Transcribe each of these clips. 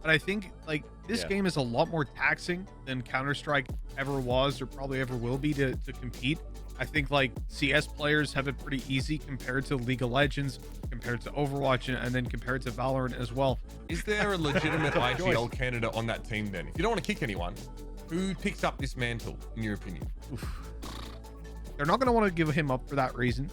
but I think like this game is a lot more taxing than Counter-Strike ever was or probably ever will be to compete. I think like CS players have it pretty easy compared to League of Legends, compared to Overwatch, and then compared to Valorant as well. Is there a legitimate IGL candidate on that team then? If you don't want to kick anyone, who picks up this mantle, in your opinion? They're not going to want to give him up for that reason.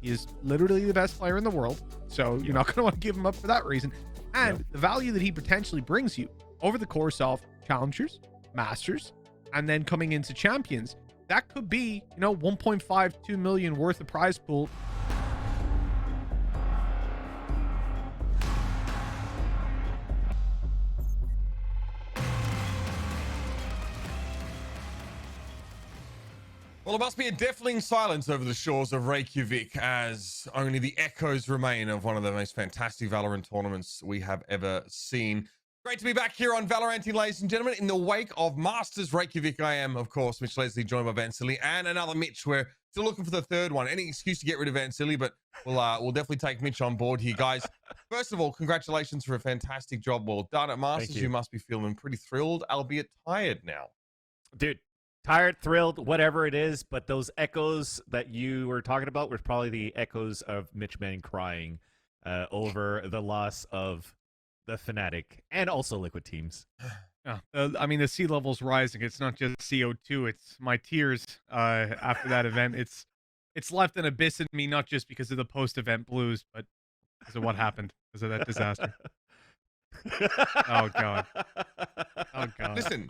He is literally the best player in the world. So you're not going to want to give him up for that reason. And the value that he potentially brings you over the course of Challengers, Masters, and then coming into Champions, that could be, 1.52 million worth of prize pool. Well, it must be a deafening silence over the shores of Reykjavik as only the echoes remain of one of the most fantastic Valorant tournaments we have ever seen. Great to be back here on VALORANTing, ladies and gentlemen. In the wake of Masters Reykjavik, I am, of course, Mitch Leslie, joined by Vansilli and another Mitch. We're still looking for the third one. Any excuse to get rid of Vansilli, but we'll definitely take Mitch on board here, guys. First of all, congratulations for a fantastic job. Well done at Masters. You must be feeling pretty thrilled, albeit tired now. Dude, tired, thrilled, whatever it is, but those echoes that you were talking about were probably the echoes of MitchMan crying over the loss of the Fnatic and also Liquid Teams. Yeah, I mean, the sea level's rising. It's not just CO2. It's my tears after that event. It's left an abyss in me, not just because of the post-event blues, but because of what happened, because of that disaster. Oh, God. Oh, God. Listen.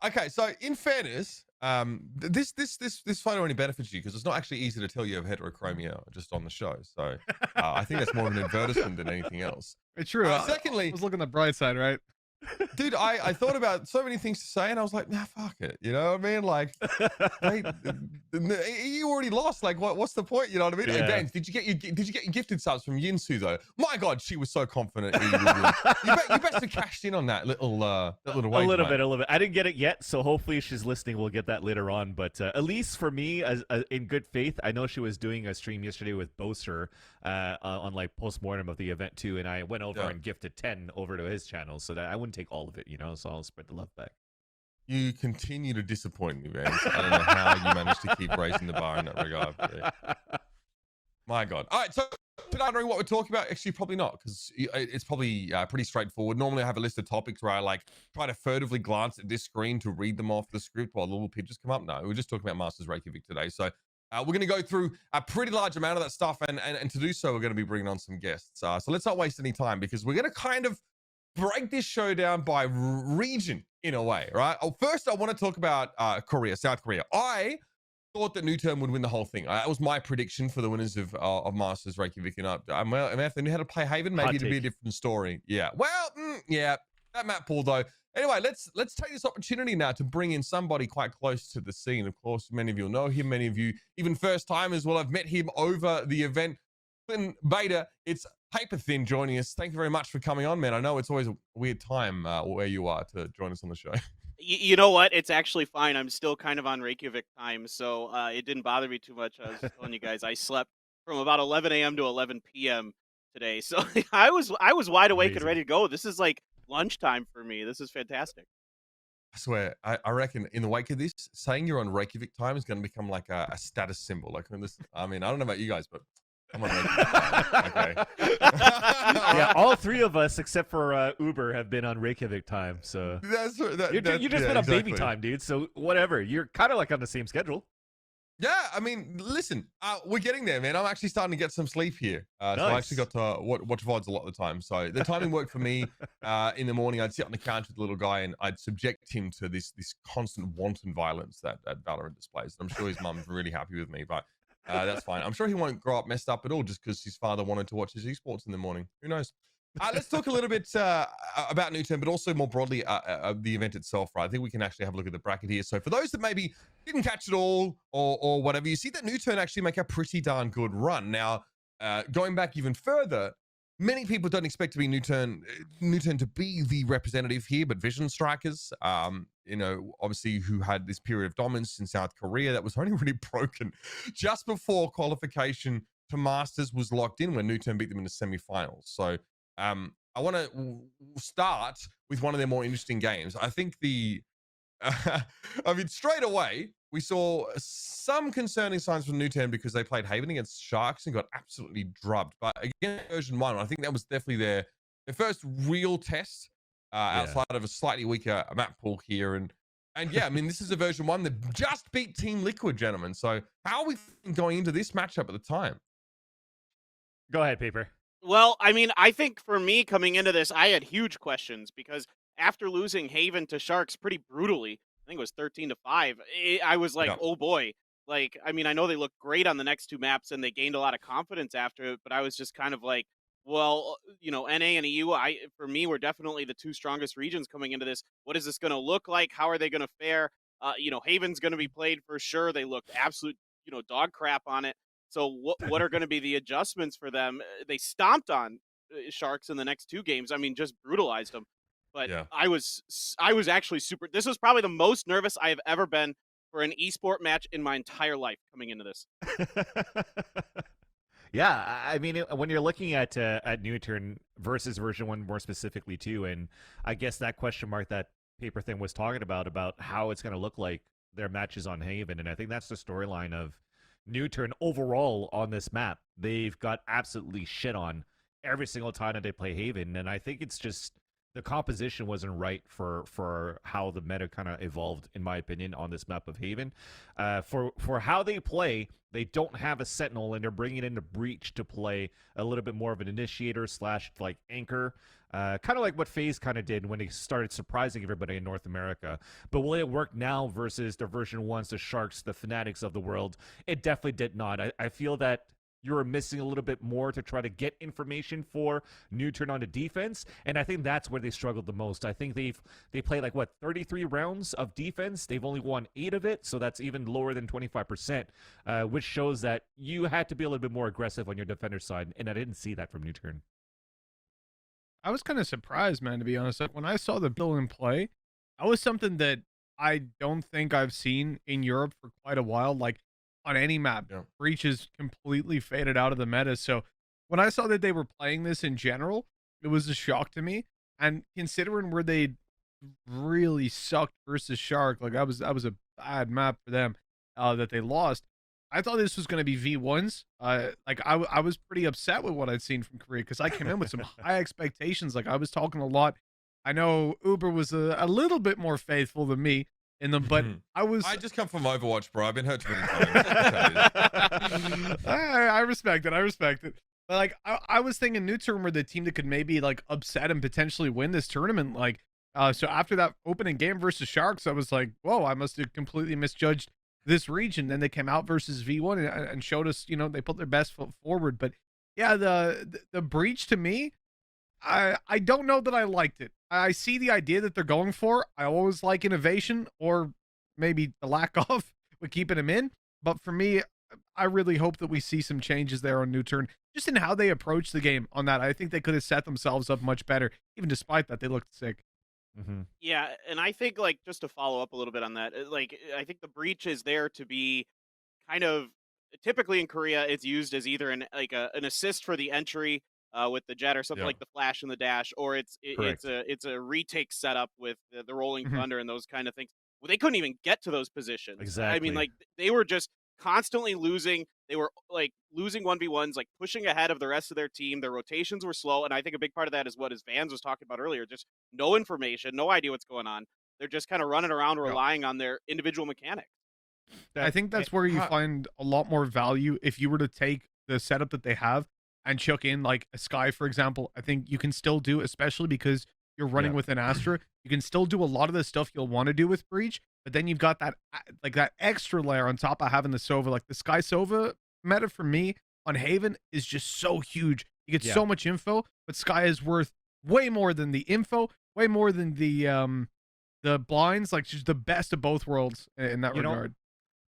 Okay, so in fairness, this photo only benefits you because it's not actually easy to tell you have heterochromia just on the show. So I think that's more of an advertisement than anything else. It's true. Secondly, I was looking at the bright side, right? Dude, I thought about so many things to say, and I was like, nah, fuck it. You know what I mean? Like, hey, you already lost. Like, what's the point? You know what I mean? Yeah. Hey, Ben, did you get your gifted subs from Yinsu though? My God, she was so confident. You best have cashed in on that little wage, a little bit. I didn't get it yet, so hopefully she's listening. We'll get that later on. But at least for me, as in good faith, I know she was doing a stream yesterday with Boaster on like post-mortem of the event too, and I went over and gifted 10 over to his channel so that I wouldn't take all of it, so I'll spread the love back. You continue to disappoint me, man. I don't know how you managed to keep raising the bar in that regard. My God. All right, so wondering what we're talking about? Actually, probably not, because it's probably pretty straightforward. Normally, I have a list of topics where I like try to furtively glance at this screen to read them off the script while the little pictures come up. No, we're just talking about Masters Reykjavik today. So we're going to go through a pretty large amount of that stuff, and to do so, we're going to be bringing on some guests. So let's not waste any time, because we're going to kind of break this show down by region in a way, right? First, I want to talk about South Korea. I thought that NuTurn would win the whole thing. That was my prediction for the winners of Masters Reykjavik. And if they knew how to play Haven, maybe it'd be a different story. Yeah. Well, yeah, that map pool though. Anyway, let's take this opportunity now to bring in somebody quite close to the scene. Of course, many of you will know him. Many of you, even first timers, will have met him over the event. In beta, it's Paperthin joining us. Thank you very much for coming on, man. I know it's always a weird time where you are to join us on the show. You know what? It's actually fine. I'm still kind of on Reykjavik time, so it didn't bother me too much. I was telling you guys, I slept from about 11 a.m. to 11 p.m. today, so I was wide awake and ready to go. This is like lunchtime for me. This is fantastic. I swear, I reckon in the wake of this, saying you're on Reykjavik time is going to become like a status symbol. Like this, I mean, I don't know about you guys, but I'm on Reykjavik time. Okay. Yeah, all three of us except for Uber have been on Reykjavik time. So you're just been on baby time, dude. So whatever, you're kind of like on the same schedule. Yeah, I mean, listen, we're getting there, man. I'm actually starting to get some sleep here. Nice. So I actually got to watch VODs a lot of the time. So the timing worked for me. In the morning, I'd sit on the couch with the little guy and I'd subject him to this constant wanton violence that Valorant displays. I'm sure his mum's really happy with me, but that's fine. I'm sure he won't grow up messed up at all just because his father wanted to watch his esports in the morning. Who knows? Let's talk a little bit about NuTurn, but also more broadly the event itself, right? I think we can actually have a look at the bracket here. So for those that maybe didn't catch it all or whatever, you see that NuTurn actually make a pretty darn good run. Now, going back even further, many people don't expect to be NuTurn to be the representative here, but Vision Strikers, obviously who had this period of dominance in South Korea that was only really broken just before qualification to Masters was locked in when NuTurn beat them in the semifinals. So I want to start with one of their more interesting games. I think I mean, straight away, we saw some concerning signs from NuTurn because they played Haven against Sharks and got absolutely drubbed. But again, version 1, I think that was definitely their first real test outside of a slightly weaker map pool here. And yeah, I mean, this is a version 1 that just beat Team Liquid, gentlemen. So how are we going into this matchup at the time? Go ahead, Paper. Well, I mean, I think for me coming into this, I had huge questions because after losing Haven to Sharks pretty brutally, I think it was 13-5, I was like, oh boy. Like, I mean, I know they looked great on the next 2 maps and they gained a lot of confidence after it, but I was just kind of like, well, you know, NA and EU, for me, were definitely the 2 strongest regions coming into this. What is this going to look like? How are they going to fare? You know, Haven's going to be played for sure. They looked absolute, you know, dog crap on it. So what are going to be the adjustments for them? They stomped on Sharks in the next 2 games. I mean, just brutalized them. But I was actually super. This was probably the most nervous I have ever been for an esport match in my entire life coming into this. Yeah, I mean, when you're looking at NuTurn versus version 1 more specifically too, and I guess that question mark that Paperthin was talking about how it's going to look like their matches on Haven, and I think that's the storyline of NuTurn overall on this map. They've got absolutely shit on every single time that they play Haven, and I think it's just the composition wasn't right for how the meta kind of evolved, in my opinion, on this map of Haven. For how they play, they don't have a Sentinel, and they're bringing in the Breach to play a little bit more of an initiator / like anchor, kind of like what FaZe kind of did when they started surprising everybody in North America. But will it work now versus the version 1s, the Sharks, the Fnatics of the world? It definitely did not. I feel that you were missing a little bit more to try to get information for NuTurn on the defense, and I think that's where they struggled the most. I think they played like 33 rounds of defense. They've only won 8 of it, so that's even lower than 25%, which shows that you had to be a little bit more aggressive on your defender side, and I didn't see that from NuTurn. I was kind of surprised, man, to be honest. Like, when I saw the bill in play, that was something that I don't think I've seen in Europe for quite a while. Like, on any map, Breach is completely faded out of the meta. So when I saw that they were playing this in general, it was a shock to me. And considering where they really sucked versus Shark, like that was a bad map for them that they lost. I thought this was going to be V1s. Like I was pretty upset with what I'd seen from Korea because I came in with some high expectations. Like I was talking a lot. I know Uber was a little bit more faithful than me in them, but I just come from Overwatch, bro. I've been hurt too many times. I respect it. But like I was thinking NuTurn were the team that could maybe like upset and potentially win this tournament. Like so after that opening game versus Sharks, I was like, whoa, I must have completely misjudged this region. Then they came out versus V1 and showed us, you know, they put their best foot forward. But yeah, the Breach to me, I don't know that I liked it. I see the idea that they're going for. I always like innovation, or maybe the lack of, with keeping them in. But for me, I really hope that we see some changes there on NuTurn, just in how they approach the game on that. I think they could have set themselves up much better, even despite that they looked sick. Yeah, and I think, like, just to follow up a little bit on that, like, I think the Breach is there to be kind of, typically in Korea, it's used as either an assist for the entry with the jet or something like the flash and the dash, or it's a retake setup with the rolling thunder and those kind of things. Well, they couldn't even get to those positions. Exactly. I mean, like, they were just constantly losing. They were like losing 1v1s, like pushing ahead of the rest of their team. Their rotations were slow, and I think a big part of that is what Vans was talking about earlier. Just no information, no idea what's going on. They're just kind of running around relying on their individual mechanics. I think that's where you find a lot more value if you were to take the setup that they have and chuck in like a Sky, for example. I think you can still do, especially because you're running with an Astra, you can still do a lot of the stuff you'll want to do with Breach, but then you've got that like that extra layer on top of having the Sova. Like the Sky Sova meta for me on Haven is just so huge. You get so much info, but Sky is worth way more than the info, way more than the blinds. Like just the best of both worlds in that regard.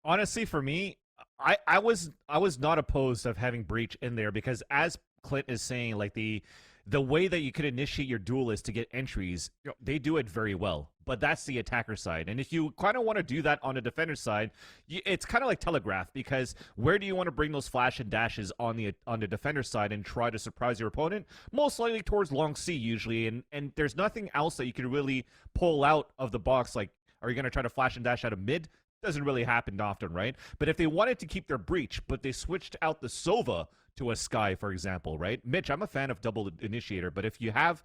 Honestly, for me, I was not opposed of having Breach in there because, as Clint is saying, like the the way that you could initiate your duelist to get entries, they do it very well. But that's the attacker side. And if you kind of want to do that on the defender side, it's kind of like telegraph, because where do you want to bring those flash and dashes on the defender side and try to surprise your opponent? Most likely towards long C usually, and there's nothing else that you can really pull out of the box. Like, are you going to try to flash and dash out of mid? Doesn't really happen often, right? But if they wanted to keep their breach, but they switched out the Sova to a Sky, for example, right? Mitch, I'm a fan of double initiator, but if you have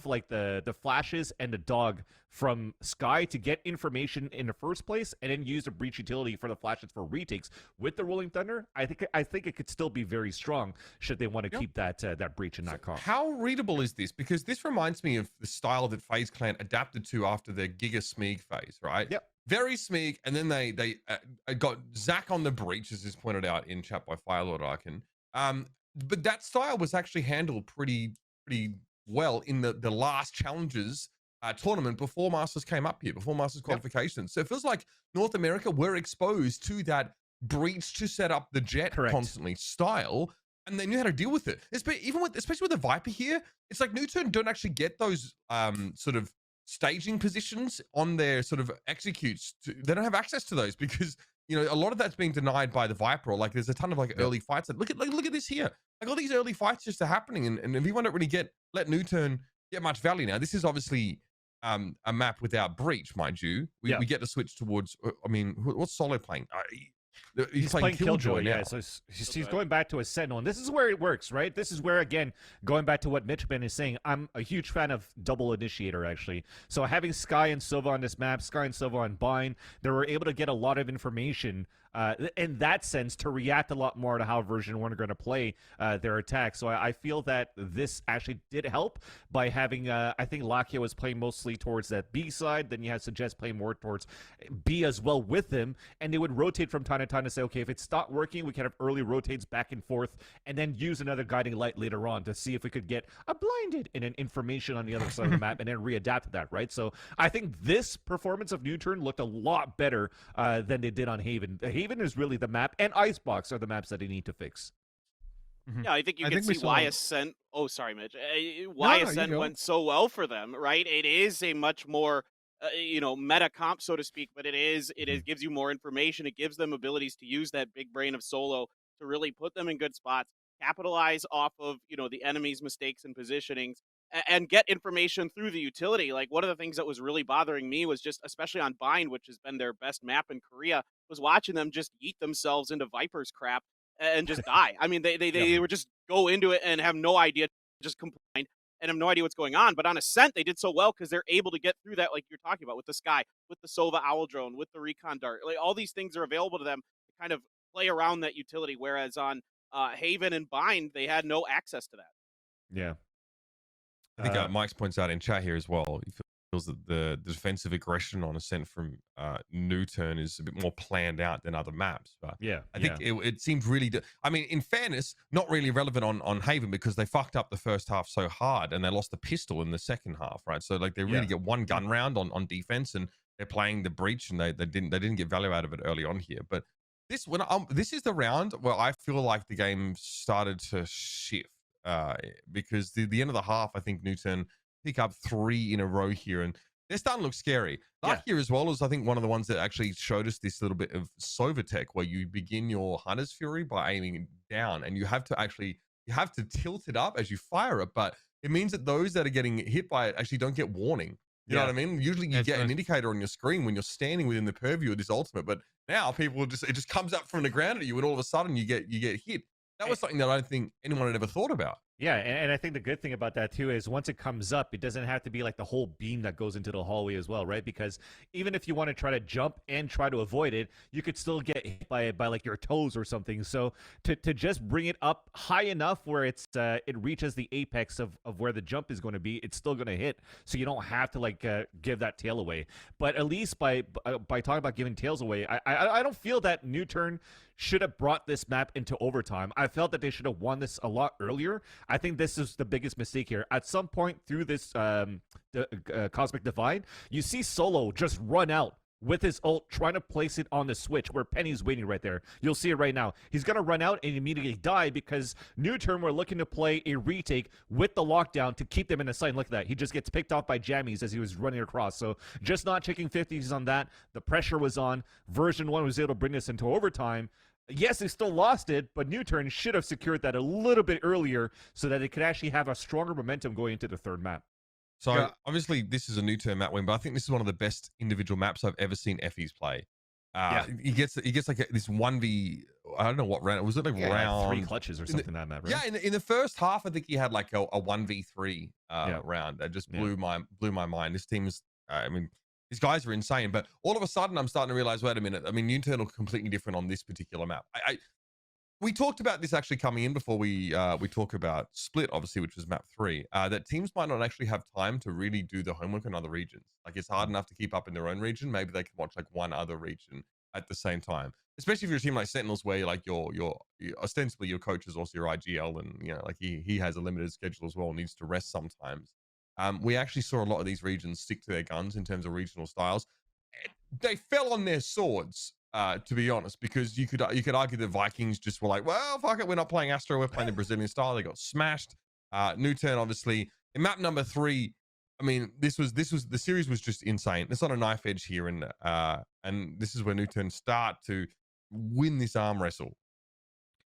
like the flashes and the dog from Sky to get information in the first place, and then use the breach utility for the flashes for retakes with the Rolling Thunder, I think it could still be very strong should they want to keep that breach in that comp. How readable is this? Because this reminds me of the style that FaZe Clan adapted to after their Giga Smeeg phase, right? Yep. Very Smeeg, and then they got Zach on the breach, as is pointed out in chat by Firelord Arkin. But that style was actually handled pretty well in the last challenges tournament before Masters came up here, before Masters qualifications. So it feels like North America were exposed to that breach to set up the jet constantly style, and they knew how to deal with it. Especially with the Viper here, it's like NuTurn don't actually get those sort of staging positions on their sort of executes. They don't have access to those because, you know, a lot of that's being denied by the Viper. Or like there's a ton of like early fights. Look at this here. Like all these early fights just are happening, and if you don't really let NuTurn get much value now. This is obviously a map without breach, mind you. We get to switch towards. I mean, what's Solo playing? He's playing Killjoy now. Yeah, so he's going back to a Sentinel, and this is where it works, right? This is where, again, going back to what MitchMan is saying, I'm a huge fan of double initiator, actually. So having Sky and Sova on this map, Sky and Sova on Bind, they were able to get a lot of information in that sense to react a lot more to how version 1 are going to play their attack. So I feel that this actually did help by having, I think Lakia was playing mostly towards that B side, then you had Suggest playing more towards B as well with him, and they would rotate from time to time to say, okay, if it's not working, we can have early rotates back and forth, and then use another guiding light later on to see if we could get a blinded and an information on the other side of the map, and then readapt to that, right? So I think this performance of NuTurn looked a lot better than they did on Haven. Haven is really the map, and Icebox are the maps that they need to fix. Yeah, I think you can see why Ascent. Oh, sorry, Mitch. Why Ascent went so well for them, right? It is a much more, meta comp, so to speak, but it gives you more information. It gives them abilities to use that big brain of Solo to really put them in good spots, capitalize off of the enemy's mistakes and positionings, and get information through the utility. Like one of the things that was really bothering me was just, especially on Bind, which has been their best map in Korea, was watching them just eat themselves into Viper's crap and just die. I mean, they would just go into it and have no idea, just complain and have no idea what's going on. But on Ascent, they did so well because they're able to get through that, like you're talking about, with the Sky, with the Sova Owl Drone, with the Recon Dart. Like all these things are available to them to kind of play around that utility, whereas on Haven and Bind, they had no access to that. Yeah. I think Mike's points out in chat here as well. He feels that the defensive aggression on Ascent from NuTurn is a bit more planned out than other maps. But I think it seemed really. I mean, in fairness, not really relevant on Haven because they fucked up the first half so hard and they lost the pistol in the second half, right? So like they really get one gun round on defense and they're playing the breach and they didn't get value out of it early on here. But this is the round where I feel like the game started to shift. Because the end of the half, I think NuTurn pick up 3 in a row here, and they're starting to look scary. Last year as well as I think one of the ones that actually showed us this little bit of Sova tech, where you begin your Hunter's Fury by aiming down, and you have to tilt it up as you fire it, but it means that those that are getting hit by it actually don't get warning. You know what I mean? Usually you get an indicator on your screen when you're standing within the purview of this ultimate, but now it just comes up from the ground at you, and all of a sudden you get hit. That was something that I don't think anyone had ever thought about. Yeah, and I think the good thing about that too is once it comes up, it doesn't have to be like the whole beam that goes into the hallway as well, right? Because even if you want to try to jump and try to avoid it, you could still get hit by like your toes or something. So to just bring it up high enough where it reaches the apex of where the jump is going to be, it's still going to hit. So you don't have to like give that tail away. But at least by talking about giving tails away, I don't feel that NuTurn should have brought this map into overtime. I felt that they should have won this a lot earlier. I think this is the biggest mistake here. At some point through this Cosmic Divide, you see Solo just run out with his ult, trying to place it on the switch where Penny's waiting right there. You'll see it right now. He's going to run out and immediately die because NuTurn were looking to play a retake with the lockdown to keep them in the sight. Look at that. He just gets picked off by Jammies as he was running across. So just not checking 50s on that. The pressure was on. Version 1 was able to bring this into overtime. Yes, they still lost it, but NuTurn should have secured that a little bit earlier so that it could actually have a stronger momentum going into the third map. So Yeah. obviously this is a NuTurn map win, but I think this is one of the best individual maps I've ever seen Effie's play. He gets like this 1v, I don't know what round. Was it like round 3 clutches or something that map, right? Yeah, in the first half, I think he had like a 1v3 round that just blew my mind. This team's, I mean, these guys are insane. But all of a sudden, I'm starting to realize, wait a minute. I mean, NuTurn are completely different on this particular map. We talked about this actually coming in before we talk about Split, obviously, which was map 3. That teams might not actually have time to really do the homework in other regions. Like it's hard enough to keep up in their own region. Maybe they can watch like one other region at the same time. Especially if you're a team like Sentinels, where like your ostensibly your coach is also your IGL, and you know like he has a limited schedule as well, needs to rest sometimes. We actually saw a lot of these regions stick to their guns in terms of regional styles. They fell on their swords. To be honest, because you could argue the Vikings just were like, well, fuck it, we're not playing Astro, we're playing the Brazilian style. They got smashed. NuTurn, obviously, in map number 3. I mean, this was the series was just insane. It's on a knife edge here, and this is where NuTurn start to win this arm wrestle.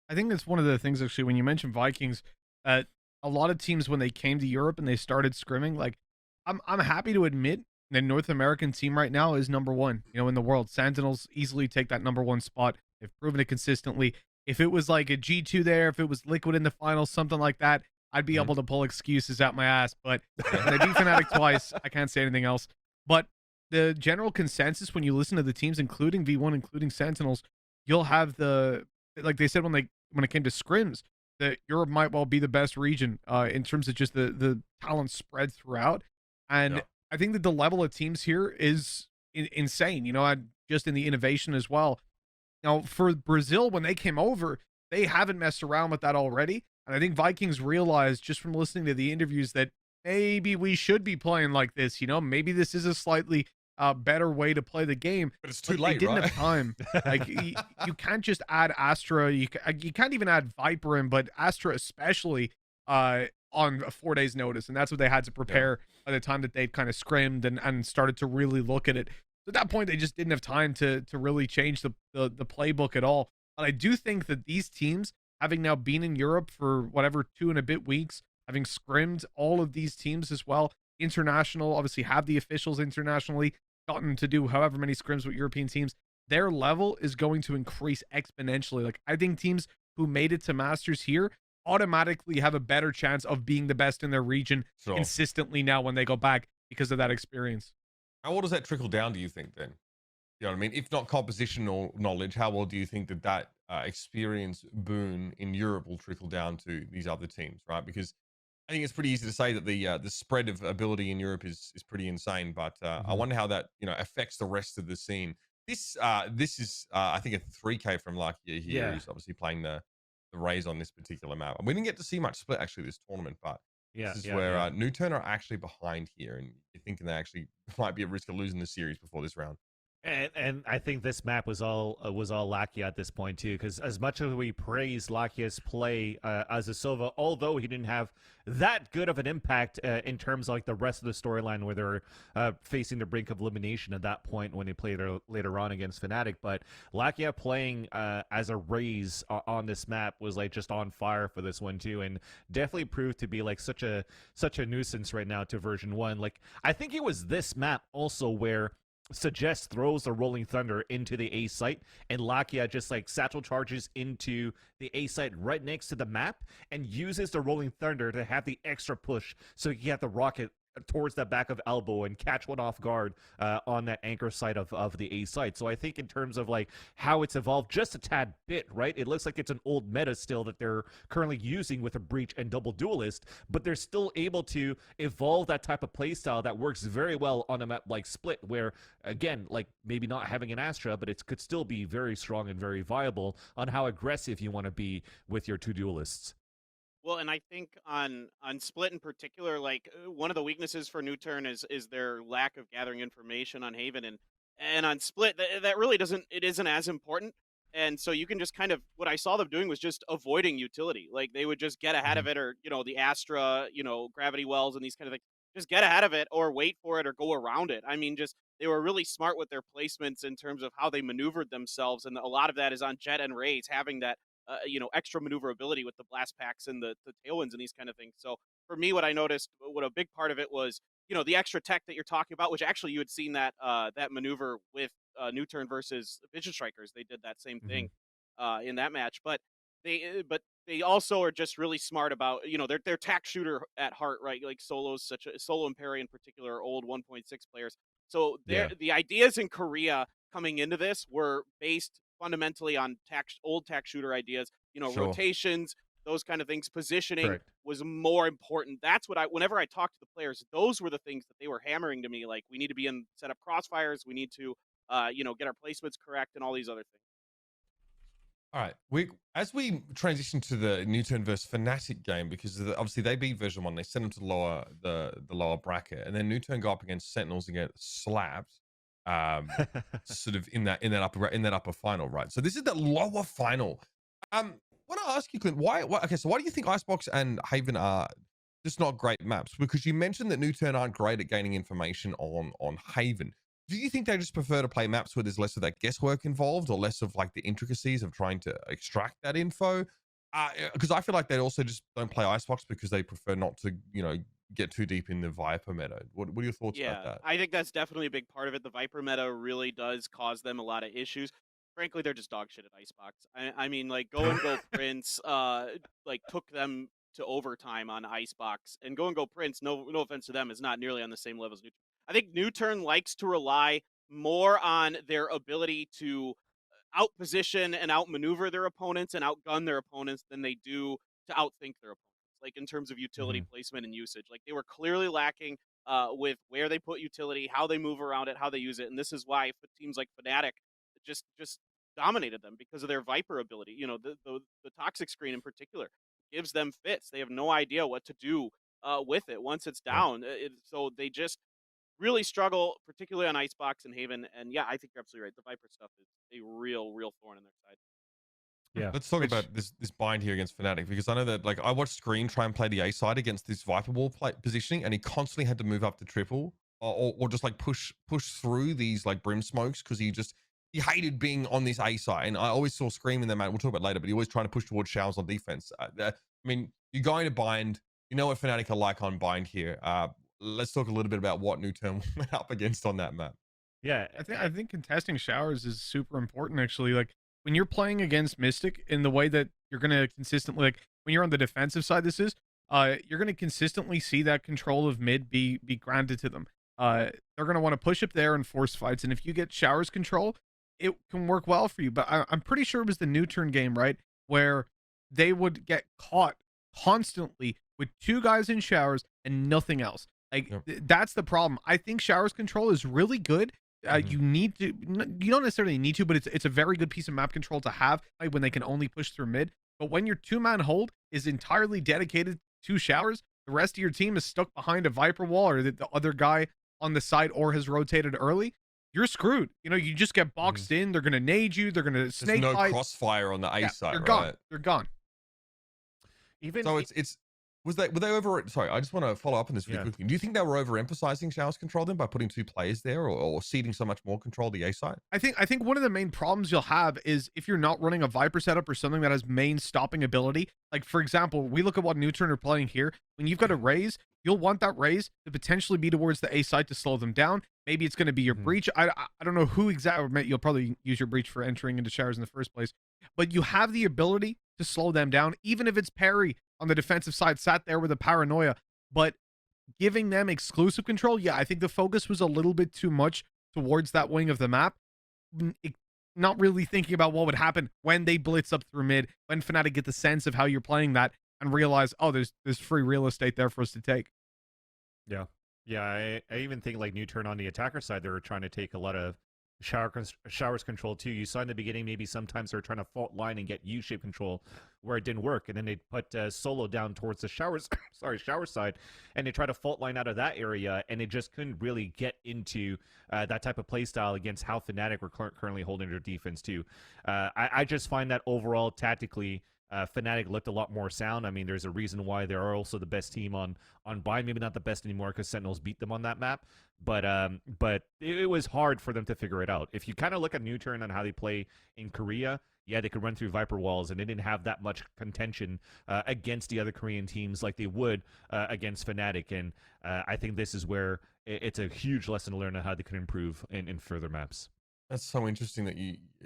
I think that's one of the things actually when you mentioned Vikings, a lot of teams when they came to Europe and they started scrimming, like I'm happy to admit the North American team right now is number 1, you know, in the world. Sentinels easily take that number 1 spot. They've proven it consistently. If it was like a G2 there, if it was Liquid in the finals, something like that, I'd be able to pull excuses out my ass. But when they beat Fnatic twice, I can't say anything else. But the general consensus when you listen to the teams, including V1, including Sentinels, you'll have the, like they said when it came to scrims, that Europe might well be the best region in terms of just the talent spread throughout. And I think that the level of teams here is insane, you know, just in the innovation as well. Now, for Brazil, when they came over, they haven't messed around with that already. And I think Vikings realized just from listening to the interviews that maybe we should be playing like this, you know, maybe this is a slightly better way to play the game. But it's too late, They didn't right? have time. Like, you can't just add Astra. You can't even add Viper in, but Astra especially on a 4 days notice, and that's what they had to prepare by the time that they'd kind of scrimmed and started to really look at it. So at that point, they just didn't have time to really change the playbook at all. But I do think that these teams, having now been in Europe for whatever 2 and a bit weeks, having scrimmed all of these teams as well, international, obviously have the officials internationally, gotten to do however many scrims with European teams, their level is going to increase exponentially. Like I think teams who made it to Masters here automatically have a better chance of being the best in their region consistently now when they go back because of that experience. How well does that trickle down, do you think, then? You know what I mean? If not compositional knowledge, how well do you think that experience boon in Europe will trickle down to these other teams, right? Because I think it's pretty easy to say that the spread of ability in Europe is pretty insane, but I wonder how that, you know, affects the rest of the scene. This is I think a 3K from Lakia here, who's obviously playing the Rays on this particular map. We didn't get to see much Split actually this tournament, but this is where NuTurn are actually behind here, and you're thinking they actually might be at risk of losing the series before this round. And I think this map was all Lakia at this point too, because as much as we praise Lakia's play as a Sova, although he didn't have that good of an impact in terms of like the rest of the storyline where they're facing the brink of elimination at that point when they played later on against Fnatic, but Lakia playing as a Raze on this map was like just on fire for this one too, and definitely proved to be like such a nuisance right now to version 1. Like I think it was this map also where Suggest throws the Rolling Thunder into the A site, and Lakia just like satchel charges into the A site right next to the map and uses the Rolling Thunder to have the extra push so he can get the rocket towards the back of elbow and catch one off guard on that anchor side of the A site. So I think in terms of like how it's evolved just a tad bit, right? It looks like it's an old meta still that they're currently using with a Breach and Double Duelist, but they're still able to evolve that type of playstyle that works very well on a map like Split, where again, like maybe not having an Astra, but it could still be very strong and very viable on how aggressive you want to be with your 2 duelists. Well, and I think on Split in particular, like one of the weaknesses for NuTurn is their lack of gathering information on Haven. And And on split, that really isn't as important. And so you can just kind of, what I saw them doing was just avoiding utility. Like they would just get ahead of it, or, the Astra, gravity wells and these kind of things, just get ahead of it or wait for it or go around it. I mean, just, they were really smart with their placements in terms of how they maneuvered themselves. And a lot of that is on Jet and Rays having that, extra maneuverability with the blast packs and the tailwinds and these kind of things. So for me, what I noticed, what a big part of it was, the extra tech that you're talking about, which actually you had seen that that maneuver with NuTurn versus Vision Strikers. They did that same thing in that match, but they also are just really smart about, they're tack shooter at heart, right? Like solos, such a Solo and Perry in particular, are old 1.6 players. So the ideas in Korea coming into this were based fundamentally on old tack shooter ideas, rotations, those kind of things. Positioning was more important. That's what whenever I talked to the players, those were the things that they were hammering to me. Like, we need to be in set up crossfires. We need to, get our placements correct and all these other things. All right, as we transition to the NuTurn versus Fnatic game, because obviously they beat Version 1, they sent them to the lower bracket, and then NuTurn go up against Sentinels and get slapped, sort of in that upper final, right? So this is the lower final. I want to ask you, Clint, why do you think Icebox and Haven are just not great maps? Because you mentioned that NuTurn aren't great at gaining information on Haven. Do you think they just prefer to play maps where there's less of that guesswork involved, or less of like the intricacies of trying to extract that info? Because I feel like they also just don't play Icebox because they prefer not to, get too deep in the Viper meta. What are your thoughts about that? I think that's definitely a big part of it. The Viper meta really does cause them a lot of issues. Frankly, they're just dog shit at Icebox. I mean, like, Go Prince, like, took them to overtime on Icebox, and Go Prince, no offense to them, is not nearly on the same level as NuTurn. I think NuTurn likes to rely more on their ability to outposition and outmaneuver their opponents and outgun their opponents than they do to outthink their opponents. Like, in terms of utility placement and usage, like, they were clearly lacking with where they put utility, how they move around it, how they use it, and this is why teams like Fnatic just dominated them, because of their Viper ability. The toxic screen in particular gives them fits. They have no idea what to do with it once it's down. So they just really struggle, particularly on Icebox and Haven. And yeah, I think you're absolutely right. The Viper stuff is a real thorn in their side. Yeah. Let's talk about this bind here against Fnatic, because I know that, like, I watched Screen try and play the A side against this Viper wall positioning, and he constantly had to move up to triple or just like push through these like brim smokes, because he hated being on this A side. And I always saw Scream in the man. We'll talk about it later, but he always trying to push towards showers on defense. I mean, you're going to bind. You know what Fnatic are like on bind here. Let's talk a little bit about what NuTurn went up against on that map. Yeah, I think contesting showers is super important, actually. Like, when you're playing against Mystic in the way that you're going to consistently, like when you're on the defensive side, you're going to consistently see that control of mid be granted to them. They're going to want to push up there and force fights. And if you get showers control, it can work well for you. But I'm pretty sure it was the NuTurn game, right, where they would get caught constantly with 2 guys in showers and nothing else. Like, that's the problem. I think showers control is really good. You don't necessarily need to, but it's a very good piece of map control to have, right, when they can only push through mid. But when your 2-man hold is entirely dedicated to showers, the rest of your team is stuck behind a Viper wall, or the other guy on the side or has rotated early, you're screwed. You just get boxed in. They're going to nade you. They're going to snake There's no fight. crossfire on the A side, they're right? gone. They're gone. So were they over? Sorry, I just want to follow up on this really quickly. Do you think they were overemphasizing showers control then by putting 2 players there, or ceding so much more control to the A side? I think one of the main problems you'll have is if you're not running a Viper setup or something that has main stopping ability. Like, for example, we look at what NuTurn are playing here. When you've got a raise, you'll want that raise to potentially be towards the A side to slow them down. Maybe it's going to be your breach. I don't know who exactly. You'll probably use your breach for entering into showers in the first place, but you have the ability to slow them down, even if it's Perry on the defensive side sat there with a paranoia. But giving them exclusive control, I think the focus was a little bit too much towards that wing of the map, not really thinking about what would happen when they blitz up through mid, when Fnatic get the sense of how you're playing that and realize, oh, there's free real estate there for us to take. Yeah, I even think like NuTurn on the attacker side, they were trying to take a lot of showers control too. You saw in the beginning maybe sometimes they're trying to fault line and get U-shape control where it didn't work, and then they put solo down towards the showers shower side, and they try to fault line out of that area, and they just couldn't really get into that type of play style against how Fnatic were currently holding their defense too. I just find that overall tactically Fnatic looked a lot more sound. I mean, there's a reason why they are also the best team on Bind. Maybe not the best anymore because Sentinels beat them on that map. But it was hard for them to figure it out. If you kind of look at NuTurn and how they play in Korea, yeah, they could run through Viper walls, and they didn't have that much contention against the other Korean teams like they would against Fnatic. And I think this is where it's a huge lesson to learn on how they can improve in further maps. That's so interesting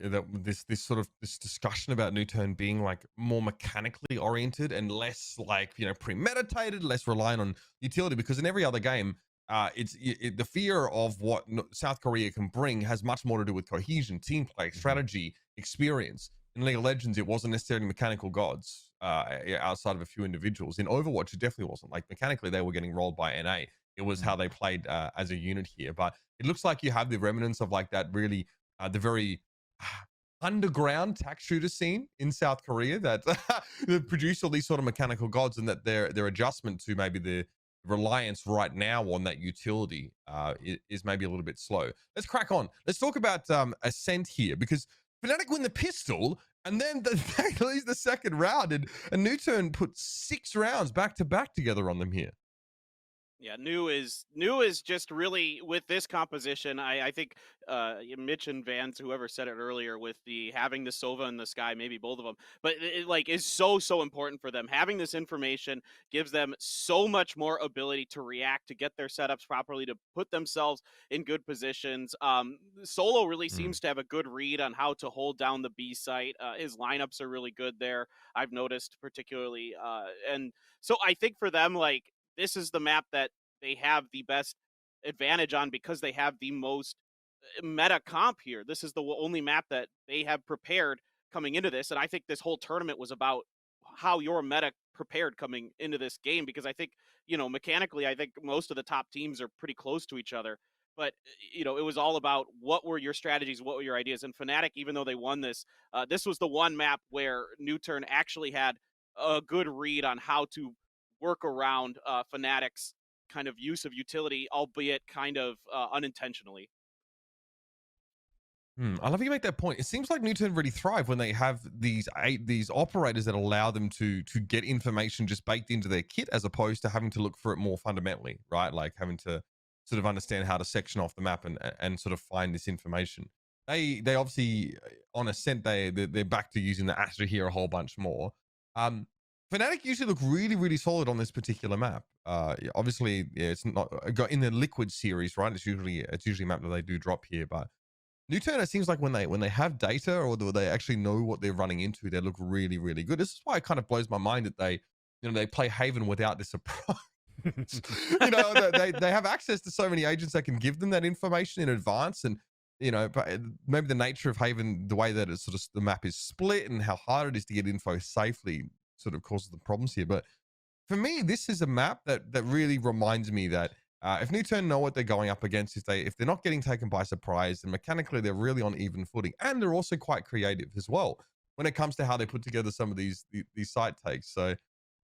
that this sort of this discussion about NuTurn being like more mechanically oriented and less like, you know, premeditated, less reliant on utility, because in every other game, the fear of what South Korea can bring has much more to do with cohesion, team play, strategy, experience. In League of Legends, it wasn't necessarily mechanical gods outside of a few individuals. In Overwatch, it definitely wasn't. Like mechanically, they were getting rolled by NA. It was how they played as a unit here. But it looks like you have the remnants of like that really, the very underground tac shooter scene in South Korea that produce all these sort of mechanical gods, and that their adjustment to maybe the reliance right now on that utility is maybe a little bit slow. Let's crack on. Let's talk about Ascent here, because Fnatic win the pistol, and then they lose the second round, and NuTurn put 6 rounds back to back together on them here. Yeah, new is just really with this composition. I think Mitch and Vance, whoever said it earlier, with the having the Sova in the sky, maybe both of them, but it like is so important for them. Having this information gives them so much more ability to react, to get their setups properly, to put themselves in good positions. Solo really seems to have a good read on how to hold down the B site. His lineups are really good there, I've noticed particularly, and so I think for them, like, this is the map that they have the best advantage on because they have the most meta comp here. This is the only map that they have prepared coming into this. And I think this whole tournament was about how your meta prepared coming into this game, because I think, you know, mechanically, I think most of the top teams are pretty close to each other. But, you know, it was all about what were your strategies, what were your ideas. And Fnatic, even though they won this, this was the one map where NuTurn actually had a good read on how to work around Fnatic's kind of use of utility, albeit kind of unintentionally. I love you make that point. It seems like NuTurn really thrive when they have these operators that allow them to get information just baked into their kit, as opposed to having to look for it more fundamentally, right? Like having to sort of understand how to section off the map and sort of find this information. They obviously on Ascent they're back to using the Astra here a whole bunch more. Fnatic usually look really solid on this particular map. Obviously, yeah, it's not in the Liquid series, right? It's usually a map that they do drop here, but NuTurn, it seems like when they have data or they actually know what they're running into, they look really good. This is why it kind of blows my mind that they play Haven without this approach. You know, they have access to so many agents that can give them that information in advance, and you know, but maybe the nature of Haven, the way that it's sort of the map is split and how hard it is to get info safely, sort of causes the problems here. But for me, this is a map that really reminds me that if NuTurn know what they're going up against, if they're not getting taken by surprise, and mechanically they're really on even footing, and they're also quite creative as well when it comes to how they put together some of these site takes. So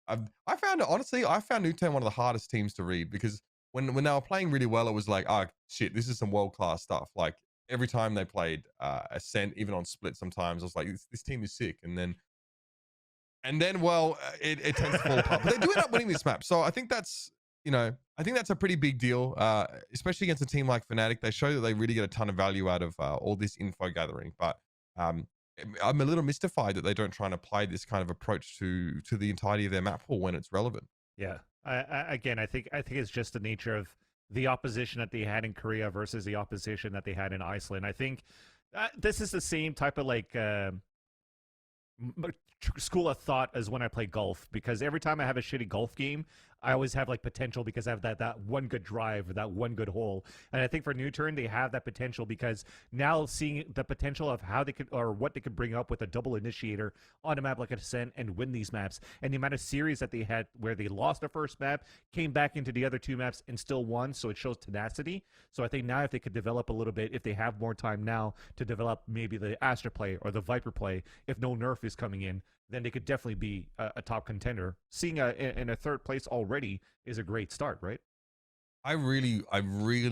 I found NuTurn one of the hardest teams to read, because when they were playing really well, it was like, oh shit, this is some world-class stuff. Like every time they played Ascent, even on split, sometimes I was like, this team is sick. And then, well, it tends to fall apart. But they do end up winning this map. So I think that's a pretty big deal, especially against a team like Fnatic. They show that they really get a ton of value out of all this info gathering. But I'm a little mystified that they don't try and apply this kind of approach to the entirety of their map pool when it's relevant. Yeah. I think it's just the nature of the opposition that they had in Korea versus the opposition that they had in Iceland. I think this is the same type of like school of thought as when I play golf, because every time I have a shitty golf game, I always have like potential because I have that one good drive or that one good hole. And I think for NuTurn, they have that potential because now seeing the potential of how they could or what they could bring up with a double initiator on a map like Ascent and win these maps, and the amount of series that they had where they lost the first map, came back into the other two maps and still won. So it shows tenacity. So I think now if they could develop a little bit, if they have more time now to develop maybe the Astra play or the Viper play, if no nerf is coming in, then they could definitely be a top contender. Seeing in a third place already is a great start, right? I really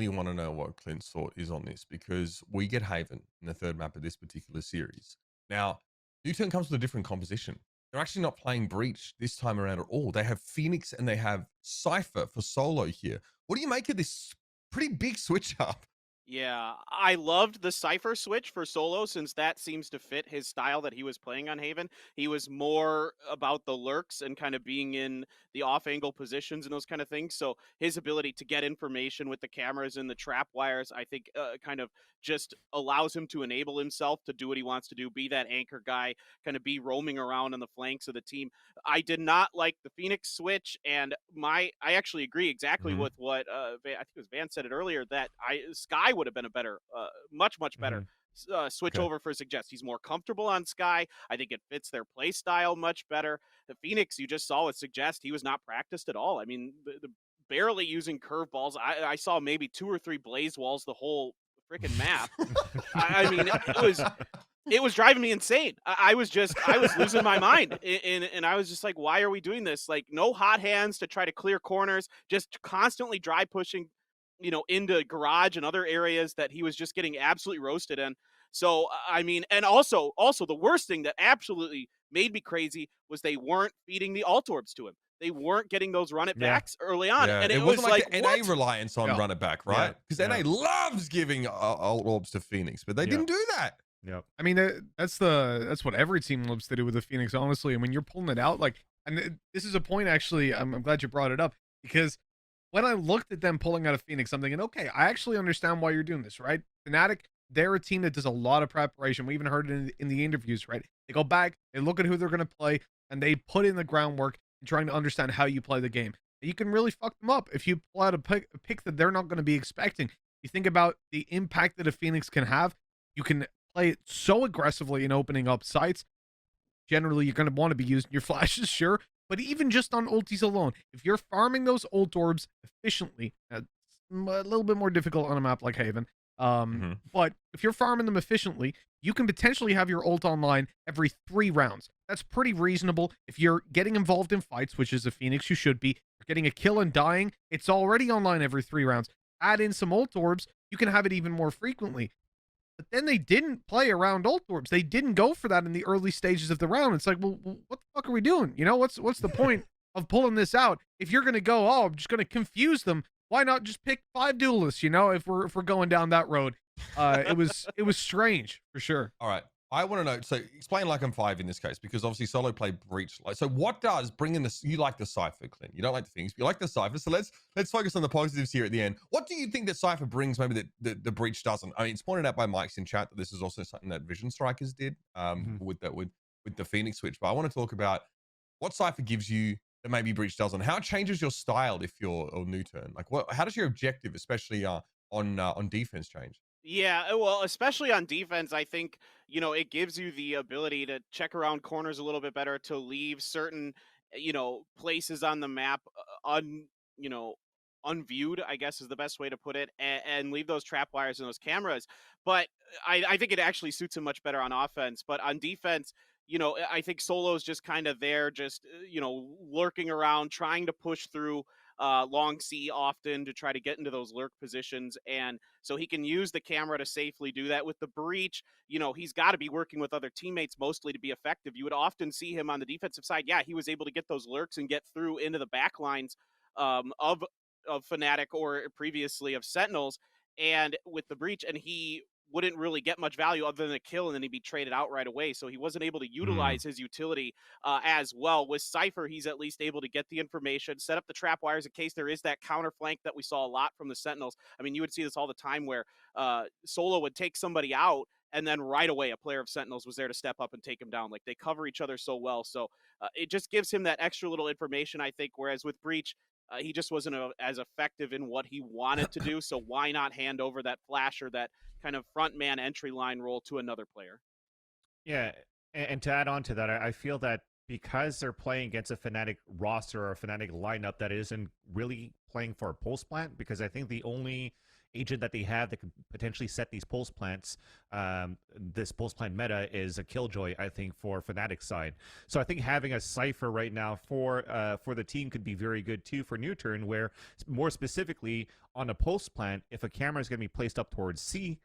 want to know what Clint's thought is on this, because we get Haven in the third map of this particular series. Now, NuTurn comes with a different composition. They're actually not playing Breach this time around at all. They have Phoenix and they have Cypher for solo here. What do you make of this pretty big switch up? Yeah, I loved the Cypher switch for solo since that seems to fit his style that he was playing on Haven. He was more about the lurks and kind of being in the off-angle positions and those kind of things. So his ability to get information with the cameras and the trap wires, I think kind of just allows him to enable himself to do what he wants to do, be that anchor guy, kind of be roaming around on the flanks of the team. I did not like the Phoenix switch, and I actually agree exactly with what I think it was Van said it earlier, that Sky would have been a better, much better switch over for Suggest. He's more comfortable on Sky. I think it fits their play style much better. The Phoenix you just saw with Suggest, he was not practiced at all. I mean, the barely using curveballs. I saw maybe 2 or 3 blaze walls the whole freaking map. I mean, it was driving me insane. I was losing my mind, and I was just like, why are we doing this? Like, no hot hands to try to clear corners, just constantly dry pushing, into garage and other areas that he was just getting absolutely roasted in. So, I mean, and also the worst thing that absolutely made me crazy was they weren't feeding the alt orbs to him. They weren't getting those run it backs early on. Yeah, And it was wasn't like the what? NA reliance on run it back, right? Because NA loves giving alt orbs to Phoenix, but they didn't do that. Yep. I mean, that's what every team loves to do with the Phoenix, honestly. And when you're pulling it out, like, and this is a point, actually, I'm glad you brought it up, because when I looked at them pulling out of Phoenix, I'm thinking, okay, I actually understand why you're doing this, right? Fnatic, they're a team that does a lot of preparation. We even heard it in the interviews, right? They go back, they look at who they're going to play, and they put in the groundwork and trying to understand how you play the game. You can really fuck them up if you pull out a pick that they're not going to be expecting. You think about the impact that a Phoenix can have. You can play it so aggressively in opening up sites. Generally, you're going to want to be using your flashes, sure, but even just on ultis alone, if you're farming those ult orbs efficiently, it's a little bit more difficult on a map like Haven. But if you're farming them efficiently, you can potentially have your ult online every 3 rounds. That's pretty reasonable. If you're getting involved in fights, which is a Phoenix, you should be. You're getting a kill and dying, it's already online every 3 rounds. Add in some ult orbs, you can have it even more frequently. But then they didn't play around ult orbs. They didn't go for that in the early stages of the round. It's like, well, what the fuck are we doing? What's the point of pulling this out? If you're going to go, I'm just going to confuse them, why not just pick 5 duelists, if we're going down that road? It was strange, for sure. All right. I want to know, so explain LATAM 5 in this case, because obviously solo play Breach. So what does bring in this? You like the Cypher, Clint. You don't like the things, but you like the Cypher. So let's focus on the positives here at the end. What do you think that Cypher brings maybe that the Breach doesn't? I mean, it's pointed out by Mike's in chat that this is also something that Vision Strikers did with the Phoenix switch. But I want to talk about what Cypher gives you that maybe Breach doesn't. How it changes your style if you're a NuTurn? Like, how does your objective, especially on defense, change? Yeah, well, especially on defense, I think, it gives you the ability to check around corners a little bit better, to leave certain, places on the map unviewed, I guess is the best way to put it, and leave those trap wires and those cameras. But I think it actually suits him much better on offense. But on defense, I think Solo's just kind of there, just, lurking around, trying to push through long C often to try to get into those lurk positions. And so he can use the camera to safely do that. With the Breach, he's got to be working with other teammates mostly to be effective. You would often see him on the defensive side. Yeah, he was able to get those lurks and get through into the back lines of Fnatic, or previously of Sentinels, and with the Breach, and he wouldn't really get much value other than a kill, and then he'd be traded out right away. So he wasn't able to utilize his utility as well. With Cypher, he's at least able to get the information, set up the trap wires in case there is that counter flank that we saw a lot from the Sentinels. I mean, you would see this all the time where Solo would take somebody out, and then right away a player of Sentinels was there to step up and take him down. Like, they cover each other so well. So it just gives him that extra little information, I think, whereas with Breach, he just wasn't as effective in what he wanted to do. So why not hand over that flash or that kind of front man entry line role to another player? Yeah, and to add on to that, I feel that because they're playing against a Fnatic roster or a Fnatic lineup that isn't really playing for a pulse plant, because I think the only agent that they have that could potentially set these pulse plants, this pulse plant meta, is a Killjoy, I think, for Fnatic's side. So I think having a Cypher right now for the team could be very good too for NuTurn, where more specifically on a pulse plant, if a camera is going to be placed up towards C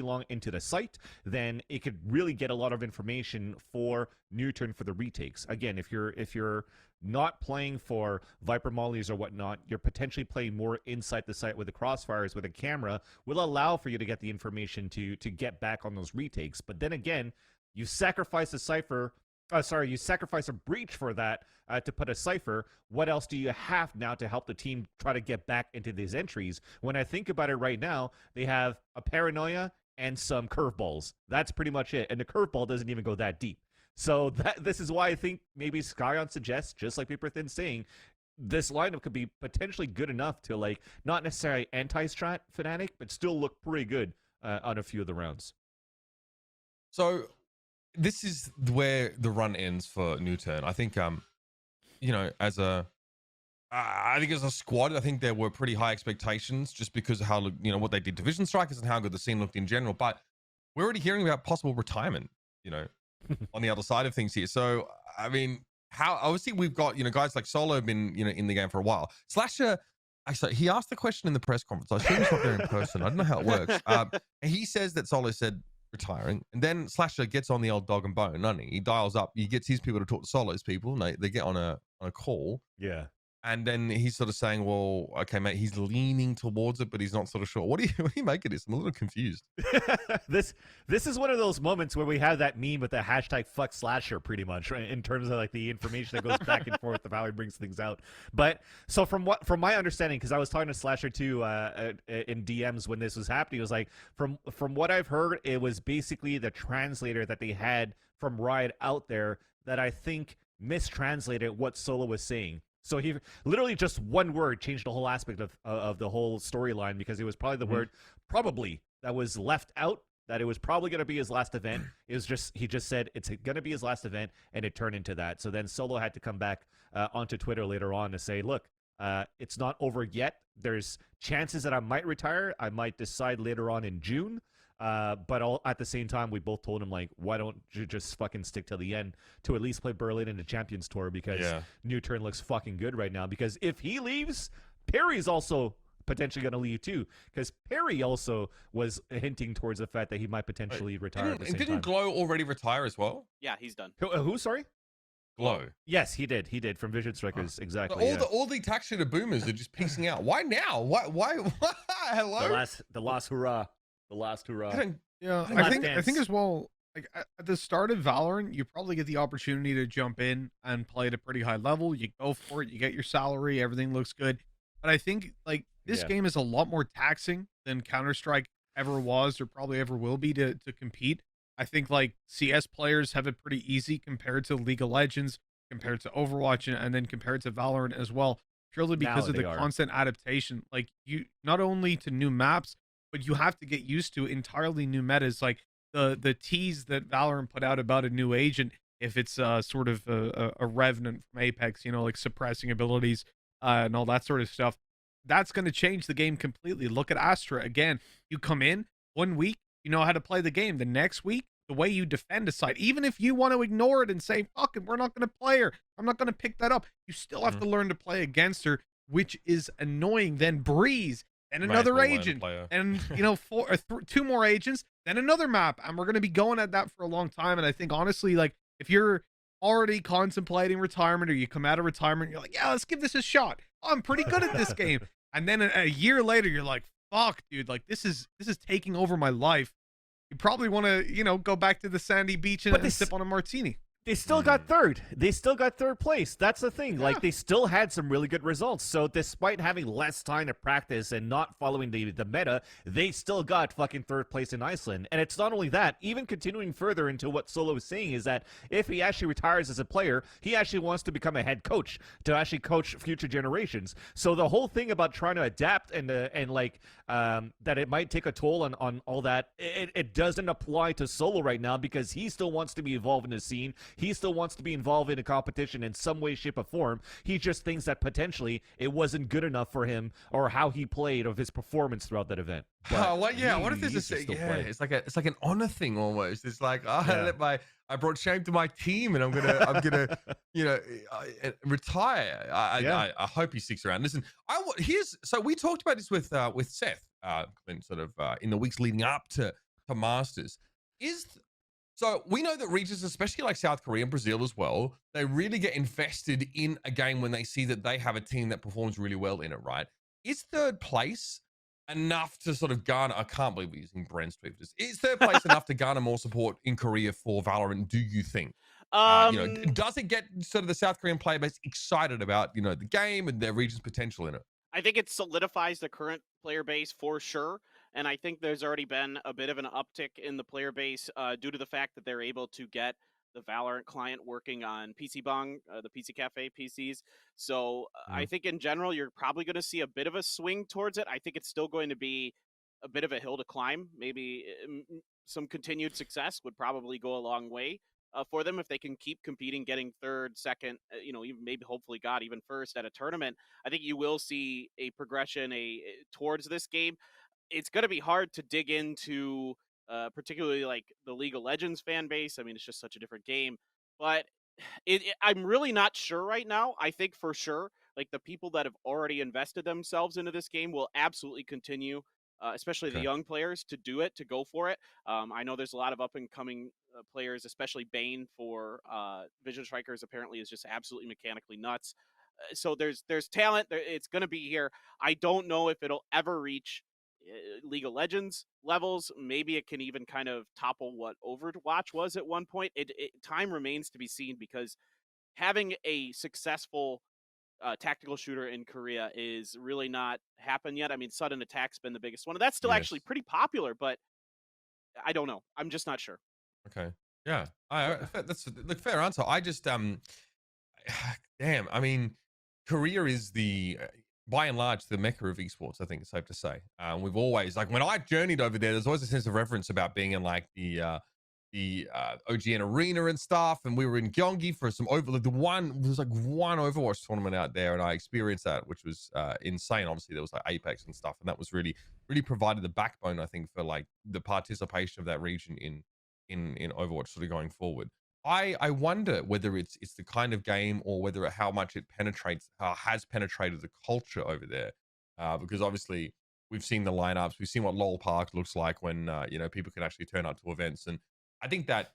long into the site, then it could really get a lot of information for NuTurn for the retakes. Again, if you're not playing for Viper mollies or whatnot, you're potentially playing more inside the site with the crossfires with a camera, will allow for you to get the information to get back on those retakes. But then again, you sacrifice a Cypher. You sacrifice a breach for that to put a Cypher. What else do you have now to help the team try to get back into these entries? When I think about it right now, they have a Paranoia and some curveballs. That's pretty much it. And the curveball doesn't even go that deep. So this is why I think maybe Skyon suggests, just like Paperthin saying, this lineup could be potentially good enough to, like, not necessarily anti-strat Fnatic, but still look pretty good on a few of the rounds. So this is where the run ends for NuTurn. I think, you know, as a squad, I think there were pretty high expectations just because of how, you know, what they did to Vision Strikers and how good the scene looked in general. But we're already hearing about possible retirement, you know, on the other side of things here. So, I mean, how obviously we've got, you know, guys like Solo have been, you know, in the game for a while. Slasher, actually, he asked the question in the press conference. I assume he's not there in person. I don't know how it works. And he says that Solo said retiring, and then Slasher gets on the old dog and bone, doesn't he? He dials up, he gets his people to talk to Solo's people, and they get on a call. Yeah. And then he's sort of saying, well, okay, mate, he's leaning towards it, but he's not sort of sure. What do you make of this? I'm a little confused. This is one of those moments where we have that meme with the hashtag fuck Slasher, pretty much, right? In terms of like the information that goes back and forth of how he brings things out. But so from my understanding, because I was talking to Slasher too in DMs when this was happening, it was like from what I've heard, it was basically the translator that they had from Riot out there that I think mistranslated what Solo was saying. So he literally just one word changed the whole aspect of the whole storyline, because it was probably the word probably that was left out, that it was probably going to be his last event. It was just, he just said it's going to be his last event, and it turned into that. So then Solo had to come back onto Twitter later on to say, look, it's not over yet. There's chances that I might retire. I might decide later on in June. But at the same time, we both told him, like, why don't you just fucking stick till the end to at least play Berlin in the Champions Tour, because NuTurn looks fucking good right now. Because if he leaves, Perry's also potentially going to leave too, because Perry also was hinting towards the fact that he might potentially retire at the same time. Didn't Glow already retire as well? Yeah, he's done. Who sorry? Glow. Yes, he did from Vision Strikers, exactly. All the attack shooter boomers are just piecing out. Why now? Why? Hello? The last hurrah. The last hurrah. Yeah, I think as well, like at the start of Valorant, you probably get the opportunity to jump in and play at a pretty high level. You go for it, you get your salary, everything looks good. But I think like this game is a lot more taxing than Counter-Strike ever was or probably ever will be to compete. I think like CS players have it pretty easy compared to League of Legends, compared to Overwatch, and then compared to Valorant as well, purely because of the constant adaptation. Like, you not only to new maps, but you have to get used to entirely new metas. Like the tease that Valorant put out about a new agent, if it's sort of a revenant from Apex, you know, like suppressing abilities and all that sort of stuff, that's going to change the game completely. Look at Astra again. You come in 1 week, you know how to play the game. The next week, the way you defend a site, even if you want to ignore it and say, fuck it, we're not going to play her, I'm not going to pick that up, you still have to learn to play against her, which is annoying. Then Breeze, and another agent, and you know, two more agents, then another map, and we're going to be going at that for a long time. And I think honestly, like, if you're already contemplating retirement, or you come out of retirement, you're like, yeah, let's give this a shot, I'm pretty good at this game, and then a year later you're like, fuck dude, like this is taking over my life, you probably want to, you know, go back to the sandy beach and sip on a martini. They still got third. They still got third place. That's the thing. Like, they still had some really good results. So despite having less time to practice and not following the meta, they still got fucking third place in Iceland. And it's not only that, even continuing further into what Solo was saying is that if he actually retires as a player, he actually wants to become a head coach to actually coach future generations. So the whole thing about trying to adapt and that it might take a toll on all that, it doesn't apply to Solo right now because he still wants to be involved in the scene. He still wants to be involved in a competition in some way, shape, or form. He just thinks that potentially it wasn't good enough for him or how he played of his performance throughout that event. What if there's it's like an honor thing almost. It's like I brought shame to my team and I'm gonna retire. I hope he sticks around. Listen, so we talked about this with Seth Clint, sort of in the weeks leading up to Masters. So we know that regions, especially like South Korea and Brazil as well, they really get invested in a game when they see that they have a team that performs really well in it, right? Is third place enough to sort of garner, I can't believe we're using Brent's tweet for this. Is third place enough to garner more support in Korea for Valorant, do you think? Does it get sort of the South Korean player base excited about, the game and their region's potential in it? I think it solidifies the current player base for sure. And I think there's already been a bit of an uptick in the player base due to the fact that they're able to get the Valorant client working on PC Bong, the PC Cafe PCs. So I think in general, you're probably going to see a bit of a swing towards it. I think it's still going to be a bit of a hill to climb. Maybe some continued success would probably go a long way for them if they can keep competing, getting third, second, even maybe hopefully got even first at a tournament. I think you will see a progression towards this game. It's going to be hard to dig into, particularly like the League of Legends fan base. I mean, it's just such a different game. But I'm really not sure right now. I think for sure, like the people that have already invested themselves into this game will absolutely continue, especially the young players, to do it, to go for it. I know there's a lot of up-and-coming players, especially Bane for Vision Strikers apparently is just absolutely mechanically nuts. So there's talent. It's going to be here. I don't know if it'll ever reach League of Legends levels. Maybe it can even kind of topple what Overwatch was at one point. Time remains to be seen because having a successful tactical shooter in Korea is really not happened yet. I mean, Sudden Attack's been the biggest one. That's still actually pretty popular, but I don't know. I'm just not sure. Okay. Yeah. That's a fair answer. I just damn. I mean, Korea is the by and large the mecca of esports. I think it's safe to say. We've always, like, when I journeyed over there, there's always a sense of reverence about being in like the OGN arena and stuff, and we were in Gyeonggi for some there was like one Overwatch tournament out there, and I experienced that, which was insane. Obviously there was like Apex and stuff, and that was really provided the backbone, I think, for like the participation of that region in Overwatch sort of going forward. I wonder whether it's the kind of game or whether how much it has penetrated the culture over there, because obviously we've seen the lineups, we've seen what LOL Park looks like when people can actually turn up to events, and I think that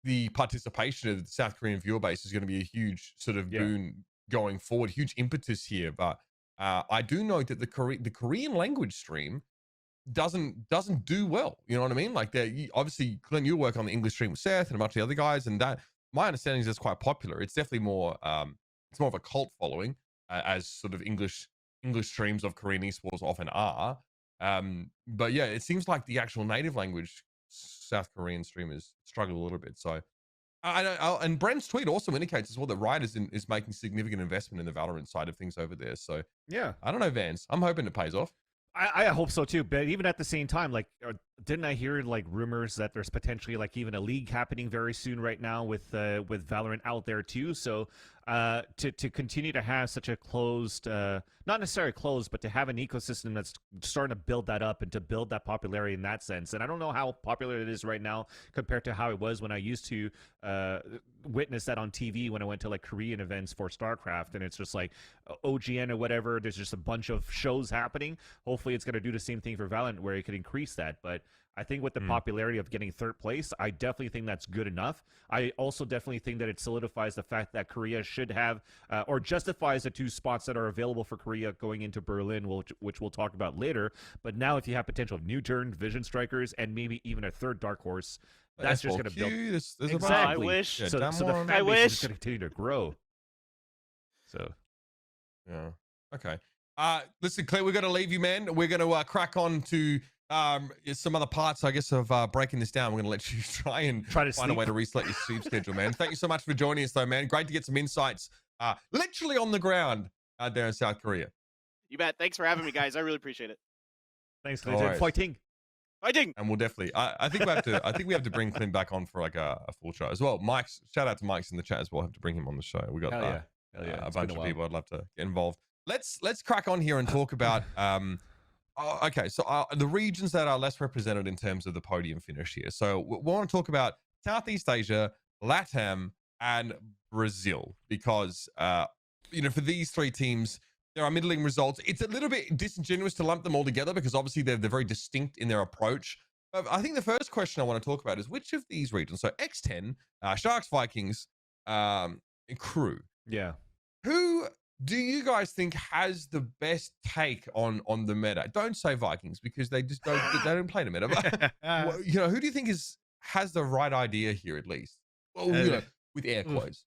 the participation of the South Korean viewer base is going to be a huge sort of boon going forward, huge impetus here. But I do know that the Korean language stream doesn't do well. You know what I mean? Like, obviously, Clint, you work on the English stream with Seth and a bunch of the other guys, and that, my understanding is that's quite popular. It's definitely more it's more of a cult following, as sort of English streams of Korean esports often are. But yeah, it seems like the actual native language South Korean streamers struggle a little bit. So and Brent's tweet also indicates as well that Riot is making significant investment in the Valorant side of things over there. So yeah, I don't know, Vance. I'm hoping it pays off. I hope so too, but even at the same time, like, didn't I hear like rumors that there's potentially like even a league happening very soon right now with Valorant out there too? So to continue to have such a closed, not necessarily closed, but to have an ecosystem that's starting to build that up and to build that popularity in that sense. And I don't know how popular it is right now compared to how it was when I used to witness that on TV when I went to like Korean events for StarCraft, and it's just like OGN or whatever. There's just a bunch of shows happening. Hopefully it's going to do the same thing for Valorant where it could increase that. But I think with the popularity of getting third place, I definitely think that's good enough. I also definitely think that it solidifies the fact that Korea should have or justifies the 2 spots that are available for Korea going into Berlin, which we'll talk about later. But now if you have potential of NuTurn, Vision Strikers, and maybe even a 3rd Dark Horse, that's just going to build. There's Exactly. I wish. Yeah, So the Damwon. fan I base is wish. just going to continue to grow. So Yeah. Okay. Listen, Claire, we're going to leave you, man. We're going to crack on to some other parts, I guess, of breaking this down. We're going to let you try to find sleep. a way to reset your sleep schedule, man. Thank you so much for joining us, though, man. Great to get some insights, literally on the ground out there in South Korea. You bet. Thanks for having me, guys. I really appreciate it. Thanks, All Clinton. right. Fighting. Fighting. And we'll definitely. I think we have to. I think we have to bring Clint back on for like a full show as well. Mike's, shout out to Mike's in the chat as well. Have to bring him on the show. We got Hell yeah. Hell yeah. a It's bunch been of while. people I'd love to get involved. Let's crack on here and talk about okay, so the regions that are less represented in terms of the podium finish here. So we want to talk about Southeast Asia, LATAM, and Brazil, because for these 3 teams there are middling results. It's a little bit disingenuous to lump them all together because obviously they're very distinct in their approach. But I think the first question I want to talk about is which of these regions, so X10, Sharks, Vikings, and Crew, Yeah. who do you guys think has the best take on the meta? Don't say Vikings because they just don't play the meta. But who do you think has the right idea here at least? Well, with air quotes.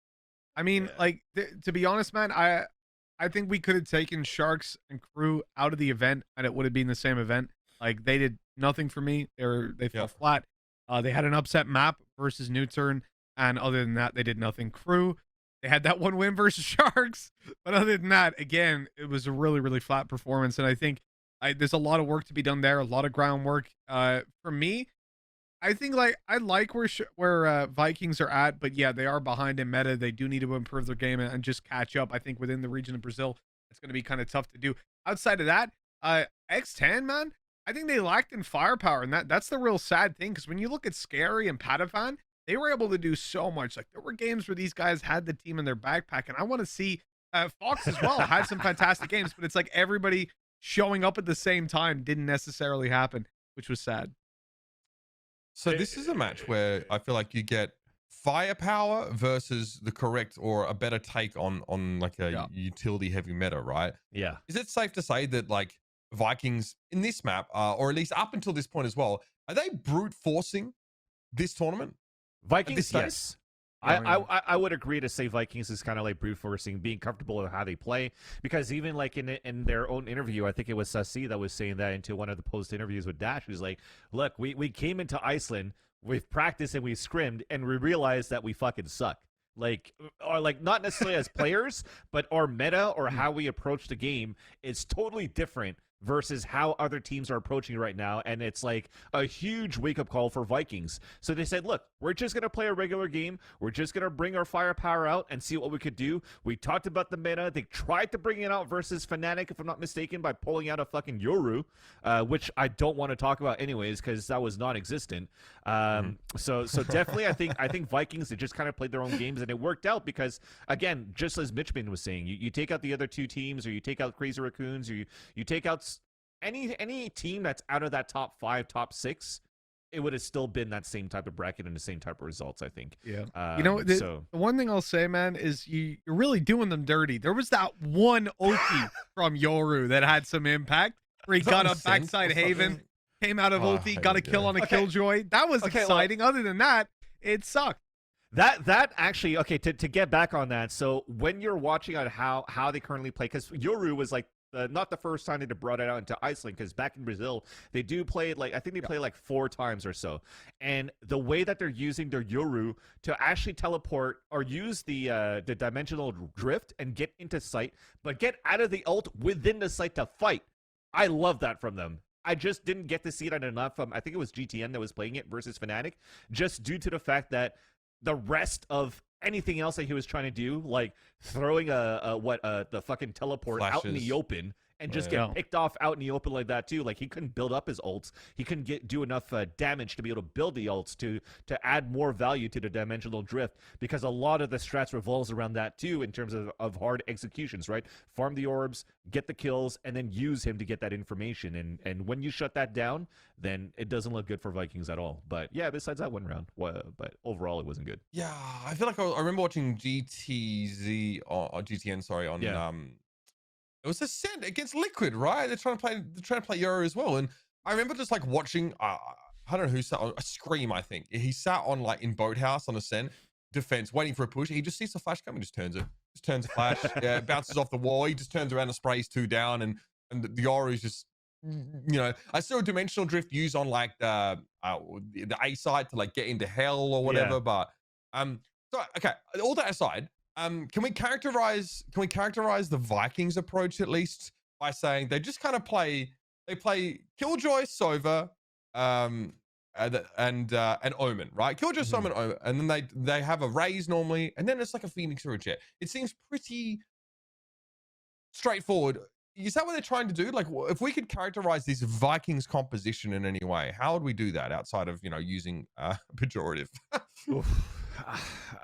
I mean, like to be honest, man, I think we could have taken Sharks and Crew out of the event, and it would have been the same event. Like they did nothing for me. They fell flat. They had an upset map versus NuTurn, and other than that, they did nothing. Crew, they had that 1 win versus Sharks, but other than that, again, it was a really, really flat performance. And I think there's a lot of work to be done there, a lot of groundwork. For me, I think I like where Vikings are at, but yeah, they are behind in meta. They do need to improve their game and just catch up. I think within the region of Brazil, it's going to be kind of tough to do. Outside of that, X10, man, I think they lacked in firepower, and that's the real sad thing, because when you look at Scary and Paperthin, they were able to do so much. Like there were games where these guys had the team in their backpack, and I want to see Fox as well had some fantastic games, but it's like everybody showing up at the same time didn't necessarily happen, which was sad. So this is a match where I feel like you get firepower versus the correct or a better take on like a utility heavy meta, right? Yeah. Is it safe to say that like Vikings in this map, or at least up until this point as well, are they brute forcing this tournament? Vikings, stage? yes. I would agree to say Vikings is kind of like brute forcing, being comfortable with how they play, because even like in their own interview, I think it was Sassi that was saying that into one of the post interviews with Dash. He was like, look, we came into Iceland, we've practiced and we scrimmed, and we realized that we fucking suck. Like, or like not necessarily as players, but our meta or how we approach the game is totally different versus how other teams are approaching right now. And it's like a huge wake-up call for Vikings. So they said, look, we're just going to play a regular game. We're just going to bring our firepower out and see what we could do. We talked about the meta. They tried to bring it out versus Fnatic, if I'm not mistaken, by pulling out a fucking Yoru, which I don't want to talk about anyways because that was non-existent. So definitely I think Vikings, they just kind of played their own games, and it worked out because, again, just as MitchMan was saying, you take out the other 2 teams, or you take out Crazy Raccoons, or you take out any team that's out of that top 5, top 6, it would have still been that same type of bracket and the same type of results, I think. Yeah. The one thing I'll say, man, is you're really doing them dirty. There was that one ulti from Yoru that had some impact where he got a backside Haven, came out of ulti, got a kill on a Killjoy. That was exciting. Other than that, it sucked. That actually, okay, to get back on that, so when you're watching on how they currently play, because Yoru was like not the first time they brought it out into Iceland, because back in Brazil they do play like, I think they play like 4 times or so, and the way that they're using their Yoru to actually teleport or use the dimensional drift and get into sight, but get out of the ult within the site to fight. I love that from them. I just didn't get to see it enough. I think it was GTN that was playing it versus Fnatic, just due to the fact that the rest of anything else that he was trying to do, like throwing the fucking teleport out in the open and just Yeah. get picked off out in the open like that too. Like he couldn't build up his ults. He couldn't do enough damage to be able to build the ults to add more value to the dimensional drift, because a lot of the strats revolves around that too in terms of hard executions, right? Farm the orbs, get the kills, and then use him to get that information. And when you shut that down, then it doesn't look good for Vikings at all. But yeah, besides that one round, but overall it wasn't good. Yeah, I feel like I remember watching GTZ or GTN, sorry, on it was Ascent against Liquid, right? They're trying to play Euro as well, and I remember just like watching. I don't know who sat on a Scream. I think he sat on like in Boathouse on Ascent defense, waiting for a push. He just sees the flash come and just turns it. Just turns a flash. Yeah, it bounces off the wall. He just turns around and sprays 2 down, and the Yoru is just. I saw a dimensional drift used on like the A side to like get into hell or whatever. But so okay, all that aside, can we characterize the Vikings approach at least by saying they just kind of play Killjoy, Sova, and Omen, right? Killjoy, Sova, and Omen, and then they have a Raze normally, and then it's like a Phoenix or a Jet. It seems pretty straightforward. Is that what they're trying to do? Like, if we could characterize this Vikings composition in any way, how would we do that outside of using pejorative?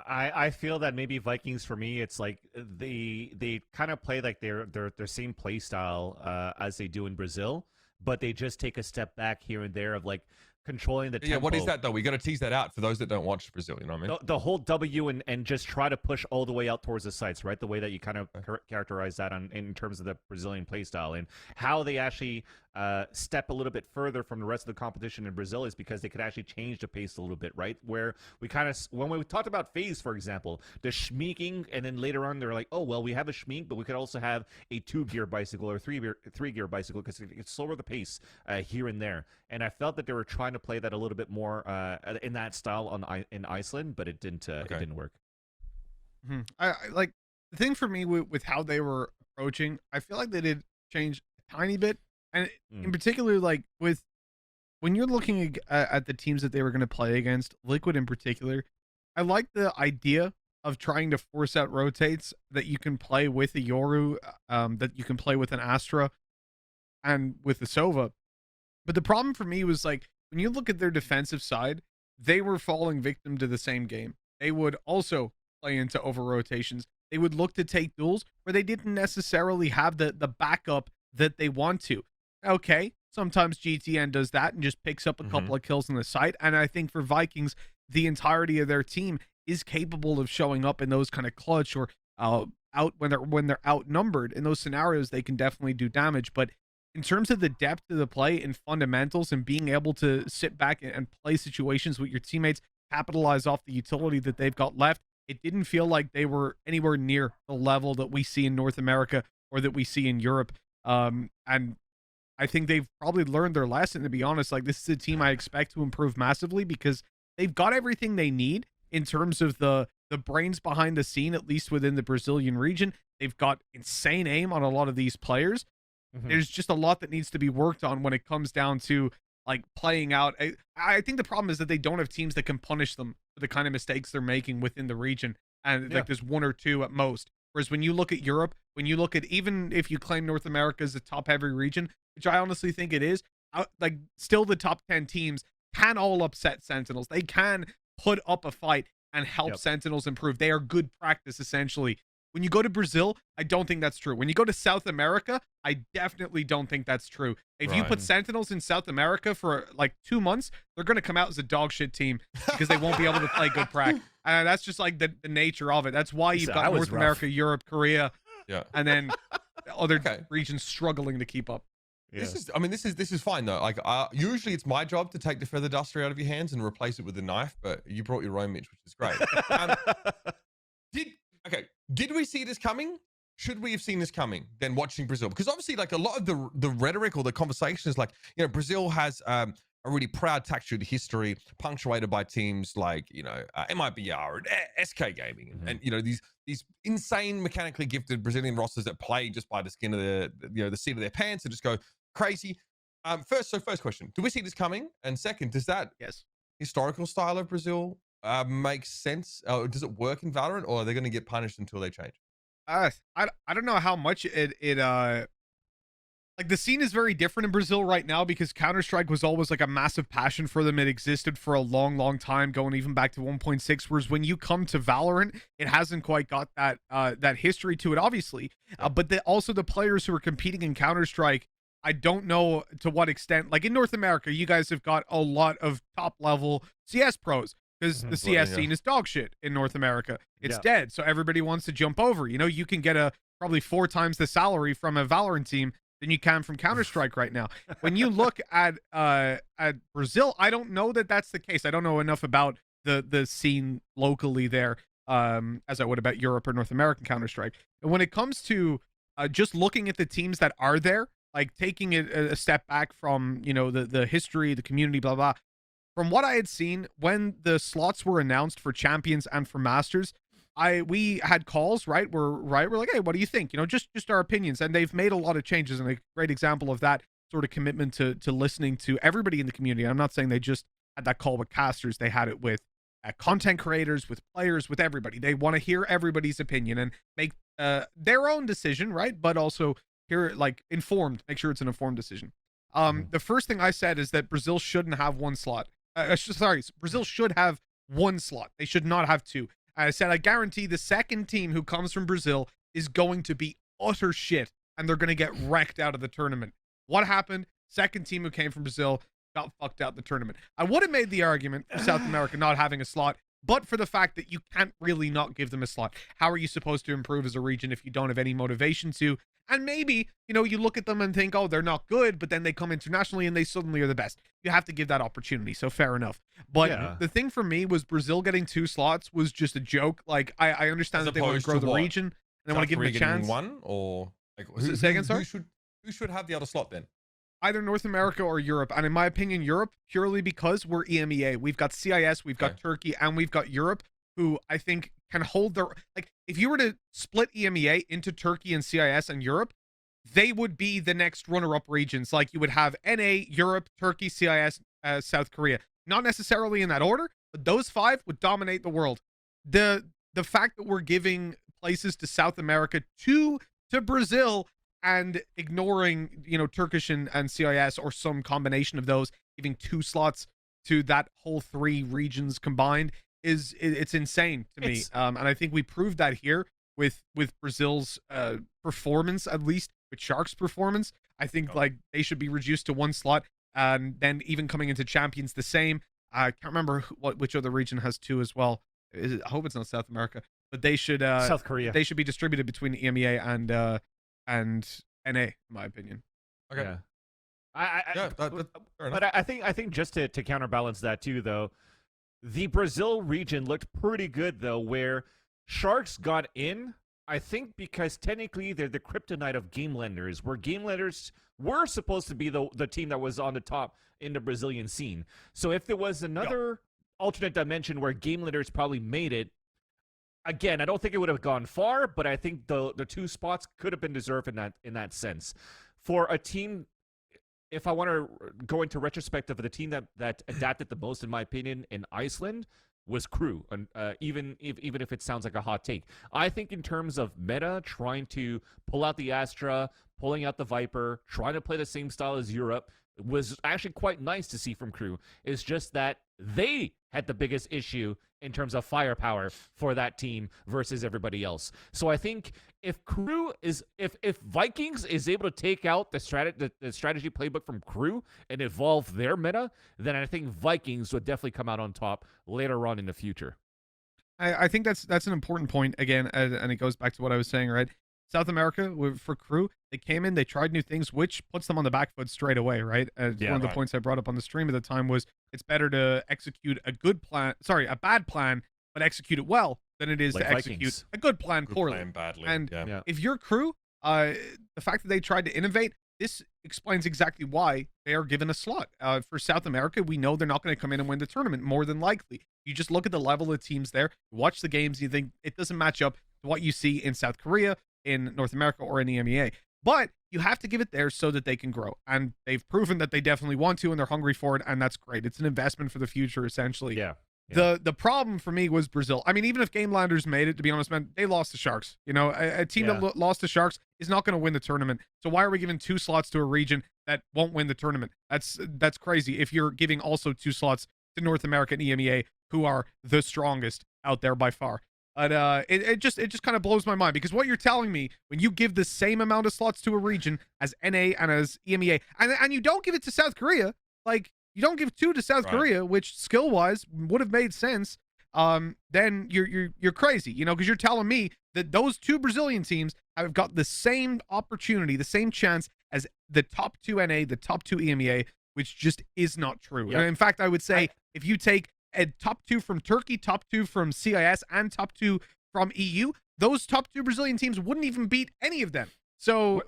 I feel that maybe Vikings for me, it's like they kind of play like their same play style as they do in Brazil, but they just take a step back here and there of like controlling the tempo. Yeah, what is that though? We got to tease that out for those that don't watch Brazil. You know what I mean? The whole W and just try to push all the way out towards the sites, right? The way that you kind of characterize that in terms of the Brazilian playstyle, and how they actually step a little bit further from the rest of the competition in Brazil is because they could actually change the pace a little bit, right? Where we kind of, when we talked about phase, for example, the schmeeking, and then later on they're like, oh, well, we have a schmeek, but we could also have a 2-gear bicycle or 3-gear bicycle because it's slower the pace here and there. And I felt that they were trying to play that a little bit more in that style in Iceland, but it didn't work. I like the thing for me with how they were approaching. I feel like they did change a tiny bit, and in particular, like when you're looking at the teams that they were going to play against, Liquid in particular, I like the idea of trying to force out rotates that you can play with a Yoru, that you can play with an Astra, and with the Sova. But the problem for me was like when you look at their defensive side, they were falling victim to the same game. They would also play into over rotations. They would look to take duels where they didn't necessarily have the backup that they want to. Okay, sometimes GTN does that and just picks up a couple of kills on the site. And I think for Vikings, the entirety of their team is capable of showing up in those kind of clutch or out when they're outnumbered. In those scenarios, they can definitely do damage. But in terms of the depth of the play and fundamentals and being able to sit back and play situations with your teammates, capitalize off the utility that they've got left, it didn't feel like they were anywhere near the level that we see in North America or that we see in Europe. And I think they've probably learned their lesson, to be honest. Like, this is a team I expect to improve massively because they've got everything they need in terms of the brains behind the scene, at least within the Brazilian region. They've got insane aim on a lot of these players. There's just a lot that needs to be worked on when it comes down to like playing out. I think the problem is that they don't have teams that can punish them for the kind of mistakes they're making within the region. And like there's 1 or 2 at most. Whereas when you look at Europe, when you look at, even if you claim North America is a top heavy region, which I honestly think it is, like still the top 10 teams can all upset Sentinels. They can put up a fight and help Sentinels improve. They are good practice, essentially. When you go to Brazil, I don't think that's true. When you go to South America, I definitely don't think that's true. If you put Sentinels in South America for like 2 months, they're going to come out as a dog shit team because they won't be able to play good prac. And that's just like the nature of it. That's why you've got North America, Europe, Korea, and then other regions struggling to keep up. This is fine though. Like usually it's my job to take the feather duster out of your hands and replace it with a knife, but you brought your own, Mitch, which is great. Did we see this coming? Should we have seen this coming then watching Brazil? Because obviously, like, a lot of the rhetoric or the conversation is like, Brazil has a really proud textured history punctuated by teams like, MIBR and SK Gaming and these insane mechanically gifted Brazilian rosters that play just by the skin of the seat of their pants and just go crazy. First question, do we see this coming? And second, does that historical style of Brazil makes sense? Does it work in Valorant, or are they going to get punished until they change? I don't know how much it like the scene is very different in Brazil right now because Counter-Strike was always like a massive passion for them. It existed for a long time, going even back to 1.6. Whereas when you come to Valorant, it hasn't quite got that that history to it, obviously. But also the players who are competing in Counter-Strike, I don't know to what extent. Like in North America, you guys have got a lot of top level CS pros because the CS scene is dog shit in North America. It's dead, so everybody wants to jump over. You know, you can get probably 4 times the salary from a Valorant team than you can from Counter-Strike right now. When you look at Brazil, I don't know that that's the case. I don't know enough about the scene locally there as I would about Europe or North American Counter-Strike. And when it comes to just looking at the teams that are there, like taking it a step back from, you know, the history, the community, blah, blah. From what I had seen, when the slots were announced for Champions and for Masters, we had calls, right? We're like, hey, what do you think? You know, just our opinions. And they've made a lot of changes, and a great example of that sort of commitment to listening to everybody in the community. I'm not saying they just had that call with casters. They had it with content creators, with players, with everybody. They want to hear everybody's opinion and make their own decision, right? But also hear it like informed, make sure it's an informed decision. The first thing I said is that Brazil shouldn't have one slot. Brazil should have one slot. They should not have 2. I said, I guarantee the second team who comes from Brazil is going to be utter shit, and they're going to get wrecked out of the tournament. What happened? Second team who came from Brazil got fucked out in the tournament. I would have made the argument for South America not having a slot, but for the fact that you can't really not give them a slot. How are you supposed to improve as a region if you don't have any motivation to? And maybe, you know, you look at them and think, oh, they're not good, but then they come internationally and they suddenly are the best. You have to give that opportunity, so fair enough. But the thing for me was Brazil getting 2 slots was just a joke. Like, I understand that they want to grow the region and they want to give them a chance. One, or like, say again, sorry? Who should have the other slot then? Either North America or Europe. And in my opinion, Europe, purely because we're EMEA. We've got CIS, we've got Turkey, and we've got Europe, who I think can hold their... Like, if you were to split EMEA into Turkey and CIS and Europe, they would be the next runner-up regions. Like, you would have NA, Europe, Turkey, CIS, South Korea. Not necessarily in that order, but those 5 would dominate the world. The fact that we're giving places to South America, to Brazil, and ignoring, you know, Turkish and CIS or some combination of those, giving 2 slots to that whole 3 regions combined it's insane to me. And I think we proved that here with Brazil's performance, at least with Shark's performance. I think like they should be reduced to 1 slot, and then even coming into Champions the same. I can't remember which other region has 2 as well. I hope it's not South America, but they should South Korea. They should be distributed between EMEA and NA, in my opinion. Okay. Yeah. But I think just to counterbalance that too, though, the Brazil region looked pretty good though, where Sharks got in. I think because technically they're the kryptonite of game lenders, where game lenders were supposed to be the team that was on the top in the Brazilian scene. So if there was another alternate dimension where game lenders probably made it, again, I don't think it would have gone far, but I think the 2 spots could have been deserved in that sense. For a team, if I want to go into retrospective of the team that adapted the most, in my opinion, in Iceland, was Crew, and even if it sounds like a hot take. I think in terms of meta, trying to pull out the Astra, pulling out the Viper, trying to play the same style as Europe, was actually quite nice to see from Crew. It's just that they had the biggest issue in terms of firepower for that team versus everybody else. So I think if Crew is, if Vikings is able to take out the strategy playbook from Crew and evolve their meta, then I think Vikings would definitely come out on top later on in the future. I think that's an important point again, and it goes back to what I was saying, right? South America, for Crew, they came in, they tried new things, which puts them on the back foot straight away, right? One of the points I brought up on the stream at the time was it's better to execute a bad plan, but execute it well, than it is to execute a good plan poorly. Badly. And if you're Crew, the fact that they tried to innovate, this explains exactly why they are given a slot. For South America, we know they're not going to come in and win the tournament, more than likely. You just look at the level of teams there, watch the games, you think it doesn't match up to what you see in South Korea, in North America, or in the EMEA. But you have to give it there so that they can grow. And they've proven that they definitely want to, and they're hungry for it, and that's great. It's an investment for the future, essentially. Yeah. The problem for me was Brazil. I mean, even if Game Landers made it, to be honest, man, they lost to Sharks. You know, a team that lost to Sharks is not going to win the tournament. So why are we giving 2 slots to a region that won't win the tournament? That's crazy. If you're giving also 2 slots to North America and EMEA, who are the strongest out there by far. But it just kind of blows my mind, because what you're telling me, when you give the same amount of slots to a region as NA and as EMEA, and you don't give it to South Korea, like, you don't give 2 to South Korea, which skill-wise would have made sense, then you're crazy, you know, because you're telling me that those 2 Brazilian teams have got the same opportunity, the same chance as the top 2 NA, the top 2 EMEA, which just is not true. Yep. And in fact, I would say if you take a top 2 from Turkey, top 2 from CIS, and top 2 from EU, those top 2 Brazilian teams wouldn't even beat any of them. So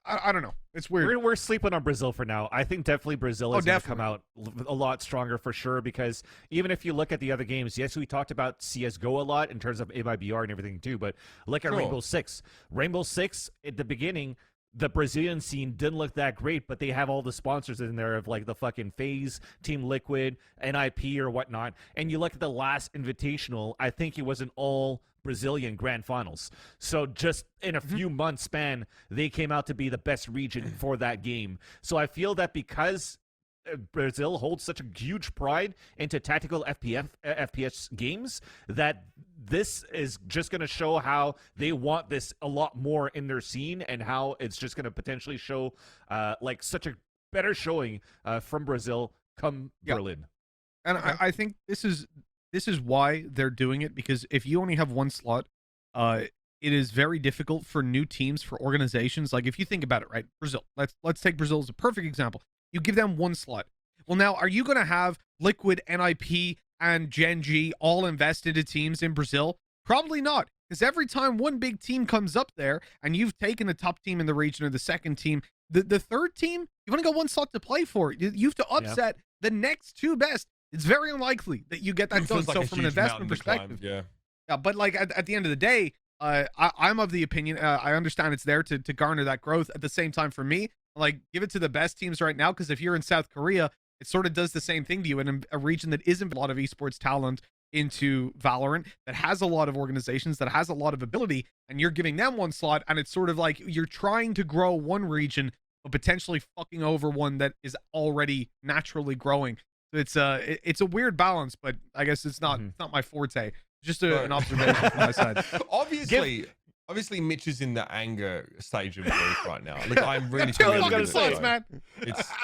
I don't know. It's weird. We're sleeping on Brazil for now. I think definitely Brazil is going to come out a lot stronger for sure, because even if you look at the other games, yes, we talked about CSGO a lot in terms of ABR and everything too, but look at Rainbow Six. Rainbow Six, at the beginning, the Brazilian scene didn't look that great, but they have all the sponsors in there of like the fucking FaZe, Team Liquid, NIP or whatnot. And you look at the last Invitational, I think it was an all Brazilian grand finals. So just in a few months span, they came out to be the best region for that game. So I feel that because Brazil holds such a huge pride into tactical FPS games, that this is just going to show how they want this a lot more in their scene, and how it's just going to potentially show like such a better showing from Brazil come Berlin. And I think this is why they're doing it, because if you only have 1 slot, it is very difficult for new teams, for organizations. Like, if you think about it, right? Brazil. Let's take Brazil as a perfect example. You give them 1 slot. Well, now, are you going to have Liquid, NIP, and Gen G all invested in teams in Brazil? Probably not, because every time one big team comes up there and you've taken the top team in the region or the second team, the third team, you've only got 1 slot to play for. You have to upset the next 2 best. It's very unlikely that you get that done. Like so from an investment perspective, but like at the end of the day, I'm of the opinion, I understand it's there to garner that growth. At the same time, for me, like, give it to the best teams right now, because if you're in South Korea, it sort of does the same thing to you in a region that isn't a lot of esports talent into Valorant, that has a lot of organizations, that has a lot of ability, and you're giving them 1 slot, and it's sort of like you're trying to grow one region but potentially fucking over one that is already naturally growing. It's a weird balance, but I guess it's not my forte. Just an observation from my side. Obviously, Mitch is in the anger stage of grief right now. Look, I'm really. I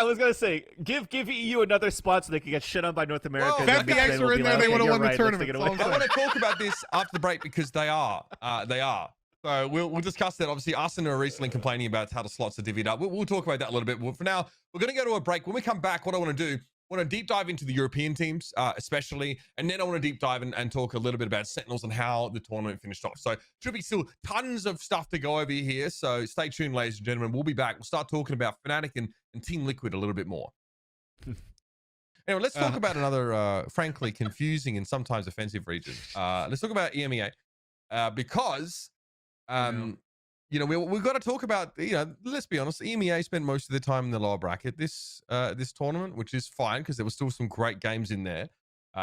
was gonna say, give EU another spot so they can get shit on by North America. If FBX are in there, they would have won the tournament. I want to talk about this after the break, because they are. So we'll discuss that. Obviously, Arsenal are recently complaining about how the slots are divvied up. We'll talk about that a little bit. But for now, we're going to go to a break. When we come back, what I want to do, I want to deep dive into the European teams, especially, and then I want to deep dive and talk a little bit about Sentinels and how the tournament finished off. So should be still tons of stuff to go over here. So stay tuned, ladies and gentlemen. We'll be back. We'll start talking about Fnatic and Team Liquid a little bit more. Anyway, let's talk about another, frankly, confusing and sometimes offensive region. Let's talk about EMEA, because you know, we've got to talk about, you know, let's be honest, EMEA spent most of the time in the lower bracket this tournament, which is fine, because there were still some great games in there.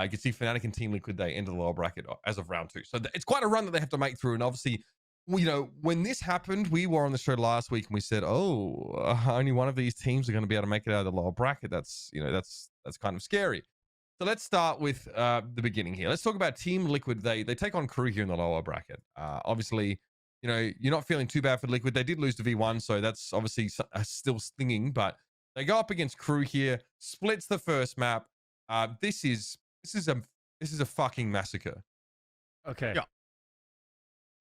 You can see Fnatic and Team Liquid, they entered the lower bracket as of round 2. So it's quite a run that they have to make through. And obviously, you know, when this happened, we were on the show last week and we said, only one of these teams are going to be able to make it out of the lower bracket. That's, you know, that's kind of scary. So let's start with the beginning here. Let's talk about Team Liquid. They take on Crew here in the lower bracket. Obviously, you know, you're not feeling too bad for Liquid. They did lose to V1, so that's obviously still stinging. But they go up against Crew here, splits the first map. This is a fucking massacre. Okay. Yeah.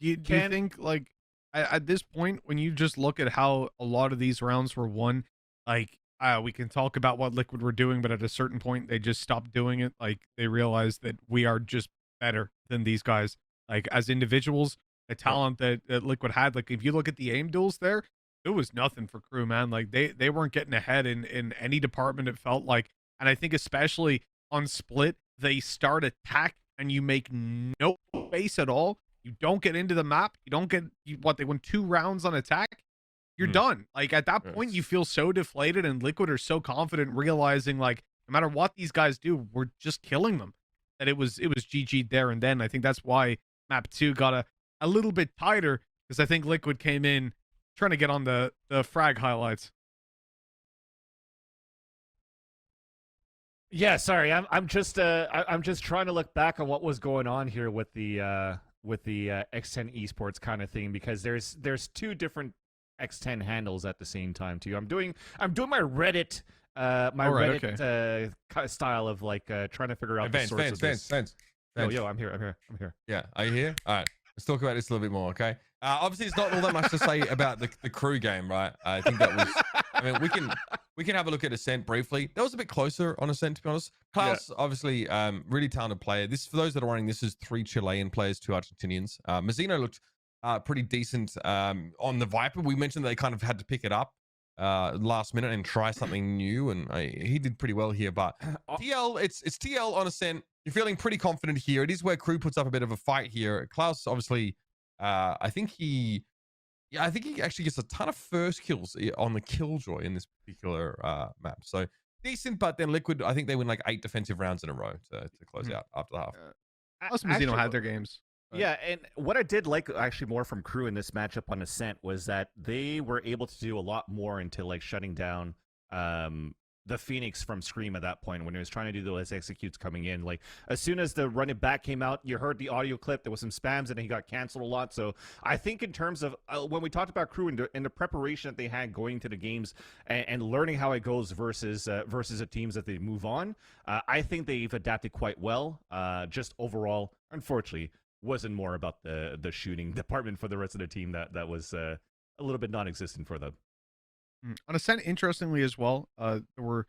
Do you think, like, at this point, when you just look at how a lot of these rounds were won, like, we can talk about what Liquid were doing, but at a certain point, they just stopped doing it. Like, they realized that we are just better than these guys. Like, as individuals, the talent that Liquid had, like, if you look at the aim duels there, it was nothing for Crew, man. Like, they weren't getting ahead in any department, it felt like. And I think especially on Split, they start attack and you make no space at all. You don't get into the map. You don't get they won 2 rounds on attack. You're done. Like, at that point, you feel so deflated, and Liquid are so confident, realizing, like, no matter what these guys do, we're just killing them. that it was GG there and then. I think that's why map 2 got a little bit tighter, because I think Liquid came in trying to get on the frag highlights. Yeah, sorry. I'm just trying to look back on what was going on here with the X10 esports kind of thing, because there's two different X10 handles at the same time too. I'm doing my Reddit style of like trying to figure out the source of this. Yo, I'm here. Yeah, are you here? All right, let's talk about this a little bit more, okay? Obviously, it's not all that much to say about the crew game, right? I think that was. I mean, we can have a look at Ascent briefly. That was a bit closer on Ascent, to be honest. Klaus, obviously, really talented player. This, for those that are wondering, this is 3 Chilean players, 2 Argentinians. Mazzino looked pretty decent on the Viper. We mentioned they kind of had to pick it up last minute and try something new, and he did pretty well here. But TL, it's TL on Ascent. You're feeling pretty confident here. It is where crew puts up a bit of a fight here. Klaus, obviously, I think he actually gets a ton of first kills on the Killjoy in this particular map. So decent, but then Liquid, I think they win like 8 defensive rounds in a row to close out after the half. Plus, Mazzino had their games. Yeah, and what I did like actually more from crew in this matchup on Ascent was that they were able to do a lot more into like shutting down the Phoenix from Scream at that point when he was trying to do those executes coming in. Like as soon as the run it back came out, you heard the audio clip. There was some spams and he got canceled a lot. So I think in terms of when we talked about crew and the preparation that they had going to the games and learning how it goes versus the teams that they move on, I think they've adapted quite well. Just overall, unfortunately, wasn't more about the shooting department for the rest of the team that was a little bit non-existent for them. On Ascent, interestingly as well, there were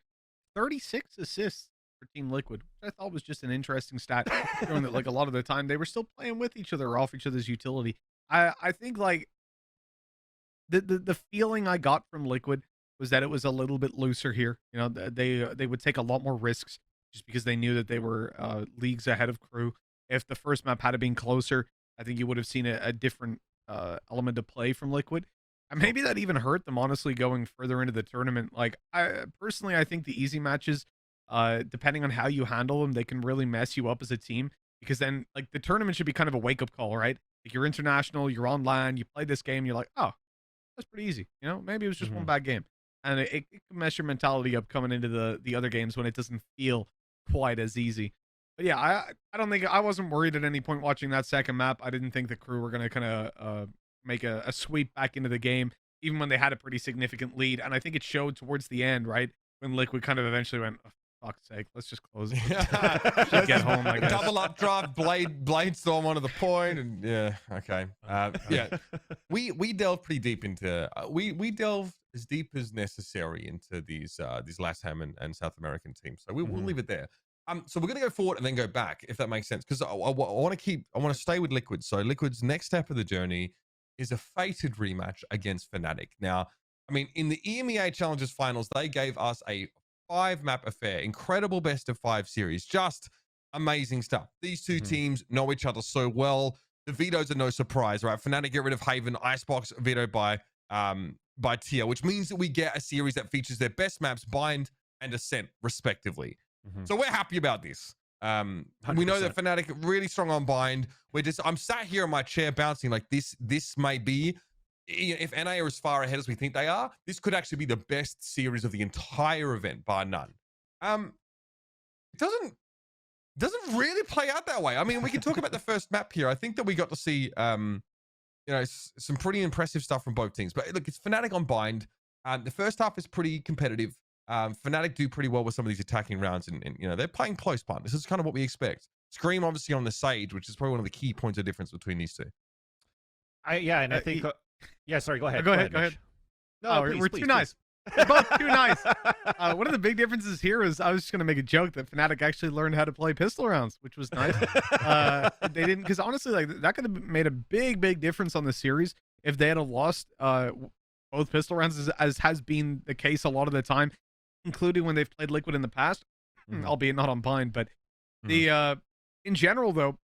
36 assists for Team Liquid, which I thought was just an interesting stat, showing that like a lot of the time they were still playing with each other, off each other's utility. I think like the feeling I got from Liquid was that it was a little bit looser here. You know, they would take a lot more risks just because they knew that they were leagues ahead of crew. If the first map had been closer, I think you would have seen a different element of play from Liquid. And maybe that even hurt them, honestly, going further into the tournament. Like, I think the easy matches, depending on how you handle them, they can really mess you up as a team. Because then, like, the tournament should be kind of a wake-up call, right? Like, you're international, you're online, you play this game, you're like, oh, that's pretty easy. You know, maybe it was just one bad game. And it can mess your mentality up coming into the other games when it doesn't feel quite as easy. But yeah, I don't think I wasn't worried at any point watching that second map. I didn't think the crew were going to kind of make a sweep back into the game, even when they had a pretty significant lead. And I think it showed towards the end, right? When Liquid kind of eventually went, oh, fuck's sake, let's just close it. Just get home, I guess. Double up draft, blade storm onto the point, and yeah, okay. Yeah. We delve pretty deep into we delve as deep as necessary into these LATAM and South American teams. So we'll leave it there. So we're going to go forward and then go back, if that makes sense, because I want to stay with Liquid. So Liquid's next step of the journey is a fated rematch against Fnatic. Now, I mean, in the EMEA Challengers finals, they gave us a 5-map affair, incredible best of 5 series, just amazing stuff. These two teams know each other so well. The vetoes are no surprise, right? Fnatic get rid of Haven, Icebox vetoed by Tia, which means that we get a series that features their best maps, Bind and Ascent, respectively. So we're happy about this. We know that Fnatic really strong on Bind. I'm sat here in my chair bouncing like this may be, if NA are as far ahead as we think they are, this could actually be the best series of the entire event, bar none. It doesn't really play out that way. I mean, we can talk about the first map here. I think that we got to see some pretty impressive stuff from both teams. But look, it's Fnatic on Bind. The first half is pretty competitive. Fnatic do pretty well with some of these attacking rounds, and you know, they're playing close punt. This is kind of what we expect. Scream obviously on the Sage, which is probably one of the key points of difference between these two. I think sorry, go ahead. Go ahead. No, we're too nice. We're both too nice. One of the big differences here is I was just going to make a joke that Fnatic actually learned how to play pistol rounds, which was nice. They didn't, because honestly, like that could have made a big difference on the series if they had lost both pistol rounds, as has been the case a lot of the time, including when they've played Liquid in the past, albeit not on Bind. But the in general, though,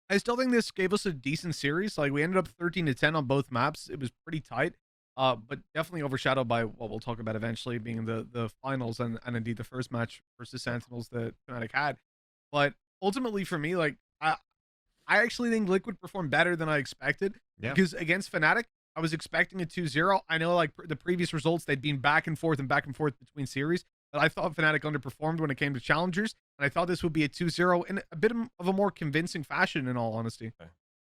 I still think this gave us a decent series. Like, we ended up 13-10 on both maps. It was pretty tight, but definitely overshadowed by what we'll talk about eventually, being the finals and indeed the first match versus Sentinels that Fnatic had. But ultimately for me, like I actually think Liquid performed better than I expected. Yeah. Because against Fnatic, I was expecting a 2-0. I know like the previous results, they'd been back and forth between series, but I thought Fnatic underperformed when it came to challengers, and I thought this would be a 2-0 in a bit of a more convincing fashion, in all honesty.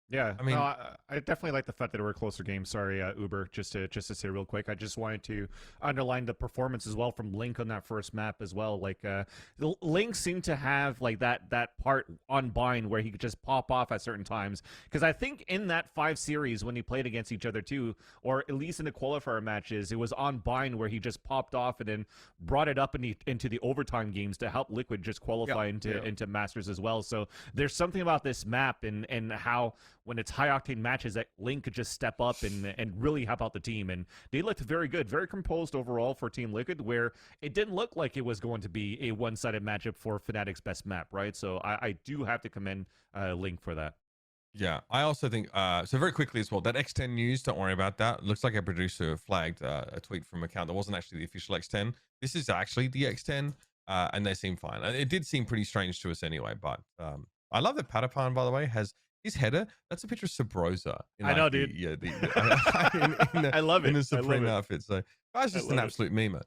Yeah, I mean, no, I definitely like the fact that it were a closer game. Sorry, Uber, just to say real quick, I just wanted to underline the performance as well from Link on that first map as well. Like, Link seemed to have like that part on bind where he could just pop off at certain times. Because I think in that 5 series when he played against each other too, or at least in the qualifier matches, it was on bind where he just popped off and then brought it up into the overtime games to help Liquid just qualify into Masters as well. So there's something about this map and how, when it's high octane matches, that Link could just step up and really help out the team. And they looked very good, very composed overall for Team Liquid, where it didn't look like it was going to be a one-sided matchup for Fnatic's best map, right? So I do have to commend Link for that. Yeah, I also think, so very quickly as well, that X10 news, don't worry about that. Looks like a producer flagged a tweet from an account that wasn't actually the official X10. This is actually the X10, and they seem fine. It did seem pretty strange to us anyway, but I love that Paperthin, by the way, has his header. That's a picture of Sabrosa. I know, dude. I love it. In the Supreme outfit. So, guy's just an absolute memer.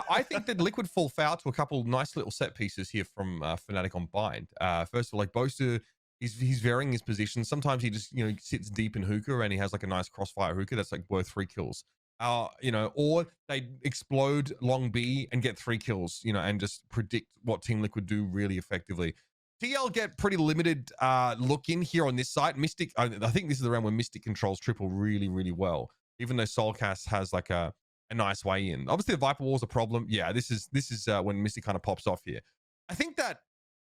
I think that Liquid fall foul to a couple nice little set pieces here from Fnatic on bind. First of all, like Boaster, he's varying his position. Sometimes he just sits deep in hookah and he has like a nice crossfire hookah that's like worth 3 kills. Or they explode long B and get 3 kills, and just predict what Team Liquid do really effectively. TL get pretty limited look in here on this side. Mystic, I think this is the round where Mystic controls triple really, really well, even though Soulcast has like a nice way in. Obviously, the Viper Wall is a problem. Yeah, this is when Mystic kind of pops off here. I think that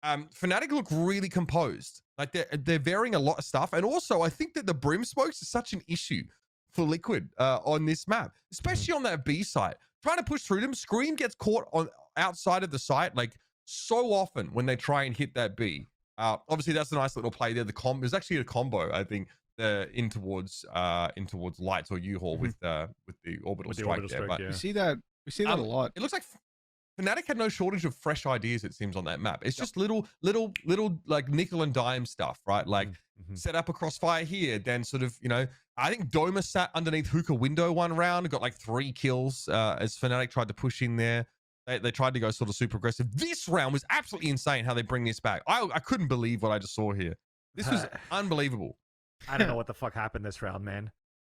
Fnatic look really composed. Like they're varying a lot of stuff. And also, I think that the Brim smokes is such an issue for Liquid on this map, especially on that B side. Trying to push through them, Scream gets caught on outside of the site, like, so often when they try and hit that B. Obviously that's a nice little play there. There's actually a combo, I think, in towards Lights or U-Haul with the orbital strike there. But we see that a lot. It looks like Fnatic had no shortage of fresh ideas, it seems, on that map. It's just little like nickel and dime stuff, right? Like set up a crossfire here, then sort of, I think Doma sat underneath hookah window one round, got like 3 kills as Fnatic tried to push in there. They tried to go sort of super aggressive. This round was absolutely insane how they bring this back. I couldn't believe what I just saw here. This was unbelievable. I don't know what the fuck happened this round, man.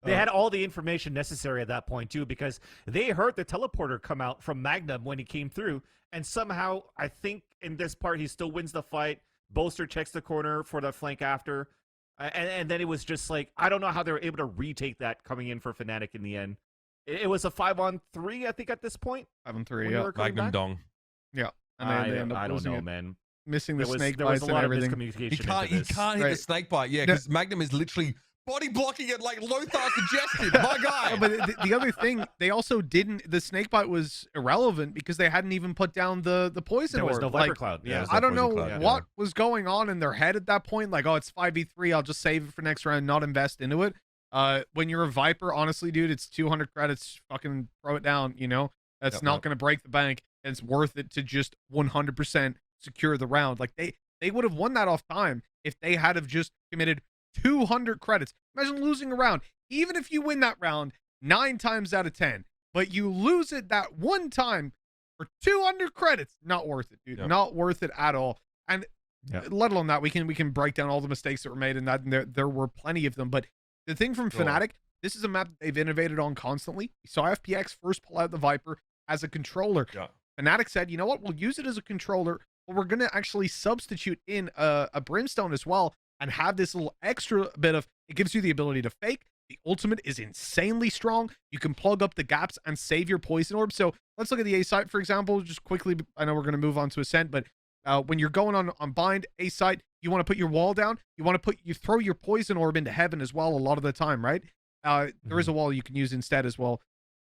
They had all the information necessary at that point, too, because they heard the teleporter come out from Magnum when he came through, and somehow, I think in this part, he still wins the fight. Boaster checks the corner for the flank after, and then it was just like, I don't know how they were able to retake that coming in for Fnatic in the end. It was a 5-on-3, I think, at this point. 5-on-3, yeah. Magnum Dong. Yeah. And I don't know, man. Missing the snake bites and everything. He can't hit the snake bite, because Magnum is literally body blocking it like Lothar suggested. My guy. No, but the other thing, they also didn't. The snake bite was irrelevant because they hadn't even put down the poison. There was no Viper Cloud. Yeah, I don't know what was going on in their head at that point. Like, oh, it's 5v3. I'll just save it for next round, not invest into it. When you're a Viper, honestly, dude, it's 200 credits. Fucking throw it down. That's not going to break the bank. And it's worth it to just 100% secure the round. Like they would have won that off time if they had have just committed 200 credits. Imagine losing a round. Even if you win that round 9 times out of 10, but you lose it that one time for 200 credits, not worth it, dude. Not worth it at all. And let alone that, we can break down all the mistakes that were made in that, and there were plenty of them. But the thing from Fnatic, this is a map that they've innovated on constantly. We saw FPX first pull out the Viper as a controller. Fnatic said, you know what, we'll use it as a controller, but we're going to actually substitute in a Brimstone as well and have this little extra bit of, it gives you the ability to fake. The ultimate is insanely strong. You can plug up the gaps and save your poison orb. So let's look at the A site, for example, just quickly. I know we're going to move on to Ascent, but when you're going on bind A site, you want to put your wall down. You throw your poison orb into heaven as well a lot of the time, right? There is a wall you can use instead as well.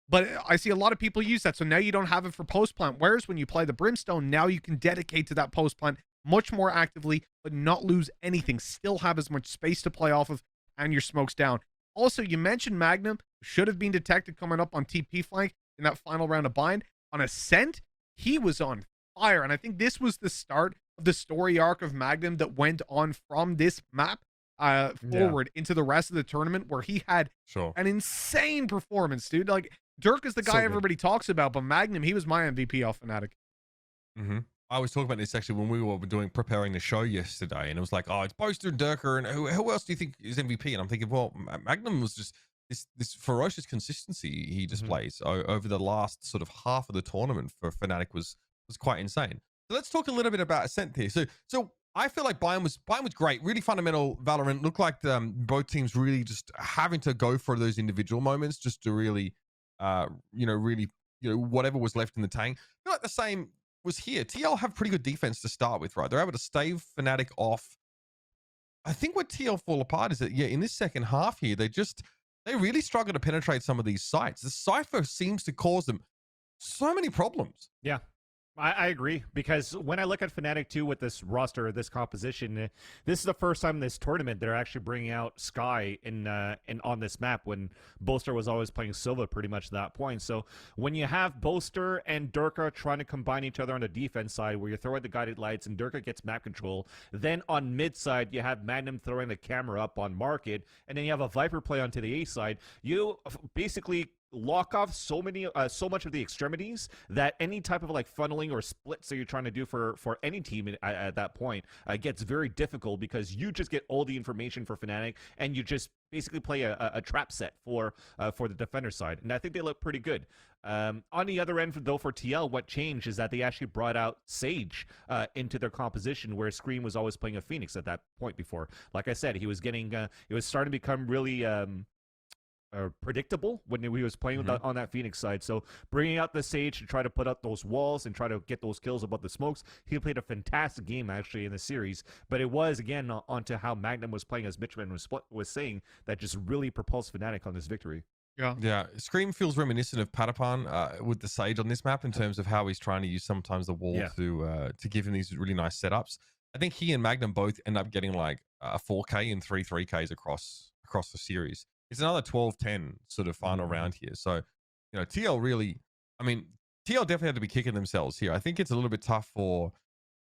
But I see a lot of people use that. So now you don't have it for post plant. Whereas when you play the Brimstone, now you can dedicate to that post plant much more actively, but not lose anything. Still have as much space to play off of, and your smokes down. Also, you mentioned Magnum should have been detected coming up on TP flank in that final round of bind. On Ascent, he was on fire. And I think this was the start of the story arc of Magnum that went on from this map forward into the rest of the tournament, where he had an insane performance, dude. Like, Dirk is the guy everybody talks about, but Magnum, he was my MVP off Fnatic. I was talking about this actually when we were preparing the show yesterday, and it was like, oh, it's Boaster and Durker, and who else do you think is MVP? And I'm thinking, well, Magnum was just this ferocious consistency he displays over the last sort of half of the tournament for Fnatic was quite insane. So let's talk a little bit about Ascent here. So I feel like Bayern was great, really fundamental. Valorant looked like both teams really just having to go for those individual moments just to really, whatever was left in the tank. I feel like the same was here. TL have pretty good defense to start with, right? They're able to stave Fnatic off. I think what TL fall apart is that, in this second half here, they really struggle to penetrate some of these sites. The Cypher seems to cause them so many problems. Yeah. I agree, because when I look at Fnatic too with this roster, this composition, this is the first time in this tournament they're actually bringing out Sky in on this map, when Boaster was always playing Silva pretty much at that point. So when you have Boaster and Durka trying to combine each other on the defense side, where you throw out the guided lights and Durka gets map control, then on mid side you have Magnum throwing the camera up on Market, and then you have a Viper play onto the A side. You basically lock off so much of the extremities that any type of like funneling or splits that you're trying to do for any team at that point gets very difficult, because you just get all the information for Fnatic and you just basically play a trap set for the defender side, and I think they look pretty good. On the other end, though, for TL, what changed is that they actually brought out Sage into their composition, where Scream was always playing a Phoenix at that point before. Like I said, he was getting it was starting to become really predictable when he was playing on that Phoenix side. So bringing out the Sage to try to put up those walls and try to get those kills above the smokes, he played a fantastic game actually in the series. But it was, again, onto how Magnum was playing, as MitchMan was saying, that just really propulsed Fnatic on this victory. Yeah. Scream feels reminiscent of Paperthin with the Sage on this map in terms of how he's trying to use sometimes the wall to give him these really nice setups. I think he and Magnum both end up getting like a 4K and 3Ks across the series. It's another 12-10 sort of final round here. So, TL really, TL definitely had to be kicking themselves here. I think it's a little bit tough for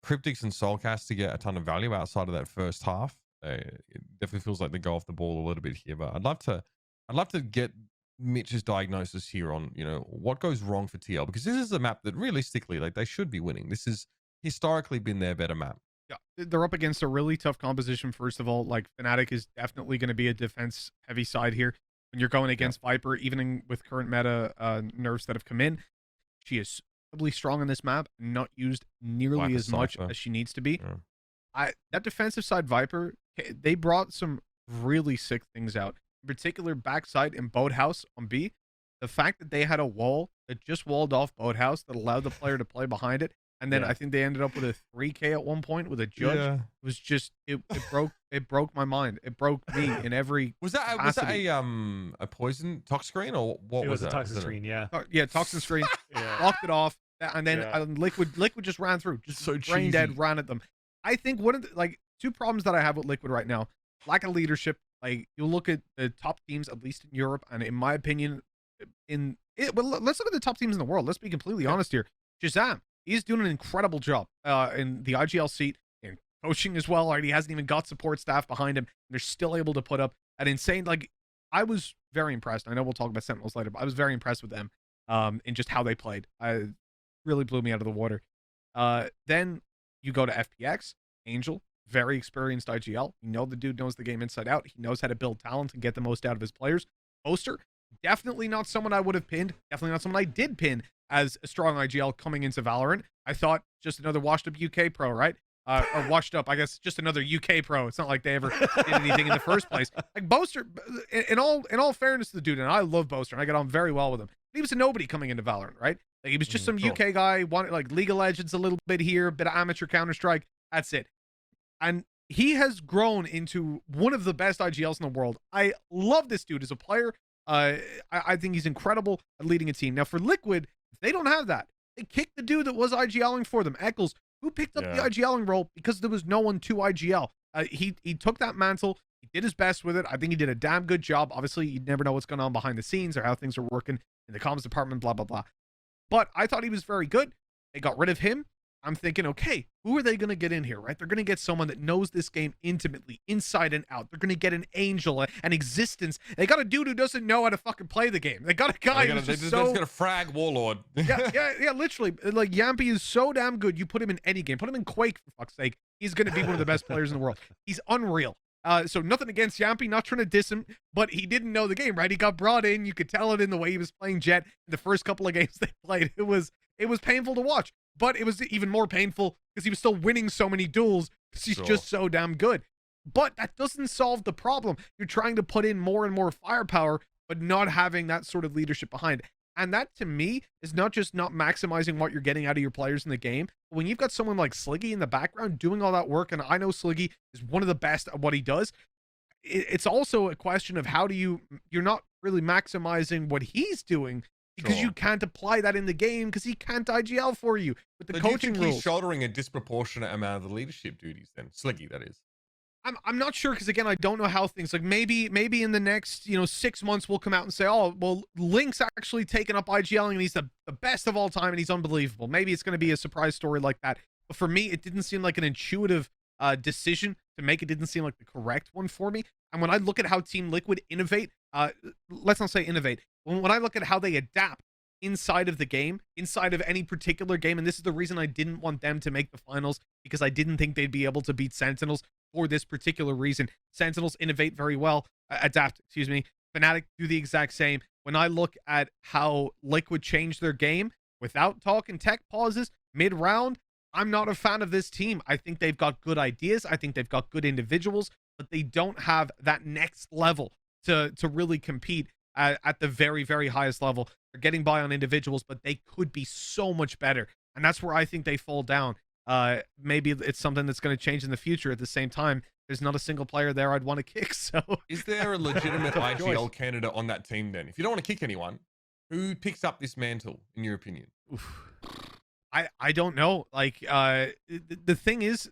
Cryptics and Soulcast to get a ton of value outside of that first half. It definitely feels like they go off the ball a little bit here, but I'd love to get Mitch's diagnosis here on, what goes wrong for TL, because this is a map that realistically, like, they should be winning. This has historically been their better map. Yeah, they're up against a really tough composition. First of all, like, Fnatic is definitely going to be a defense heavy side here. When you're going against Viper, even with current meta nerfs that have come in, she is incredibly strong on this map, not used nearly as much as she needs to be. That defensive side Viper, they brought some really sick things out. In particular, backside and Boathouse on B. The fact that they had a wall that just walled off Boathouse that allowed the player to play behind it. And then I think they ended up with a 3K at one point with a judge. It was just it broke my mind. It broke me in every was that a poison tox screen, or what was it? That? Toxin screen, toxin screen. Locked it off, and then Liquid just ran through, just so brain dead, ran at them. I think one of the two problems that I have with Liquid right now: lack of leadership. Like, you look at the top teams, at least in Europe, and in my opinion, well, let's look at the top teams in the world. Let's be completely honest here. Shazam. He's doing an incredible job in the IGL seat, in coaching as well. He hasn't even got support staff behind him. They're still able to put up an insane, I was very impressed. I know we'll talk about Sentinels later, but I was very impressed with them in just how they played. Really blew me out of the water. Then you go to FPX, Angel, very experienced IGL. You know the dude knows the game inside out. He knows how to build talent and get the most out of his players. Boaster, definitely not someone I would have pinned. Definitely not someone I did pin as a strong IGL coming into Valorant. I thought just another washed up UK pro, right? Or washed up, I guess, just another UK pro. It's not like they ever did anything in the first place. Like, Boaster, in all fairness to the dude, and I love Boaster, and I get on very well with him. He was a nobody coming into Valorant, right? Like, he was just some UK guy, wanted like League of Legends a little bit here, a bit of amateur Counter-Strike. That's it. And he has grown into one of the best IGLs in the world. I love this dude as a player. I think he's incredible at leading a team. Now, for Liquid, they don't have that. They kicked the dude that was IGLing for them, Eccles, who picked up the IGLing role because there was no one to IGL. He took that mantle. He did his best with it. I think he did a damn good job. Obviously, you never know what's going on behind the scenes or how things are working in the comms department, blah, blah, blah. But I thought he was very good. They got rid of him. I'm thinking, okay, who are they going to get in here, right? They're going to get someone that knows this game intimately, inside and out. They're going to get an Angel, an Existence. They got a dude who doesn't know how to fucking play the game. They got a guy who's just they're just gonna frag Warlord. yeah, literally. Like, Yampy is so damn good. You put him in any game. Put him in Quake, for fuck's sake. He's going to be one of the best players in the world. He's unreal. So nothing against Yampy, not trying to diss him, but he didn't know the game, right? He got brought in. You could tell it in the way he was playing Jet in the first couple of games they played. It was painful to watch. But it was even more painful because he was still winning so many duels because he's just so damn good. But that doesn't solve the problem. You're trying to put in more and more firepower, but not having that sort of leadership behind. And that, to me, is not just not maximizing what you're getting out of your players in the game. But when you've got someone like Sliggy in the background doing all that work, and I know Sliggy is one of the best at what he does, it's also a question of how do you're not really maximizing what he's doing, because you can't apply that in the game because he can't IGL for you with the coaching do you think rules. He's shouldering a disproportionate amount of the leadership duties then? Sliggy, that is. I'm not sure, because again, I don't know how things, like, maybe in the next 6 months we'll come out and say, oh well, Link's actually taken up IGLing and he's the best of all time and he's unbelievable. Maybe it's going to be a surprise story like that. But for me, it didn't seem like an intuitive decision to make. It didn't seem like the correct one for me. And when I look at how Team Liquid innovate, let's not say innovate, when I look at how they adapt inside of the game, inside of any particular game, and this is the reason I didn't want them to make the finals, because I didn't think they'd be able to beat Sentinels for this particular reason. Sentinels innovate very well, adapt, excuse me. Fnatic do the exact same. When I look at how Liquid changed their game without talking tech pauses mid-round, I'm not a fan of this team. I think they've got good ideas. I think they've got good individuals, but they don't have that next level to really compete at the very, very highest level. They're getting by on individuals, but they could be so much better. And that's where I think they fall down. Maybe it's something that's going to change in the future. At the same time, there's not a single player there I'd want to kick. So is there a legitimate IGL candidate on that team then? If you don't want to kick anyone, who picks up this mantle, in your opinion? I don't know. Like, the thing is,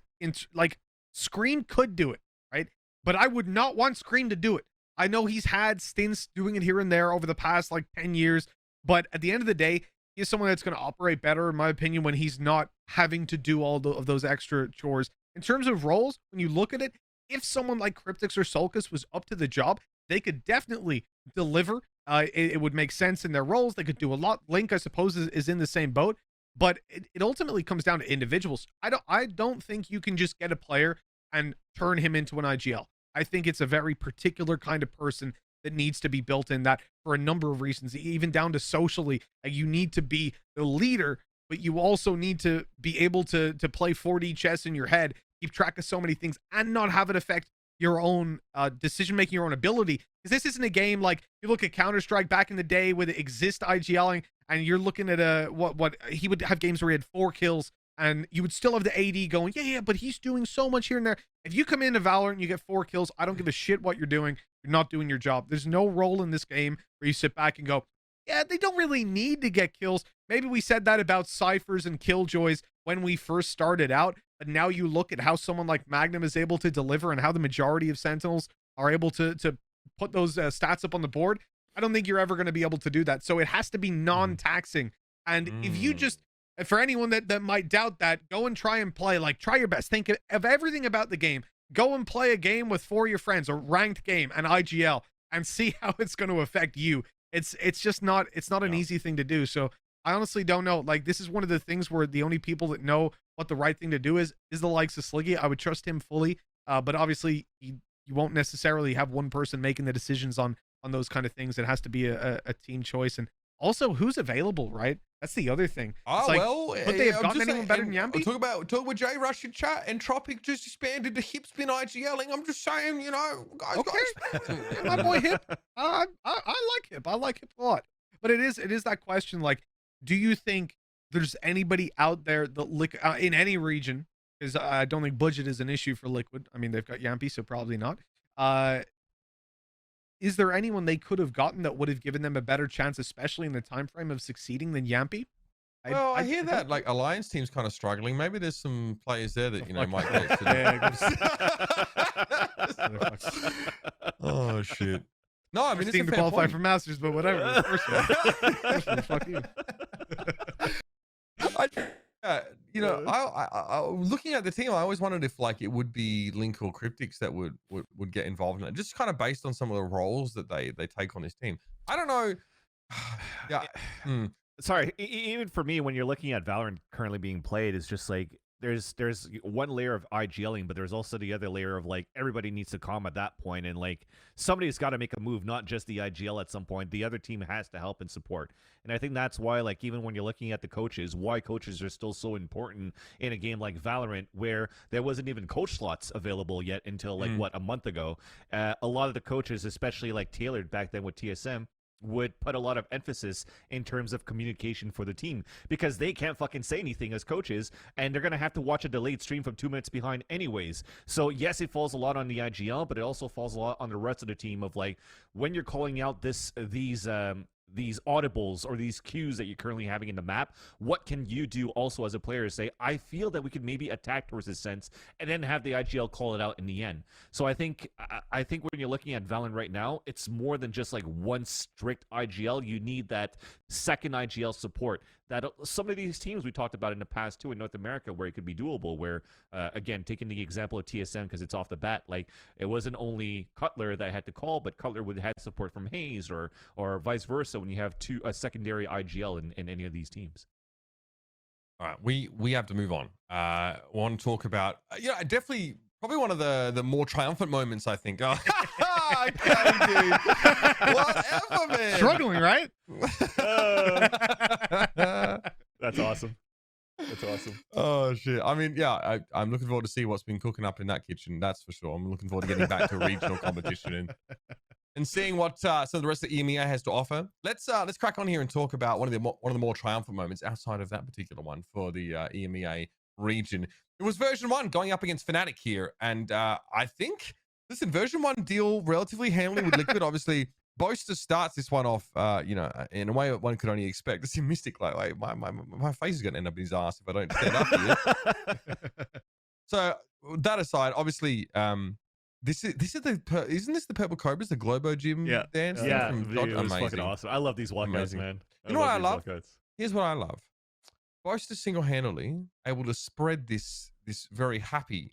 like, Scream could do it, right? But I would not want Scream to do it. I know he's had stints doing it here and there over the past, like, 10 years. But at the end of the day, he's someone that's going to operate better, in my opinion, when he's not having to do all of those extra chores. In terms of roles, when you look at it, if someone like Cryptix or Sulcus was up to the job, they could definitely deliver. It would make sense in their roles. They could do a lot. Link, I suppose, is in the same boat. But it ultimately comes down to individuals. I don't think you can just get a player and turn him into an IGL. I think it's a very particular kind of person that needs to be built in, that for a number of reasons, even down to socially. You need to be the leader, but you also need to be able to play 4D chess in your head, keep track of so many things, and not have it affect your own decision-making, your own ability. Because this isn't a game like you look at Counter-Strike back in the day with Exist IGLing, and you're looking at what he would have games where he had 4 kills, and you would still have the AD going, yeah, but he's doing so much here and there. If you come into Valorant and you get 4 kills, I don't give a shit what you're doing. You're not doing your job. There's no role in this game where you sit back and go, yeah, they don't really need to get kills. Maybe we said that about Cyphers and Killjoys when we first started out, but now you look at how someone like Magnum is able to deliver and how the majority of Sentinels are able to put those stats up on the board. I don't think you're ever going to be able to do that. So it has to be non-taxing. And if you just, for anyone that might doubt that, go and try and play, like, try your best. Think of everything about the game. Go and play a game with 4 of your friends, a ranked game, an IGL, and see how it's going to affect you. It's just not, it's not an easy thing to do. So I honestly don't know. Like, this is one of the things where the only people that know what the right thing to do is the likes of Sliggy. I would trust him fully. But obviously you won't necessarily have one person making the decisions on those kind of things. It has to be a team choice. And also, who's available, right? That's the other thing. Oh, like, well, could they have gotten anyone better than Yampy? Talk about J Rush in chat, and Tropic just expanded to hip spin IGLing. I'm just saying, guys. Okay. My boy Hip. I like Hip. I like Hip a lot. But it is that question, like, do you think there's anybody out there that in any region, because I don't think budget is an issue for Liquid. I mean, they've got Yampy, so probably not. Is there anyone they could have gotten that would have given them a better chance, especially in the time frame of succeeding, than Yampy? Well, I hear that like Alliance team's kind of struggling. Maybe there's some players there that might get to Oh shit! No, I mean, it's team to qualify for Masters, but whatever. First one, fuck you. You know, looking at the team, I always wondered if like it would be Link or Cryptics that would get involved in it, just kind of based on some of the roles that they take on this team. I don't know. Yeah. Sorry, even for me, when you're looking at Valorant currently being played, it's just like there's one layer of IGLing, but there's also the other layer of like everybody needs to calm at that point, and like somebody's got to make a move, not just the IGL at some point. The other team has to help and support, and I think that's why, like, even when you're looking at the coaches, why coaches are still so important in a game like Valorant, where there wasn't even coach slots available yet until like a month ago. A lot of the coaches, especially like tailored back then with TSM, would put a lot of emphasis in terms of communication for the team, because they can't fucking say anything as coaches, and they're going to have to watch a delayed stream from 2 minutes behind anyways. So yes, it falls a lot on the IGL, but it also falls a lot on the rest of the team of like, when you're calling out these audibles or these cues that you're currently having in the map, what can you do also as a player to say, I feel that we could maybe attack towards this sense, and then have the IGL call it out in the end. So I think when you're looking at Valorant right now, it's more than just like one strict IGL. You need that second IGL support that some of these teams we talked about in the past too in North America, where it could be doable, where again, taking the example of TSM because it's off the bat, like it wasn't only Cutler that had to call, but Cutler would have support from Hayes or vice versa when you have a secondary IGL in any of these teams. All right, we have to move on. Want to talk about definitely probably one of the more triumphant moments, I think. Oh, okay, dude. Whatever, man. Struggling, right? That's awesome. That's awesome. Oh shit! I mean, yeah, I'm looking forward to see what's been cooking up in that kitchen. That's for sure. I'm looking forward to getting back to a regional competition and seeing what some of the rest of EMEA has to offer. Let's crack on here and talk about one of the more triumphant moments outside of that particular one for the EMEA region. It was version 1 going up against Fnatic here, and I think version 1 deal relatively handily with Liquid. Obviously, Boaster starts this one off, in a way one could only expect. This is Mystic, like my face is going to end up in his ass if I don't stand up here. So that aside, obviously, isn't this the Purple Cobras, the Globo Gym dance? Yeah, from it was fucking awesome. I love these walkouts, man. You know what I love? Here's what I love. Boaster single-handedly able to spread this very happy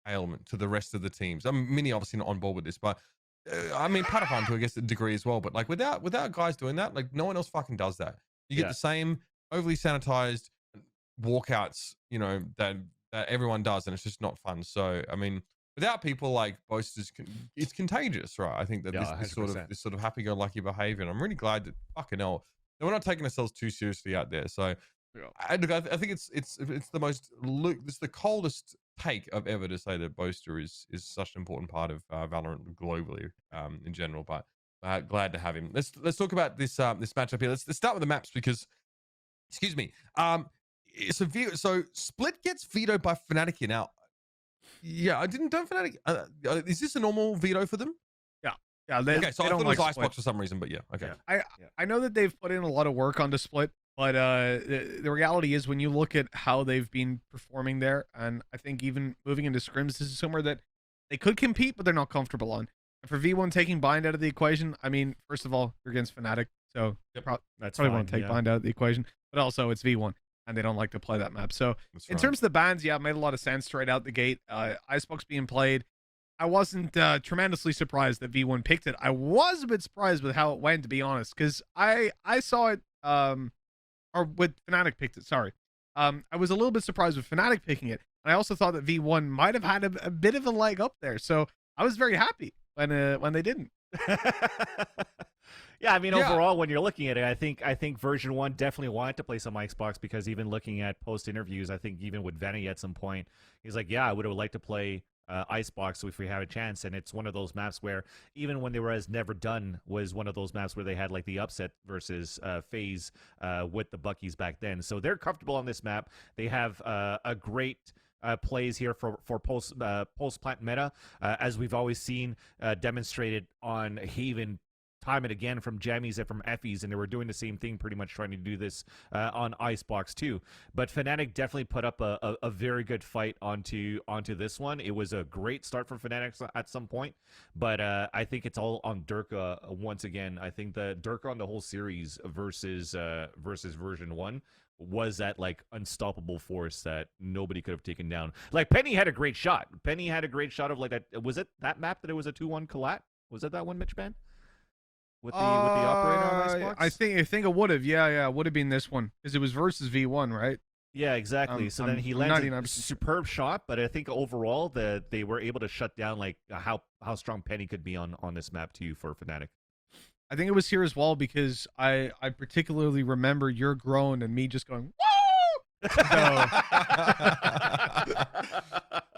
ailment to the rest of the teams. I mean, Mini obviously not on board with this, but I mean, Paperthin to I guess a degree as well. But like without guys doing that, like no one else fucking does that. You get the same overly sanitized walkouts, that everyone does, and it's just not fun. So I mean, without people like boasters, it's contagious, right? I think that this sort of happy-go-lucky behavior, and I'm really glad that fucking hell that we're not taking ourselves too seriously out there. So I think it's the coldest take I've ever to say that Boaster is such an important part of Valorant globally in general, but glad to have him. Let's talk about this matchup here. Let's start with the maps because, excuse me, so Split gets vetoed by Fnatic now. Yeah, don't Fnatic. Is this a normal veto for them? Yeah. Okay, so I thought it was like Icebox for some reason, but yeah, okay. Yeah. I know that they've put in a lot of work onto Split, but the reality is when you look at how they've been performing there, and I think even moving into scrims, this is somewhere that they could compete, but they're not comfortable on. And for V1 taking Bind out of the equation, I mean, first of all, you're against Fnatic, so probably want to take Bind out of the equation, but also it's V1, and they don't like to play that map. So in terms of the bans, yeah, it made a lot of sense right out the gate. Icebox being played, I wasn't tremendously surprised that V1 picked it. I was a bit surprised with how it went, to be honest, because I saw it, or with Fnatic picked it, sorry. I was a little bit surprised with Fnatic picking it. And I also thought that V1 might have had a bit of a leg up there. So I was very happy when they didn't. Yeah, I mean, overall, when you're looking at it, I think version 1 definitely wanted to play some Icebox, because even looking at post interviews, I think even with Venny at some point, he's like, yeah, I would have liked to play Icebox if we have a chance. And it's one of those maps where even when they were as Never Done was one of those maps where they had like the upset versus FaZe with the Buckies back then. So they're comfortable on this map. They have a great plays here for post plant meta, as we've always seen demonstrated on Haven time and again from Jammies and from Effies, and they were doing the same thing, pretty much trying to do this on Icebox too. But Fnatic definitely put up a very good fight onto this one. It was a great start for Fnatic at some point, but I think it's all on Durka once again. I think the Durka on the whole series versus version 1 was that like unstoppable force that nobody could have taken down. Like Penny had a great shot. Penny had a great shot of like that. Was it that map that it was a 2-1 collat? Was it that one, MitchMan? With the operator on Icebox? I think it would have. Yeah, it would have been this one because it was versus V1, right? Yeah, exactly. So then he landed a superb shot, but I think overall that they were able to shut down like how strong Penny could be on this map too for Fnatic. I think it was here as well because I particularly remember your groan and me just going, woo!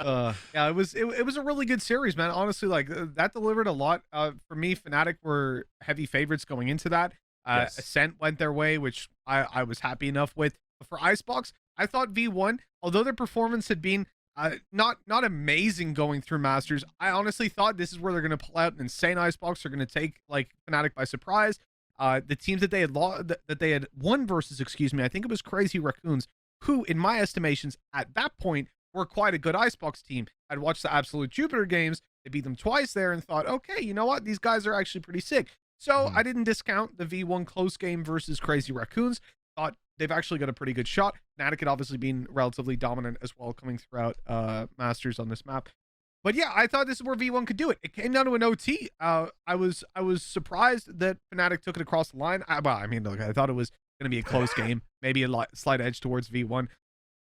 So, yeah, it was a really good series, man. Honestly, like that delivered a lot. For me, Fnatic were heavy favorites going into that. Yes. Ascent went their way, which I was happy enough with. But for Icebox, I thought V1, although their performance had been not amazing going through Masters, I honestly thought this is where they're going to pull out an insane Icebox. They're going to take like Fnatic by surprise. The teams that they had won versus, excuse me, I think it was Crazy Raccoons, who, in my estimations, at that point were quite a good Icebox team. I'd watched the Absolute Jupiter games. They beat them twice there and thought, okay, you know what? These guys are actually pretty sick. So I didn't discount the V1 close game versus Crazy Raccoons. Thought they've actually got a pretty good shot. Fnatic had obviously been relatively dominant as well coming throughout Masters on this map. But yeah, I thought this is where V1 could do it. It came down to an OT. I was surprised that Fnatic took it across the line. I mean, look, I thought it was going to be a close game, maybe a slight edge towards V1.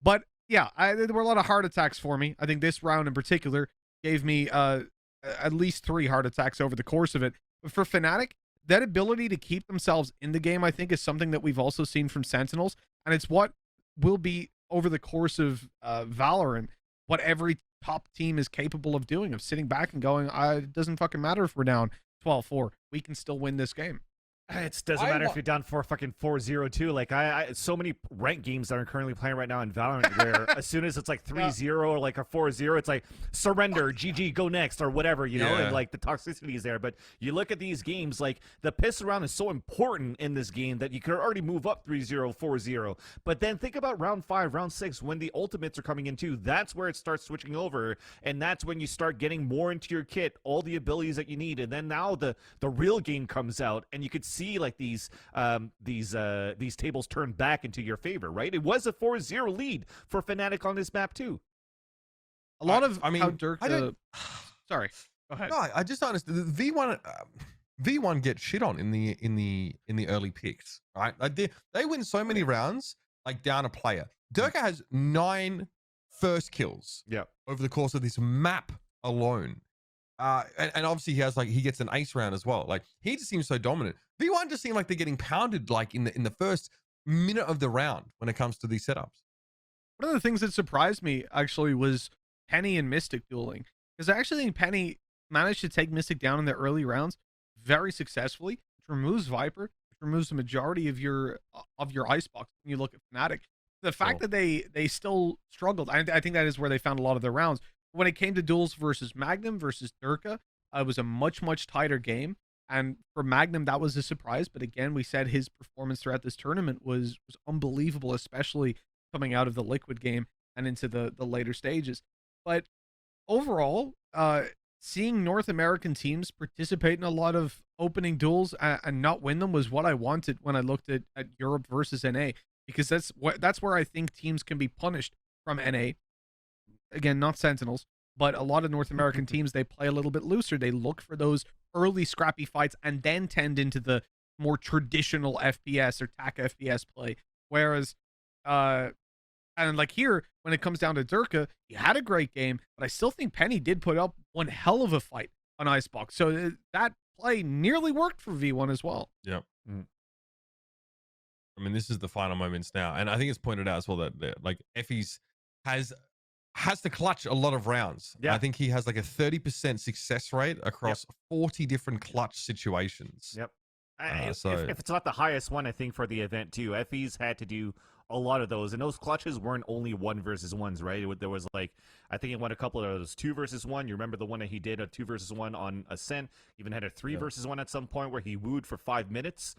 But yeah, there were a lot of heart attacks for me. I think this round in particular gave me at least 3 heart attacks over the course of it. But for Fnatic, that ability to keep themselves in the game, I think, is something that we've also seen from Sentinels. And it's what will be, over the course of Valorant, what every top team is capable of doing, of sitting back and going, it doesn't fucking matter if we're down 12-4. We can still win this game. It doesn't matter if you're down 4-0 too. Like I so many ranked games that I'm currently playing right now in Valorant where as soon as it's like 3-0 or like a 4-0, it's like surrender, GG, go next or whatever, you know, and like the toxicity is there. But you look at these games, like the piss around is so important in this game that you could already move up 3-0, 4-0. But then think about round 5, round 6, when the ultimates are coming in too. That's where it starts switching over, and that's when you start getting more into your kit, all the abilities that you need, and then now the real game comes out, and you could see like these tables turn back into your favor, right? It was a 4-0 lead for Fnatic on this map too. A lot of I mean, how Dirk. Sorry, go ahead. No, I just don't understand. V1 gets shit on in the early picks, right? Like they win so many rounds, like down a player. Durka has 9 first kills. Over the course of this map alone. And obviously he gets an ace round as well. Like he just seems so dominant. V1 just seem like they're getting pounded like in the first minute of the round when it comes to these setups. One of the things that surprised me actually was Penny and Mystic dueling, because I actually think Penny managed to take Mystic down in the early rounds very successfully, which removes Viper, which removes the majority of your icebox when you look at Fnatic. The fact that they still struggled, I think that is where they found a lot of their rounds. When it came to duels versus Magnum versus Durka, it was a much tighter game. And for Magnum, that was a surprise. But again, we said his performance throughout this tournament was unbelievable, especially coming out of the Liquid game and into the later stages. But overall, seeing North American teams participate in a lot of opening duels and not win them was what I wanted when I looked at Europe versus NA, because that's where I think teams can be punished from NA. Again, not Sentinels, but a lot of North American teams, they play a little bit looser. They look for those early scrappy fights and then tend into the more traditional FPS or TAC FPS play. Whereas, and like here, when it comes down to Durka, he had a great game, but I still think Penny did put up one hell of a fight on Icebox. So that play nearly worked for V1 as well. Yep. I mean, this is the final moments now. And I think it's pointed out as well that like Effie's has to clutch a lot of rounds. I think he has like a 30% success rate across 40 different clutch situations. If it's not the highest one, I think for the event too, Effie's had to do a lot of those, and those clutches weren't only 1 versus 1s, right? There was like, I think he won a couple of those 2 versus 1. You remember the one that he did, a 2 versus 1 on Ascent, even had a 3 versus 1 at some point where he wooed for 5 minutes.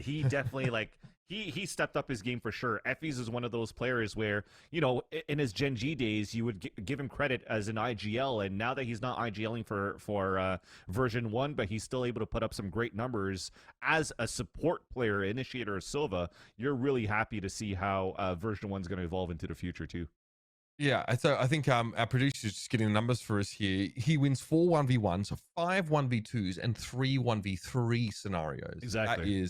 He definitely like he stepped up his game for sure. Effys is one of those players where, you know, in his Gen G days, you would give him credit as an IGL, and now that he's not IGLing for version 1, but he's still able to put up some great numbers as a support player, initiator of Silva, you're really happy to see how version 1 is going to evolve into the future too. Yeah, so I think our producer's just getting the numbers for us here. He wins 4 1v1s, so 5 1v2s, and 3 1v3 scenarios. Exactly.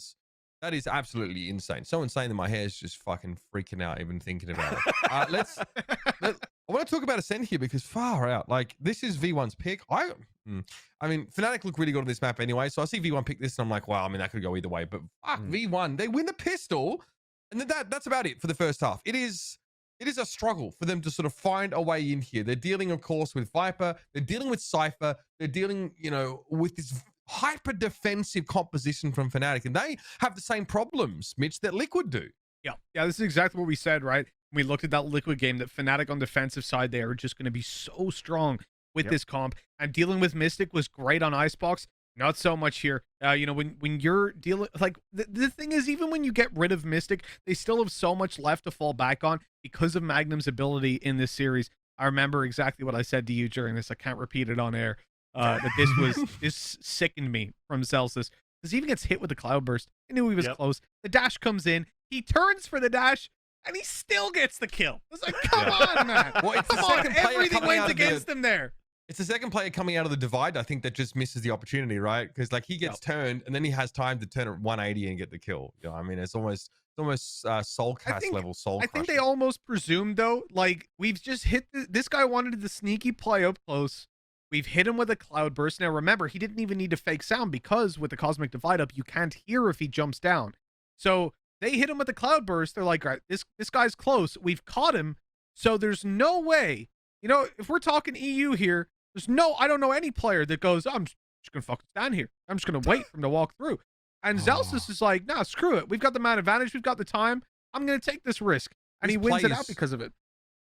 That is absolutely insane. So insane that my hair's just fucking freaking out even thinking about it. I want to talk about Ascent here because far out. Like, this is V1's pick. I mean, Fnatic look really good on this map anyway. So I see V1 pick this and I'm like, wow, I mean, that could go either way. But fuck, V1, they win the pistol. And then that's about it for the first half. It is a struggle for them to sort of find a way in here. They're dealing, of course, with Viper. They're dealing with Cypher. They're dealing, you know, with this hyper defensive composition from Fnatic, and they have the same problems, Mitch, that Liquid do. Yeah, this is exactly what we said, right? We looked at that Liquid game, that Fnatic on defensive side, they are just going to be so strong with this comp. And dealing with Mystic was great on Icebox, not so much here. You know, when you're dealing, like, the thing is, even when you get rid of Mystic, they still have so much left to fall back on because of Magnum's ability in this series. I remember exactly what I said to you during this. I can't repeat it on air. That this sickened me from Celsius, because he even gets hit with the Cloudburst. I knew he was close. The dash comes in, he turns for the dash, and he still gets the kill. It's like, come on, man. Well, it's Come on, everything went against him there. It's the second player coming out of the divide, I think, that just misses the opportunity, right? Because like he gets turned, and then he has time to turn at 180 and get the kill. You know, I mean, it's almost Soulcast level soul. I think they almost presumed, though, like, we've just hit this guy wanted the sneaky play up close. We've hit him with a Cloudburst. Now, remember, he didn't even need to fake sound because with the Cosmic Divide up, you can't hear if he jumps down. So they hit him with the Cloudburst. They're like, right, this guy's close. We've caught him. So there's no way, you know, if we're talking EU here, I don't know any player that goes, I'm just going to fucking stand here. I'm just going to wait for him to walk through. And Celsius is like, nah, screw it. We've got the man advantage. We've got the time. I'm going to take this risk. And he wins it out because of it.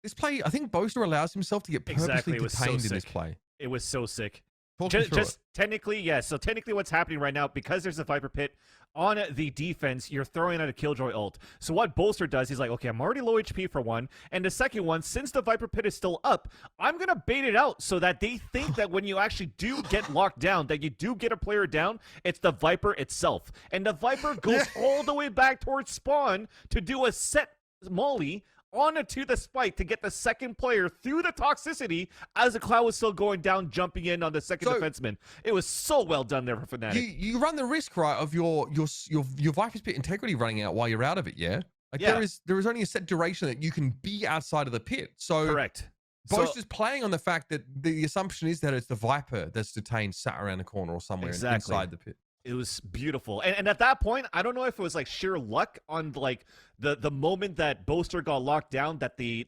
This play, I think Boaster allows himself to get purposely detained in this play. It was so sick. Just technically, yes. So technically what's happening right now, because there's a Viper Pit on the defense, you're throwing out a Killjoy ult. So what Bolster does, he's like, okay, I'm already low HP for one. And the second one, since the Viper Pit is still up, I'm going to bait it out so that they think that when you actually do get locked down, that you do get a player down, it's the Viper itself. And the Viper goes all the way back towards spawn to do a set molly onto the spike to get the second player through the toxicity as the Cloud was still going down, jumping in on the second defenseman. It was so well done there for Fnatic. You run the risk, right, of your Viper's Pit integrity running out while you're out of it, yeah? Like there is only a set duration that you can be outside of the pit. So correct. Boaster's playing on the fact that the assumption is that it's the Viper that's detained, sat around the corner or somewhere inside the pit. It was beautiful, and at that point, I don't know if it was like sheer luck on like the moment that Boaster got locked down, that the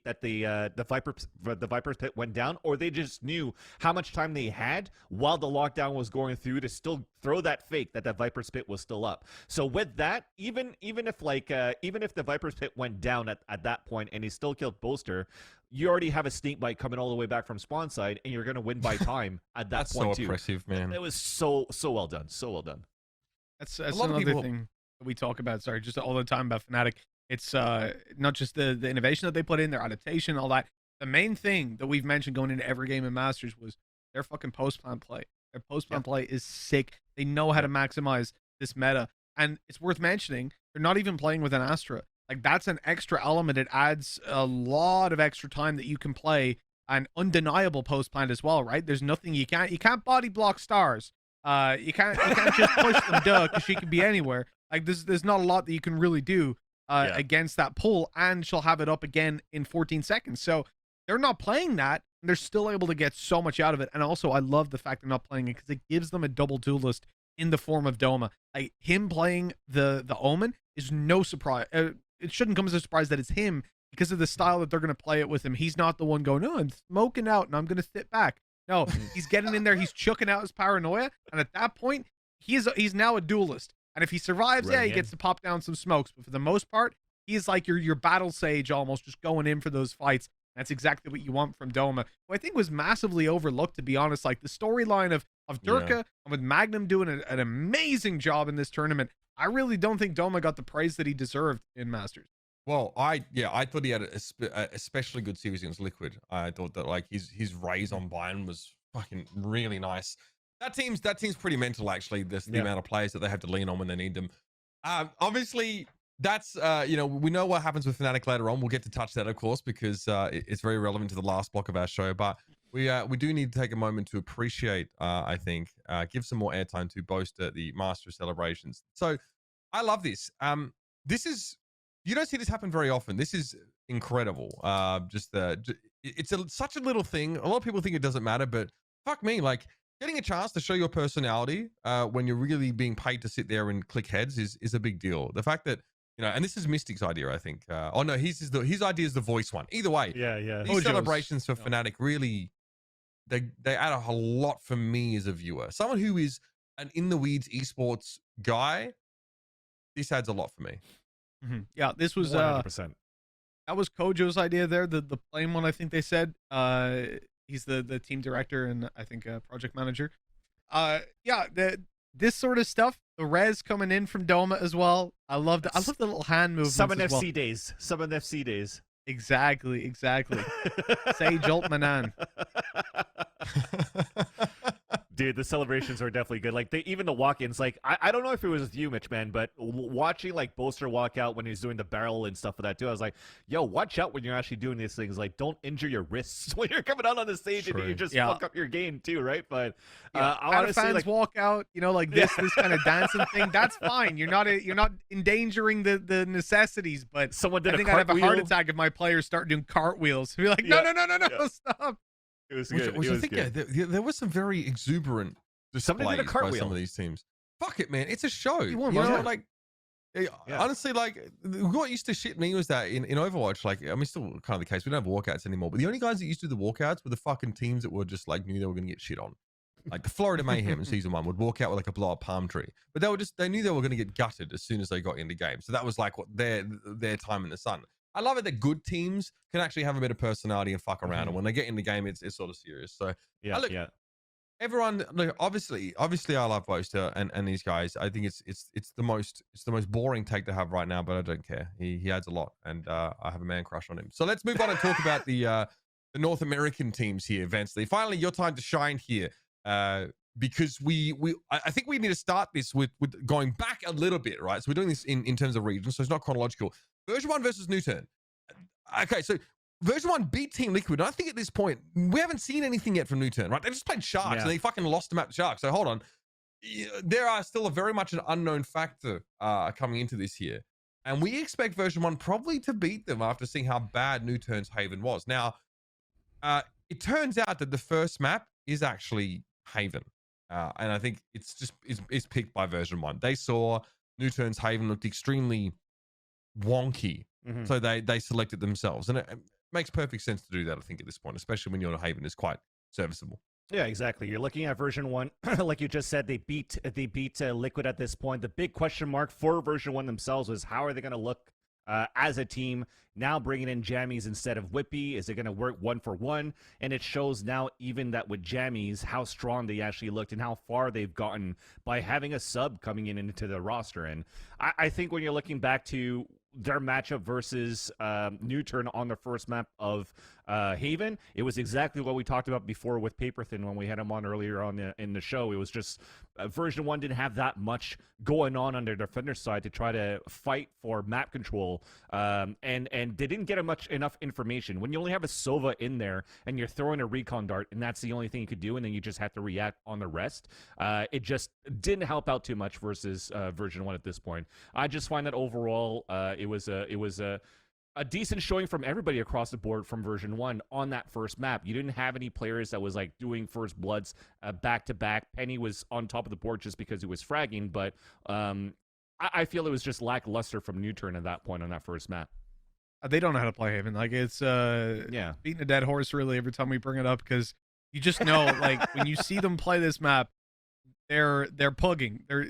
Viper's Pit went down, or they just knew how much time they had while the lockdown was going through to still throw that fake that Viper's Pit was still up. So with that, even if the Viper's Pit went down at that point and he still killed Boaster, you already have a snake bite coming all the way back from spawn side, and you're gonna win by time at that point so too. Impressive, man. It was so well done, so well done. That's another thing that we talk about. Sorry, just all the time about Fnatic. It's not just the innovation that they put in, their adaptation, all that. The main thing that we've mentioned going into every game in Masters was their fucking post-plan play. Their post-plan play is sick. They know how to maximize this meta. And it's worth mentioning, they're not even playing with an Astra. Like, that's an extra element. It adds a lot of extra time that you can play, and undeniable post-plan as well, right? There's nothing you can't body block stars. You can't just push them, because she can be anywhere. Like, there's not a lot that you can really do against that pull, and she'll have it up again in 14 seconds. So they're not playing that, and they're still able to get so much out of it. And also, I love the fact they're not playing it because it gives them a double duelist in the form of Doma. Like, him playing the Omen is no surprise. It shouldn't come as a surprise that it's him because of the style that they're going to play it with him. He's not the one going, no, I'm smoking out and I'm going to sit back. No, he's getting in there. He's chucking out his paranoia. And at that point, he's now a duelist. And if he survives, he gets to pop down some smokes. But for the most part, He's like your battle sage almost, just going in for those fights. That's exactly what you want from Doma, who I think was massively overlooked, to be honest. Like the storyline of Durka and with Magnum doing an amazing job in this tournament. I really don't think Doma got the praise that he deserved in Masters. Well, I thought he had a especially good series against Liquid. I thought that like his raise on Bayern was fucking really nice. That team's pretty mental, actually. The amount of players that they have to lean on when they need them. Obviously, that's we know what happens with Fnatic later on. We'll get to touch that, of course, because it's very relevant to the last block of our show. But we do need to take a moment to appreciate. I think give some more airtime to Boaster the Masters celebrations. So I love this. This is. You don't see this happen very often. This is incredible. It's such a little thing. A lot of people think it doesn't matter, but fuck me, like getting a chance to show your personality when you're really being paid to sit there and click heads is a big deal. The fact that and this is Mystic's idea, I think. Oh no, his idea is the voice one. Either way, yeah. These celebrations for Fnatic really they add a whole lot for me as a viewer. Someone who is an in the weeds esports guy, this adds a lot for me. Mm-hmm. Yeah, this was 100%. That was Kojo's idea there. The plain one, I think they said. He's the team director and I think project manager. This sort of stuff. The res coming in from Doma as well. I love the little hand movements. Summon as FC well. days. Summon FC days. Exactly. Sage Altmanan. Dude, the celebrations are definitely good. Like even the walk-ins, like I don't know if it was with you, MitchMan, but watching like Boaster walk out when he's doing the barrel and stuff of that too, I was like, yo, watch out when you're actually doing these things. Like, don't injure your wrists when you're coming out on the stage and you just fuck up your game too, right? But honestly, fans like walk out, like this kind of dancing thing. That's fine. You're not endangering the necessities. But someone did I think I'd have a heart attack if my players start doing cartwheels. Be like, no, stop. It was good. Which I think there was some very exuberant displays by some of these teams. Fuck it, man. It's a show. Honestly, like what used to shit me was that in Overwatch, like I mean, still kind of the case. We don't have walkouts anymore, but the only guys that used to do the walkouts were the fucking teams that were just like knew they were going to get shit on. Like the Florida Mayhem in season 1 would walk out with like a blow up palm tree, but they knew they were going to get gutted as soon as they got in the game. So that was like what their time in the sun. I love it that good teams can actually have a bit of personality and fuck around, and when they get in the game, it's sort of serious. So everyone, look, obviously, I love Boaster and these guys. I think it's the most boring take to have right now, but I don't care. He adds a lot, and I have a man crush on him. So let's move on and talk about the North American teams here, Vansilli. Finally, your time to shine here, because I think we need to start this with going back a little bit, right? So we're doing this in terms of regions, so it's not chronological. Version 1 versus NuTurn. Okay, so Version 1 beat Team Liquid. And I think at this point, we haven't seen anything yet from NuTurn, right? They just played Sharks and they fucking lost them at the Sharks. So hold on. There are still very much an unknown factor coming into this here. And we expect Version 1 probably to beat them after seeing how bad NuTurn's Haven was. Now, it turns out that the first map is actually Haven. And I think it's picked by Version 1. They saw NuTurn's Haven looked extremely wonky, so they selected themselves, and it makes perfect sense to do that. I think at this point, especially when your Haven is quite serviceable. Yeah, exactly. You're looking at Version 1, like you just said, they beat Liquid at this point. The big question mark for Version 1 themselves was how are they going to look as a team now, bringing in Jammies instead of Whippy? Is it going to work 1-for-1? And it shows now even that with Jammies how strong they actually looked and how far they've gotten by having a sub coming into the roster. And I think when you're looking back to their matchup versus NuTurn on the first map of Haven, it was exactly what we talked about before with Paperthin when we had him on earlier on in the show. It was just Version 1 didn't have that much going on their defender side to try to fight for map control, and they didn't get enough information. When you only have a Sova in there and you're throwing a recon dart and that's the only thing you could do, and then you just have to react on the rest, it just didn't help out too much versus Version 1 at this point. I just find that overall it was a decent showing from everybody across the board from Version 1 on that first map. You didn't have any players that was like doing first bloods back to back. Penny was on top of the board just because he was fragging, but I feel it was just lackluster from NuTurn at that point on that first map. They don't know how to play Haven. Like it's beating a dead horse really every time we bring it up, because you just know like when you see them play this map, they're pugging, they're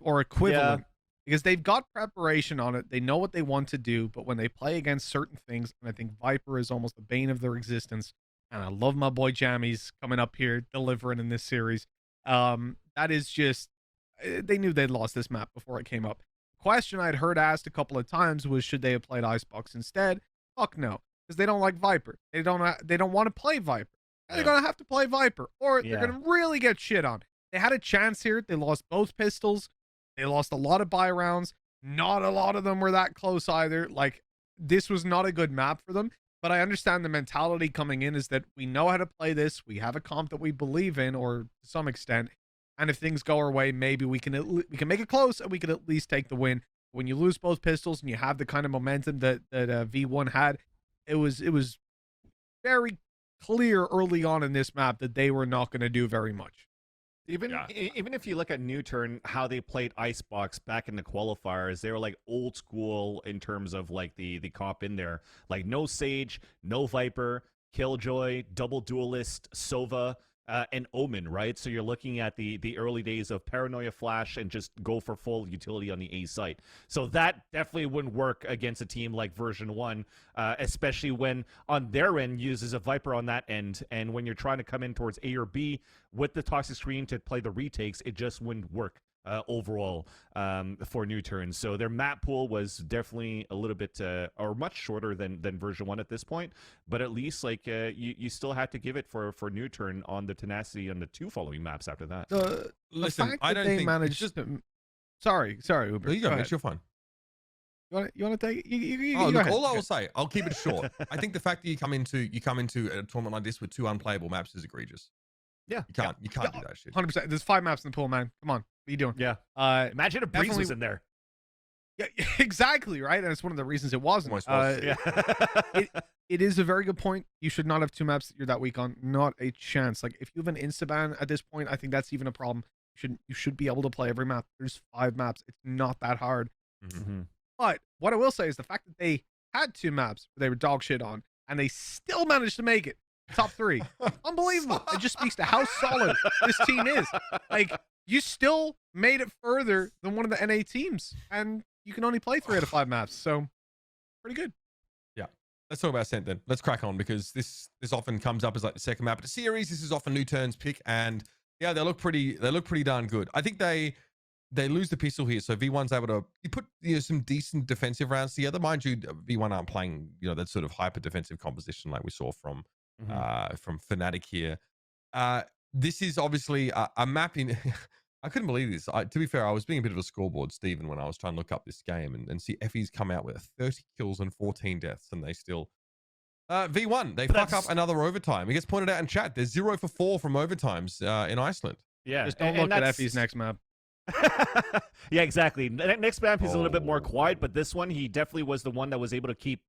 or equivalent. because they've got preparation on it. They know what they want to do, but when they play against certain things, and I think Viper is almost the bane of their existence, and I love my boy Jammies coming up here delivering in this series. That is just, they knew they'd lost this map before it came up. The question I'd heard asked a couple of times was, should they have played Icebox instead? Fuck no, because they don't like Viper. They don't want to play Viper. They're gonna have to play Viper, or they're gonna really get shit on. They had a chance here. They lost both pistols. They lost a lot of buy rounds. Not a lot of them were that close either. Like, this was not a good map for them. But I understand the mentality coming in is that we know how to play this. We have a comp that we believe in, or to some extent. And if things go our way, maybe we can make it close, and we can at least take the win. When you lose both pistols and you have the kind of momentum that V1 had, it was very clear early on in this map that they were not going to do very much. Even if you look at NuTurn, how they played Icebox back in the qualifiers, they were like old school in terms of like the comp in there. Like no Sage, no Viper, Killjoy, Double Duelist, Sova, and Omen, right? So you're looking at the early days of Paranoia Flash and just go for full utility on the A site. So that definitely wouldn't work against a team like version 1, especially when on their end uses a Viper on that end, and when you're trying to come in towards A or B with the toxic screen to play the retakes, it just wouldn't work overall for NuTurn. So their map pool was definitely a little bit or much shorter than version 1 at this point, but at least like you still had to give it for NuTurn on the tenacity on the 2 following maps after that. Listen, fact I that don't they think managed it's just... to... Sorry, Uber. There you go, Go Mitch, ahead. you're fine. You want to take it? You Oh, go look, ahead. all I will say, I'll keep it short. I think the fact that you come into a tournament like this with 2 unplayable maps is egregious. Yeah, You can't do that shit. 100%. There's 5 maps in the pool, man. Come on. What are you doing? yeah. Imagine if Breeze was in there. Yeah, exactly, right? And it's one of the reasons it wasn't. Almost was. It is a very good point. You should not have 2 maps that you're that weak on. Not a chance. Like, if you have an insta-ban at this point, I think that's even a problem. You should be able to play every map. There's 5 maps. It's not that hard. Mm-hmm. But what I will say is the fact that they had 2 maps they were dog shit on, and they still managed to make it top 3. Unbelievable. It just speaks to how solid this team is. Like, you still made it further than one of the NA teams, and you can only play 3 out of 5 maps. So, pretty good. Yeah. Let's talk about Sent then. Let's crack on, because this often comes up as like the second map of the series. This is often NuTurn's pick, and yeah, they look pretty darn good. I think they lose the pistol here, so V1's able to put some decent defensive rounds together. Mind you, V1 aren't playing that sort of hyper defensive composition like we saw from Fnatic here. This is obviously a map in. I couldn't believe this. To be fair, I was being a bit of a scoreboard, Stephen, when I was trying to look up this game and see Effie's come out with 30 kills and 14 deaths, and they still V1. They fuck up another overtime. It gets pointed out in chat. They're 0 for 4 from overtimes in Iceland. Yeah, Just don't look at Effie's next map. Yeah, exactly. Next map he's a little bit more quiet, but this one he definitely was the one that was able to keep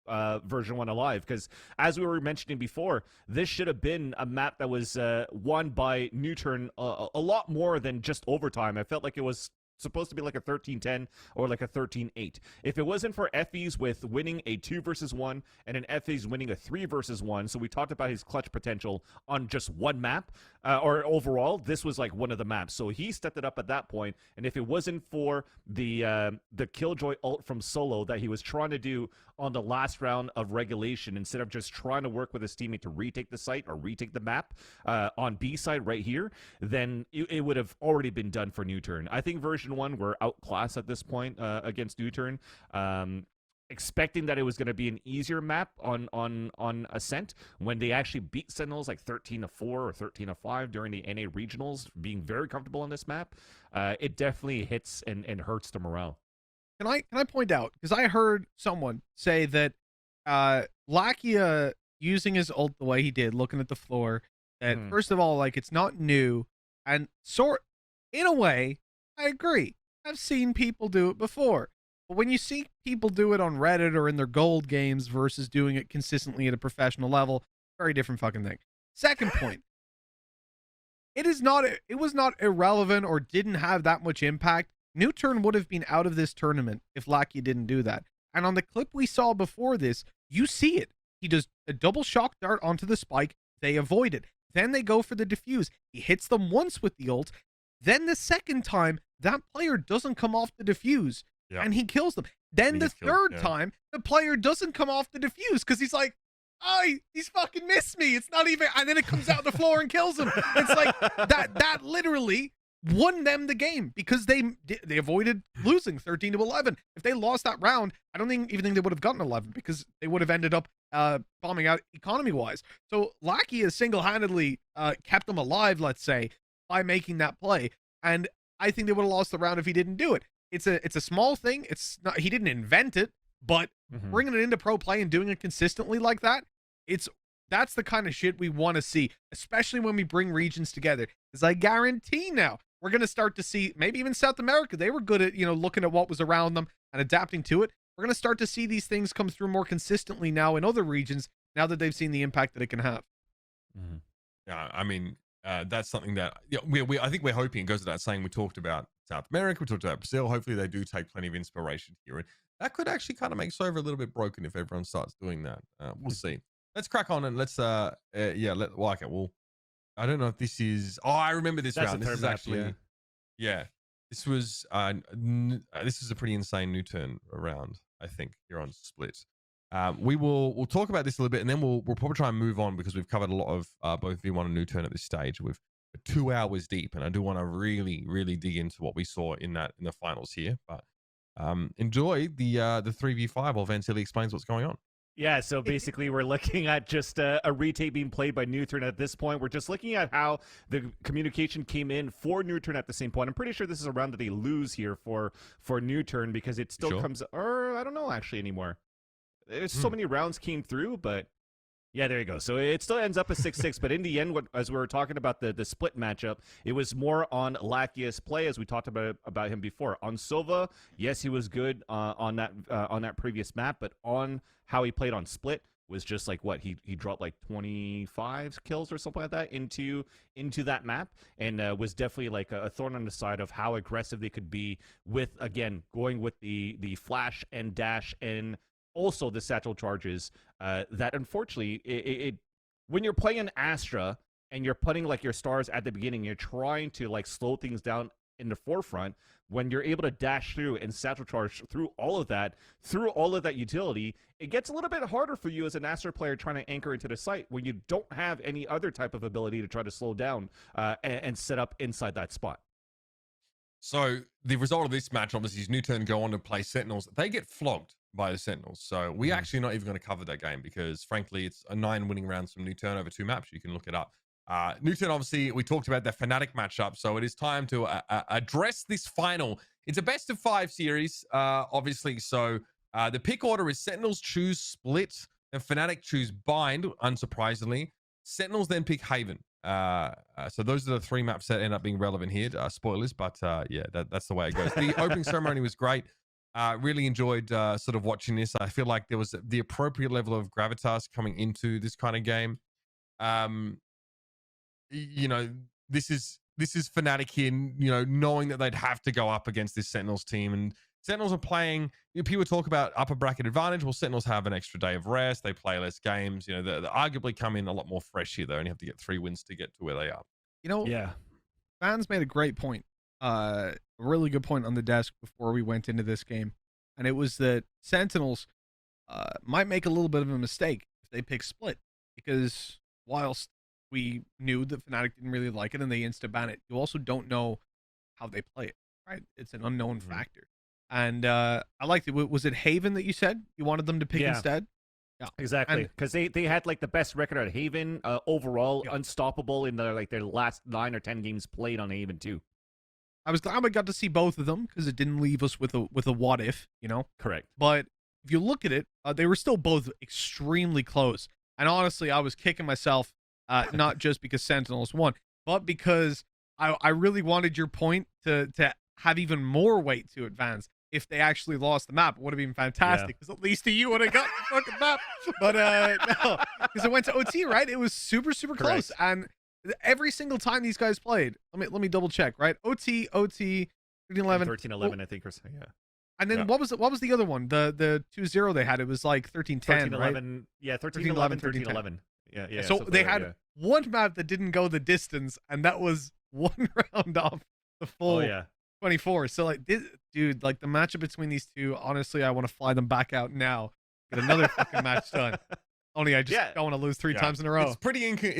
version 1 alive, because as we were mentioning before, this should have been a map that was won by NuTurn a lot more than just overtime. I felt like it was supposed to be like a 13-10 or like a 13-8. If it wasn't for Effie's with winning a 2 versus 1 and an Effie's winning a 3 versus 1, so we talked about his clutch potential on just one map, or overall, this was like one of the maps. So he stepped it up at that point, and if it wasn't for the Killjoy ult from Solo that he was trying to do on the last round of regulation, instead of just trying to work with his teammate to retake the site or retake the map on B side right here, then it would have already been done for NuTurn. I think version 1 were outclassed at this point against NuTurn. Expecting that it was going to be an easier map on Ascent, when they actually beat Sentinels like 13-4 or 13-5 during the NA regionals, being very comfortable on this map, it definitely hits and hurts the morale. Can I point out, because I heard someone say that Lakia using his ult the way he did, looking at the floor, that first of all, like, it's not new, and in a way, I agree. I've seen people do it before. But when you see people do it on Reddit or in their gold games versus doing it consistently at a professional level, very different fucking thing. Second point, it was not irrelevant or didn't have that much impact. NuTurn would have been out of this tournament if Lakia didn't do that. And on the clip we saw before this, you see it. He does a double shock dart onto the spike. They avoid it. Then they go for the defuse. He hits them once with the ult. Then the second time, that player doesn't come off the defuse. Yeah. and he kills them. Then He the gets killed, third yeah. time, the player doesn't come off the defuse because he's like, oh, he's fucking missed me. It's not even, and then it comes out on the floor and kills him. It's like that literally won them the game because they avoided losing 13-11. If they lost that round, I don't even think they would have gotten 11 because they would have ended up bombing out economy-wise. So Lackey has single-handedly kept them alive, let's say, by making that play. And I think they would have lost the round if he didn't do it. It's a small thing. It's not, he didn't invent it, but bringing it into pro play and doing it consistently like that, that's the kind of shit we want to see, especially when we bring regions together. Because I guarantee now we're going to start to see, maybe even South America, they were good at, looking at what was around them and adapting to it. We're going to start to see these things come through more consistently now in other regions, now that they've seen the impact that it can have. Yeah, I mean, that's something that I think we're hoping. It goes to that saying we talked about South America, we talked about Brazil. Hopefully they do take plenty of inspiration here. And that could actually kind of make Sova a little bit broken if everyone starts doing that. We'll see. Let's crack on and let's I don't know if this is, I remember this round. This is actually, this was this is a pretty insane NuTurn round, I think, here on Split. We'll talk about this a little bit, and then we'll probably try and move on because we've covered a lot of both V1 and NuTurn at this stage. We're 2 hours deep, and I do want to really, really dig into what we saw in the finals here. But enjoy the 3v5 while Vansilli explains what's going on. Yeah, so basically we're looking at just a retake being played by NuTurn at this point. We're just looking at how the communication came in for NuTurn at the same point. I'm pretty sure this is a round that they lose here for NuTurn because it still comes, or I don't know actually anymore. There's so many rounds came through, but yeah, there you go. So it still ends up a 6-6, but in the end, as we were talking about the split matchup, it was more on Lakia's play, as we talked about him before. On Sova, yes, he was good on that previous map, but on how he played on split was just like what he dropped like 25 kills or something like that into that map, and was definitely like a thorn on the side of how aggressive they could be with, again, going with the flash and dash and also the satchel charges, that unfortunately when you're playing an Astra and you're putting like your stars at the beginning, you're trying to like slow things down in the forefront. When you're able to dash through and satchel charge through all of that utility, it gets a little bit harder for you as an Astra player trying to anchor into the site when you don't have any other type of ability to try to slow down and set up inside that spot. So the result of this match, obviously, is NuTurn go on to play Sentinels. They get flogged by the Sentinels. So we actually not even going to cover that game because, frankly, it's a 9 winning rounds from NuTurn over 2 maps. You can look it up. NuTurn, obviously, we talked about the Fnatic matchup. So it is time to address this final. It's a best of 5 series, obviously. So the pick order is Sentinels choose Split and Fnatic choose Bind, unsurprisingly. Sentinels then pick Haven. So those are the 3 maps that end up being relevant here. Spoilers, but yeah, that's the way it goes. The opening ceremony was great. Really enjoyed sort of watching this. I feel like there was the appropriate level of gravitas coming into this kind of game. This is Fnatic here, knowing that they'd have to go up against this Sentinels team, and Sentinels are playing. People talk about upper bracket advantage. Well, Sentinels have an extra day of rest. They play less games. They arguably come in a lot more fresh here. They only have to get 3 wins to get to where they are. Yeah. Fans made a great point. A really good point on the desk before we went into this game, and it was that Sentinels might make a little bit of a mistake if they pick Split, because whilst we knew that Fnatic didn't really like it and they insta-ban it, you also don't know how they play it, right? It's an unknown factor. And I liked it. Was it Haven that you said you wanted them to pick instead? Yeah, exactly. Because they had like the best record at Haven overall, unstoppable in their last 9 or 10 games played on Haven too. I was glad I got to see both of them because it didn't leave us with a what if, Correct. But if you look at it, they were still both extremely close. And honestly, I was kicking myself, not just because Sentinels won, but because I really wanted your point to have even more weight to advance. If they actually lost the map, it would have been fantastic because at least you would have got the fucking map. But no, because it went to OT, right? It was super, super close. And every single time these guys played, let me double check, right? OT, 13-11. 13-11, I think, or so, yeah. And then what was the other one? The 2-0 they had, it was like 13-10, right? 13-11, yeah, 13-11, 13-11. Yeah. So they had one map that didn't go the distance, and that was one round off the full 24. So like dude, like the matchup between these two, honestly, I want to fly them back out now. Get another fucking match done. Only I just don't want to lose three times in a row. It's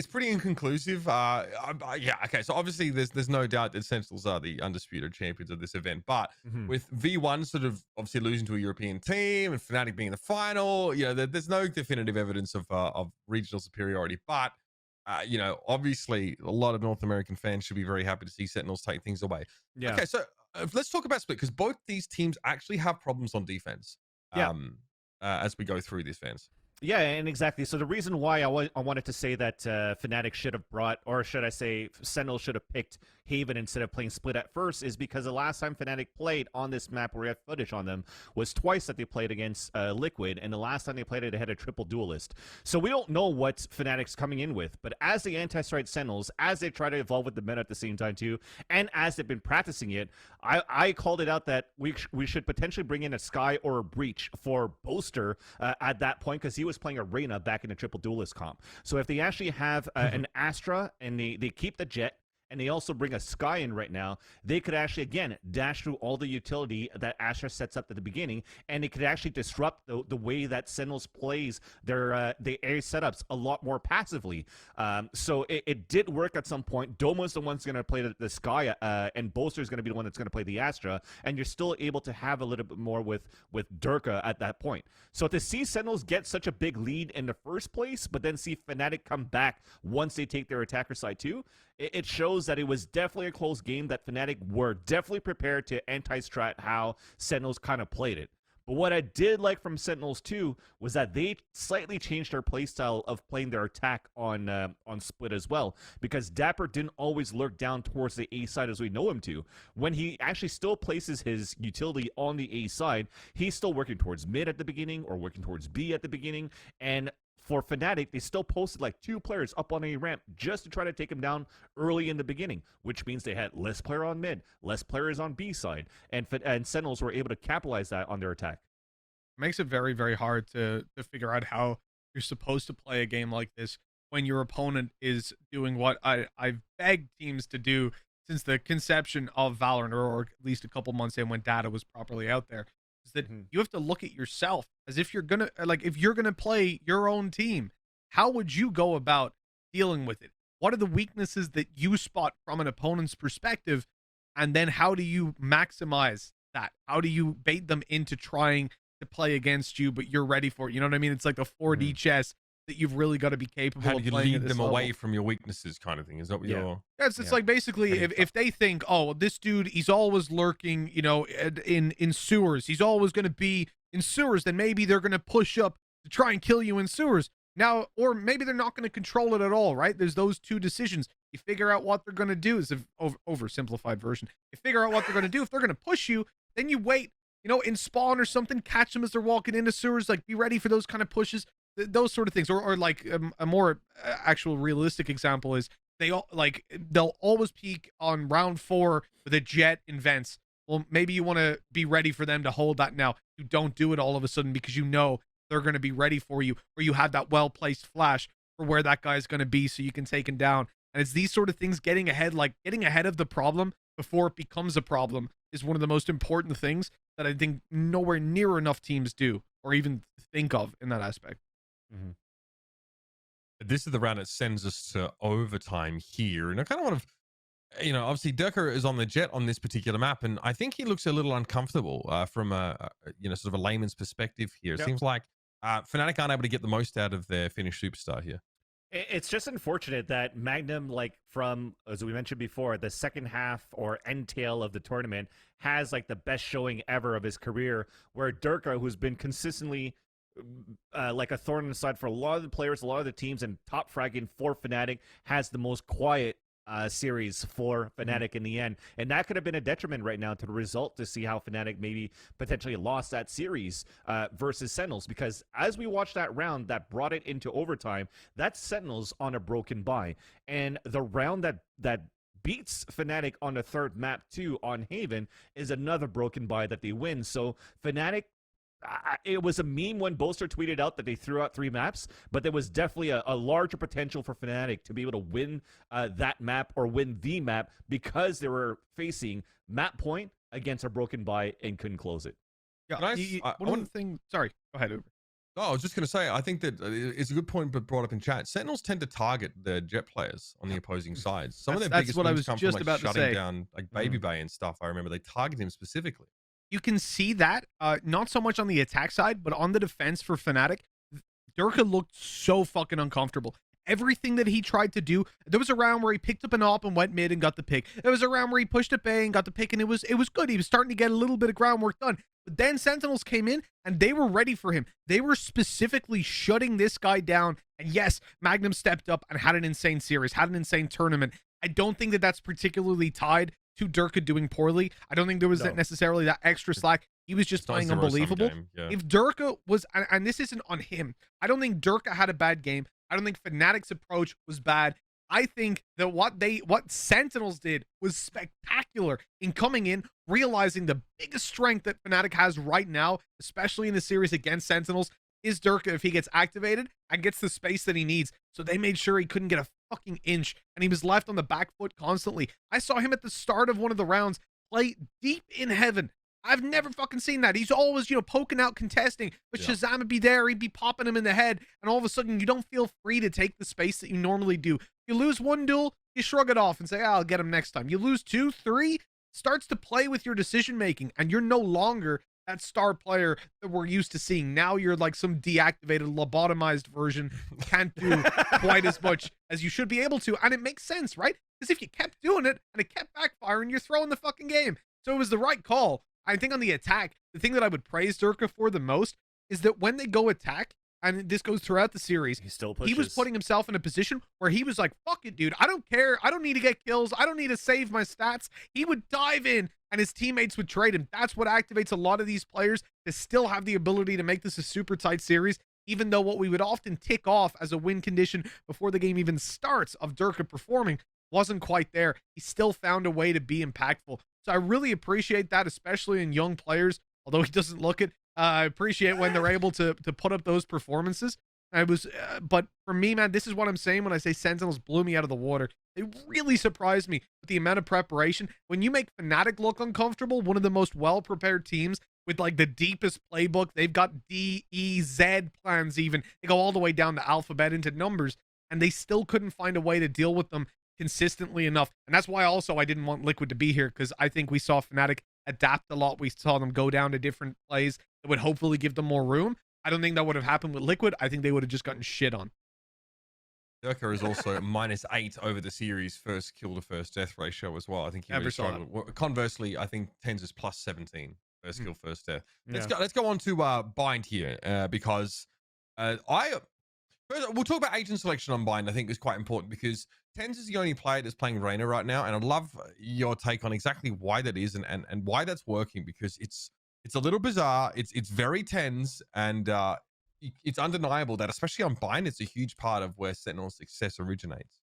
pretty inconclusive. Yeah, okay. So obviously there's no doubt that Sentinels are the undisputed champions of this event, but with V1 sort of obviously losing to a European team and Fnatic being in the final, you know, there's no definitive evidence of regional superiority. But you know, obviously a lot of North American fans should be very happy to see Sentinels take things away. Yeah. Okay, so let's talk about Split, because both these teams actually have problems on defense. As we go through this, fans. Yeah, and exactly. So the reason why I wanted to say that Fnatic should have brought, or should I say Sentinel should have picked Haven instead of playing Split at first, is because the last time Fnatic played on this map, where we have footage on them, was twice that they played against Liquid, and the last time they played it, they had a triple duelist. So we don't know what Fnatic's coming in with, but as the anti-strike Sentinels, as they try to evolve with the meta at the same time too, and as they've been practicing it, I called it out that we should potentially bring in a Sky or a Breach for Boaster at that point, because he was playing Arena back in the triple duelist comp. So if they actually have an Astra and they keep the Jet, and they also bring a Sky in right now, they could actually, again, dash through all the utility that Astra sets up at the beginning, and it could actually disrupt the way that Sentinels plays their the area setups a lot more passively. So it did work at some point. Doma's the one that's going to play the Sky, and Bolster is going to be the one that's going to play the Astra, and you're still able to have a little bit more with Durka at that point. So to see Sentinels get such a big lead in the first place, but then see Fnatic come back once they take their attacker side too, it shows that it was definitely a close game, that Fnatic were definitely prepared to anti-strat how Sentinels kind of played it. But what I did like from Sentinels too was that they slightly changed their playstyle of playing their attack on Split as well, because Dapper didn't always lurk down towards the A side as we know him to. When he actually still places his utility on the A side, he's still working towards mid at the beginning or working towards B at the beginning, and for Fnatic, they still posted like 2 players up on a ramp just to try to take him down early in the beginning, which means they had less player on mid, less players on B side, and Sentinels were able to capitalize that on their attack. It makes it very, very hard to figure out how you're supposed to play a game like this when your opponent is doing what I've begged teams to do since the conception of Valorant, or at least a couple months in when data was properly out there. Is that you have to look at yourself as if you're gonna, like, if you're gonna play your own team, how would you go about dealing with it? What are the weaknesses that you spot from an opponent's perspective, and then how do you maximize that? How do you bait them into trying to play against you, but you're ready for it? You know what I mean? It's like a 4D chess that you've really got to be capable How of do you playing lead at this them level. away from your weaknesses, kind of thing? Is that what you're? Yes, it's like basically if they think, oh, this dude, he's always lurking, you know, in sewers. He's always going to be in sewers. Then maybe they're going to push up to try and kill you in sewers. Now, or maybe they're not going to control it at all, right? There's those two decisions. You figure out what they're going to do. Is an oversimplified version. You figure out what they're going to do. If they're going to push you, then you wait, you know, in spawn or something, catch them as they're walking into sewers. Like, be ready for those kind of pushes. Those sort of things, or like a more actual realistic example is they'll always peak on round 4 with a Jet in vents. Well, maybe you want to be ready for them to hold that now. You don't do it all of a sudden because you know they're going to be ready for you, or you have that well-placed flash for where that guy's going to be so you can take him down. And it's these sort of things, getting ahead of the problem before it becomes a problem is one of the most important things that I think nowhere near enough teams do or even think of in that aspect. This is the round that sends us to overtime here, and I kind of want to, you know, obviously Durka is on the Jet on this particular map, and I think he looks a little uncomfortable from a you know, sort of a layman's perspective here. It seems like Fnatic aren't able to get the most out of their Finnish superstar here. It's just unfortunate that Magnum, like from, as we mentioned before, the second half or end tail of the tournament has like the best showing ever of his career, where Durka, who's been consistently like a thorn in the side for a lot of the players, a lot of the teams, and top fragging for Fnatic, has the most quiet series for Fnatic in the end. And that could have been a detriment right now to the result, to see how Fnatic maybe potentially lost that series versus Sentinels, because as we watched that round that brought it into overtime, that's Sentinels on a broken bye. And the round that beats Fnatic on the third map too on Haven is another broken bye that they win. So Fnatic, it was a meme when Bolster tweeted out that they threw out 3 maps, but there was definitely a larger potential for Fnatic to be able to win that map or win the map, because they were facing map point, against a broken buy and couldn't close it. Yeah, Can one of the things. Sorry, go ahead. Uber. Oh, I was just going to say, I think that it's a good point, but brought up in chat. Sentinels tend to target the jet players on the opposing sides. Some of their That's biggest what I wins was come just from about like to shutting say. down like Baby Bay and stuff. I remember they target him specifically. You can see that, not so much on the attack side, but on the defense for Fnatic, Durka looked so fucking uncomfortable. Everything that he tried to do, there was a round where he picked up an AWP and went mid and got the pick. There was a round where he pushed up A and got the pick, and it was good. He was starting to get a little bit of groundwork done. But then Sentinels came in, and they were ready for him. They were specifically shutting this guy down. And yes, Magnum stepped up and had an insane series, had an insane tournament. I don't think that that's particularly tied to Durka doing poorly. I don't think there was necessarily that extra slack. He was just playing unbelievable. Yeah. If Durka was, and this isn't on him, I don't think Durka had a bad game. I don't think Fnatic's approach was bad. I think that what Sentinels did was spectacular in coming in, realizing the biggest strength that Fnatic has right now, especially in the series against Sentinels, is Durka if he gets activated and gets the space that he needs. So they made sure he couldn't get a fucking inch, and he was left on the back foot constantly. I saw him at the start of one of the rounds play deep in heaven. I've never fucking seen that. He's always, poking out, contesting, but Shazam would be there. He'd be popping him in the head, and all of a sudden, you don't feel free to take the space that you normally do. You lose one duel, you shrug it off and say, I'll get him next time. You lose 2, 3, starts to play with your decision-making, and you're no longer that star player that we're used to seeing. Now you're like some deactivated, lobotomized version, can't do quite as much as you should be able to, and it makes sense, right? Because if you kept doing it, and it kept backfiring, you're throwing the fucking game. So it was the right call. I think on the attack, the thing that I would praise Durka for the most is that when they go attack, and this goes throughout the series, He still pushes. he was putting himself in a position where he was like, fuck it, dude. I don't care. I don't need to get kills. I don't need to save my stats. He would dive in, and his teammates would trade him. That's what activates a lot of these players to still have the ability to make this a super tight series, even though what we would often tick off as a win condition before the game even starts of Durka performing wasn't quite there. He still found a way to be impactful. So I really appreciate that, especially in young players, although he doesn't look it. I appreciate when they're able to put up those performances. But for me, man, this is what I'm saying when I say Sentinels blew me out of the water. They really surprised me with the amount of preparation. When you make Fnatic look uncomfortable, one of the most well-prepared teams with like the deepest playbook, they've got D, E, Z plans even. They go all the way down the alphabet into numbers, and they still couldn't find a way to deal with them consistently enough. And that's why also I didn't want Liquid to be here, because I think we saw Fnatic adapt a lot. We saw them go down to different plays that would hopefully give them more room. I don't think that would have happened with Liquid. I think they would have just gotten shit on. Durka is also -8 over the series first kill to first death ratio as well. I think he really struggled. Conversely, I think TenZ is +17 first kill first death. Let's go on to Bind here, because we'll talk about agent selection on Bind. I think is quite important because TenZ is the only player that's playing Reyna right now, and I'd love your take on exactly why that is and why that's working, because it's a little bizarre. It's very TenZ, and it's undeniable that, especially on Bind, it's a huge part of where Sentinel's success originates.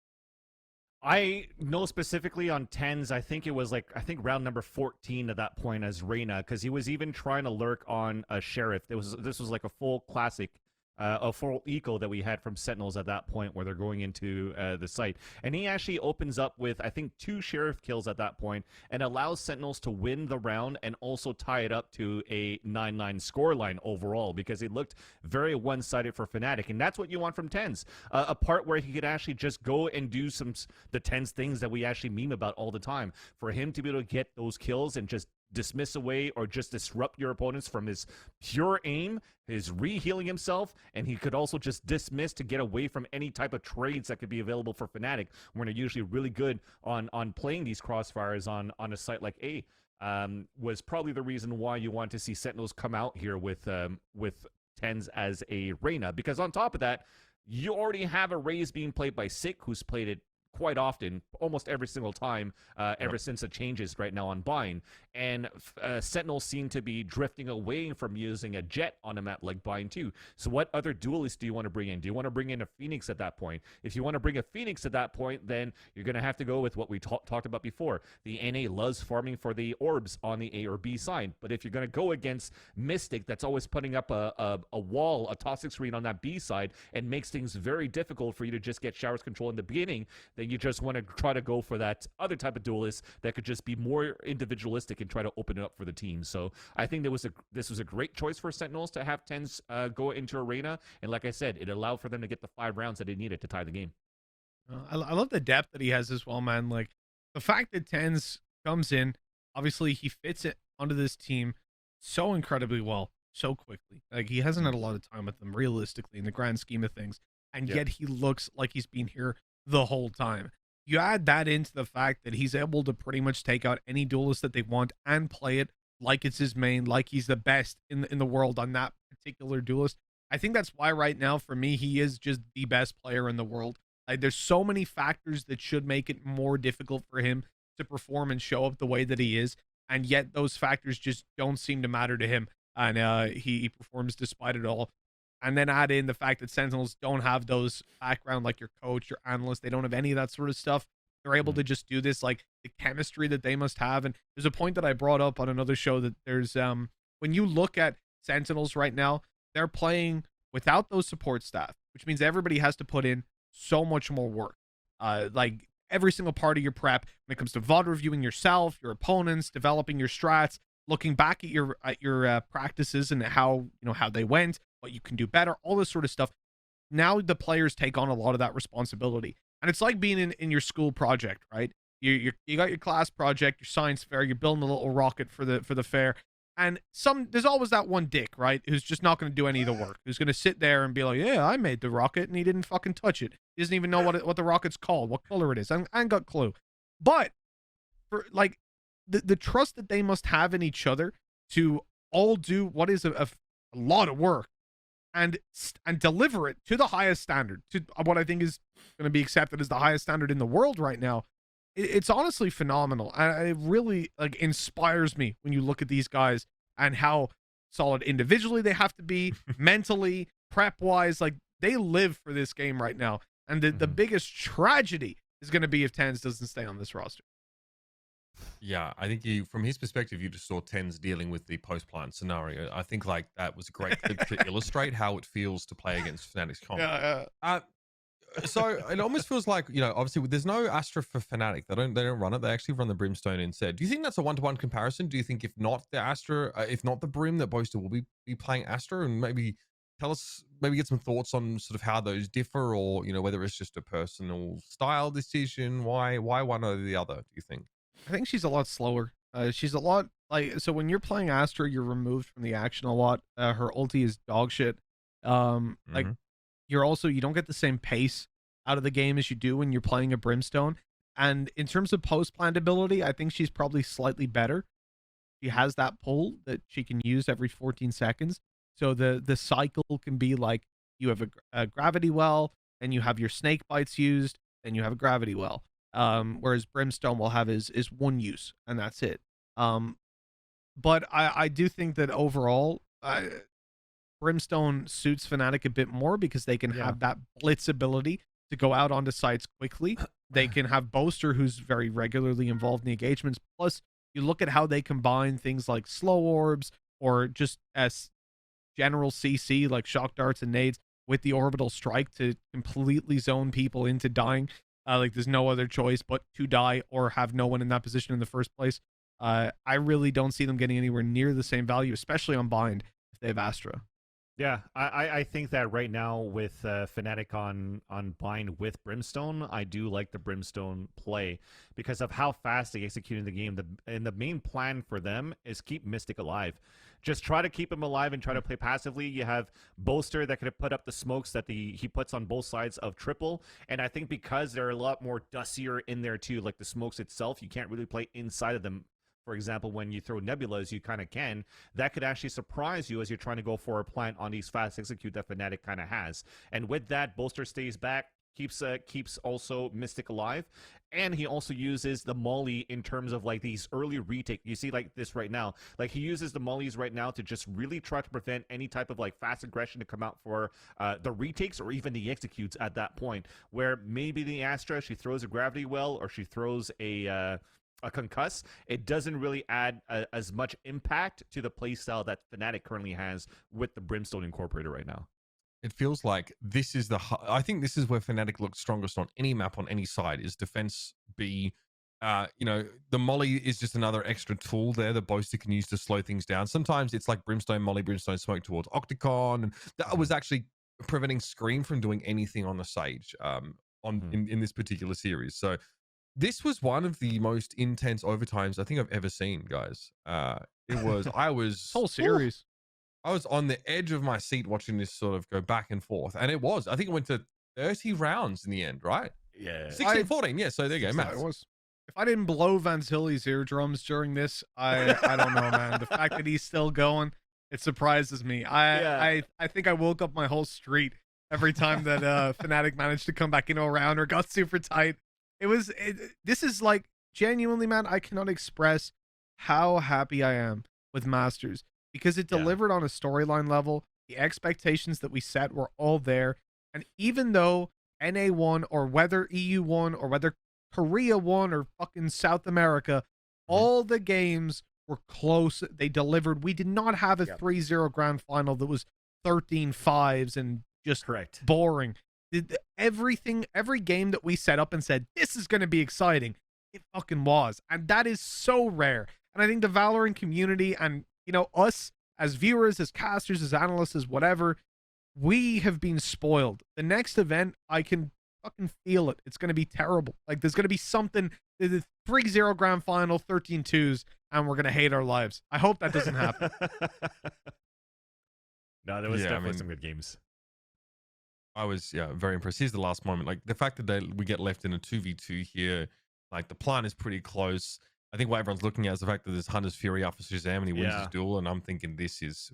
I know specifically on TenZ, I think it was round number 14 at that point as Reyna, because he was even trying to lurk on a Sheriff. This was like a full classic, a full eco that we had from Sentinels at that point where they're going into the site. And he actually opens up with, I think, 2 Sheriff kills at that point and allows Sentinels to win the round and also tie it up to a 9-9 scoreline overall, because it looked very one-sided for Fnatic. And that's what you want from TenZ. A part where he could actually just go and do the TenZ things that we actually meme about all the time. For him to be able to get those kills and just dismiss away or just disrupt your opponents from his pure aim, his re-healing himself, and he could also just dismiss to get away from any type of trades that could be available for Fnatic when they're usually really good on playing these crossfires on a site like A. Was probably the reason why you want to see Sentinels come out here with TenZ as a Reyna, because on top of that, you already have a Raze being played by Sick, who's played it quite often, almost every single time, ever since the changes right now on Bind. And Sentinels seem to be drifting away from using a Jet on a map like Bind too. So what other duelists do you want to bring in? Do you want to bring in a Phoenix at that point? If you want to bring a Phoenix at that point, then you're going to have to go with what we talked about before. The NA loves farming for the orbs on the A or B side. But if you're going to go against Mystic, that's always putting up a wall, a toxic screen on that B side, and makes things very difficult for you to just get showers control in the beginning, then then you just want to try to go for that other type of duelist that could just be more individualistic and try to open it up for the team. So I think this was a great choice for Sentinels to have TenZ go into Arena, and like I said, it allowed for them to get the 5 rounds that they needed to tie the game. I love the depth that he has as well, man. Like the fact that TenZ comes in, obviously he fits it onto this team so incredibly well, so quickly. Like he hasn't had a lot of time with them realistically in the grand scheme of things, and yet he looks like he's been here the whole time. You add that into the fact that he's able to pretty much take out any duelist that they want and play it like it's his main, like he's the best in the world on that particular duelist. I think that's why right now for me he is just the best player in the world. Like there's so many factors that should make it more difficult for him to perform and show up the way that he is, and yet those factors just don't seem to matter to him, and he performs despite it all. And then add in the fact that Sentinels don't have those background like your coach, your analyst. They don't have any of that sort of stuff. They're able to just do this, like the chemistry that they must have. And there's a point that I brought up on another show that there's when you look at Sentinels right now, they're playing without those support staff, which means everybody has to put in so much more work. Like every single part of your prep when it comes to VOD reviewing yourself, your opponents, developing your strats, looking back at your practices and how they went, what you can do better, all this sort of stuff. Now the players take on a lot of that responsibility, and it's like being in your school project, right? You got your class project, your science fair, you're building a little rocket for the fair, and there's always that one dick, right, who's just not going to do any of the work, who's going to sit there and be like, yeah, I made the rocket, and he didn't fucking touch it. He doesn't even know what the rocket's called, what color it is. I ain't got a clue. But for like the trust that they must have in each other to all do what is a lot of work and deliver it to the highest standard, to what I think is going to be accepted as the highest standard in the world right now. It's honestly phenomenal. And it really like inspires me when you look at these guys and how solid individually they have to be, mentally, prep wise. Like they live for this game right now. And the biggest tragedy is going to be if TenZ doesn't stay on this roster. Yeah, I think from his perspective, you just saw TenZ dealing with the post-plant scenario. I think like that was a great clip to illustrate how it feels to play against Fnatic's comp. So it almost feels like, obviously there's no Astra for Fnatic. They don't run it. They actually run the Brimstone instead. Do you think that's a one-to-one comparison? Do you think if not the Astra, if not the Brim, that Boaster will be playing Astra? And maybe tell us, maybe get some thoughts on sort of how those differ, or whether it's just a personal style decision. Why one or the other? Do you think? I think she's a lot slower. She's a lot so when you're playing Astra, you're removed from the action a lot. Her ulti is dog shit. Like you don't get the same pace out of the game as you do when you're playing a Brimstone. And in terms of post-plant ability, I think she's probably slightly better. She has that pull that she can use every 14 seconds. So the cycle can be like you have a gravity well, and you have your snake bites used, and you have a gravity well. Whereas Brimstone will have is one use, and that's it. But I do think that overall, Brimstone suits Fnatic a bit more because they can have that blitz ability to go out onto sites quickly. They can have Boaster, who's very regularly involved in the engagements. Plus, you look at how they combine things like slow orbs or just as general CC like shock darts and nades with the orbital strike to completely zone people into dying. Like there's no other choice but to die or have no one in that position in the first place. I really don't see them getting anywhere near the same value, especially on bind if they have Astra. Yeah, I think that right now with Fnatic on bind with Brimstone, I do like the Brimstone play because of how fast they execute in the game. And the main plan for them is keep Mystic alive. Just try to keep him alive and try to play passively. You have Boaster that could put up the smokes that he puts on both sides of triple. And I think because they're a lot more dustier in there too, like the smokes itself, you can't really play inside of them. For example, when you throw nebulas, you kind of can. That could actually surprise you as you're trying to go for a plant on these fast execute that Fnatic kind of has. And with that, Boaster stays back, keeps also Mystic alive, and he also uses the molly in terms of like these early retake. You see like this right now. Like he uses the mollies right now to just really try to prevent any type of like fast aggression to come out for the retakes or even the executes at that point. Where maybe the Astra, she throws a gravity well or she throws a concuss, it doesn't really add as much impact to the playstyle that Fnatic currently has with the Brimstone Incorporator right now. it feels like this is I think this is where Fnatic looks strongest on any map on any side, is defense B. The molly is just another extra tool there that Boaster can use to slow things down. Sometimes it's like Brimstone, molly, Brimstone, smoke towards Octocon, and that was actually preventing Scream from doing anything on the Sage in this particular series. So this was one of the most intense overtimes I think I've ever seen, guys. It was, whole series. I was on the edge of my seat watching this sort of go back and forth. And it was, I think it went to 30 rounds in the end, right? Yeah. 16, 14. Yeah. So there you go. It was. If I didn't blow Vansilli's eardrums during this, I don't know, man. The fact that he's still going, it surprises me. I think I woke up my whole street every time that Fnatic managed to come back into a round or got super tight. This is like, genuinely, man, I cannot express how happy I am with Masters, because it delivered on a storyline level. The expectations that we set were all there. And even though NA won, or whether EU won, or whether Korea won, or fucking South America, all the games were close. They delivered. We did not have a 3-0 grand final that was 13 5s and just boring. Every game that we set up and said, this is going to be exciting, it fucking was. And that is so rare. And I think the Valorant community and, us as viewers, as casters, as analysts, as whatever, we have been spoiled. The next event, I can fucking feel it. It's going to be terrible. Like, there's going to be something, the 3-0 grand final, 13 2s, and we're going to hate our lives. I hope that doesn't happen. No, there was definitely some good games. I was very impressed. Here's the last moment. Like, the fact that we get left in a 2v2 here, like, the plan is pretty close. I think what everyone's looking at is the fact that there's Hunter's Fury after Shazam and he wins his duel, and I'm thinking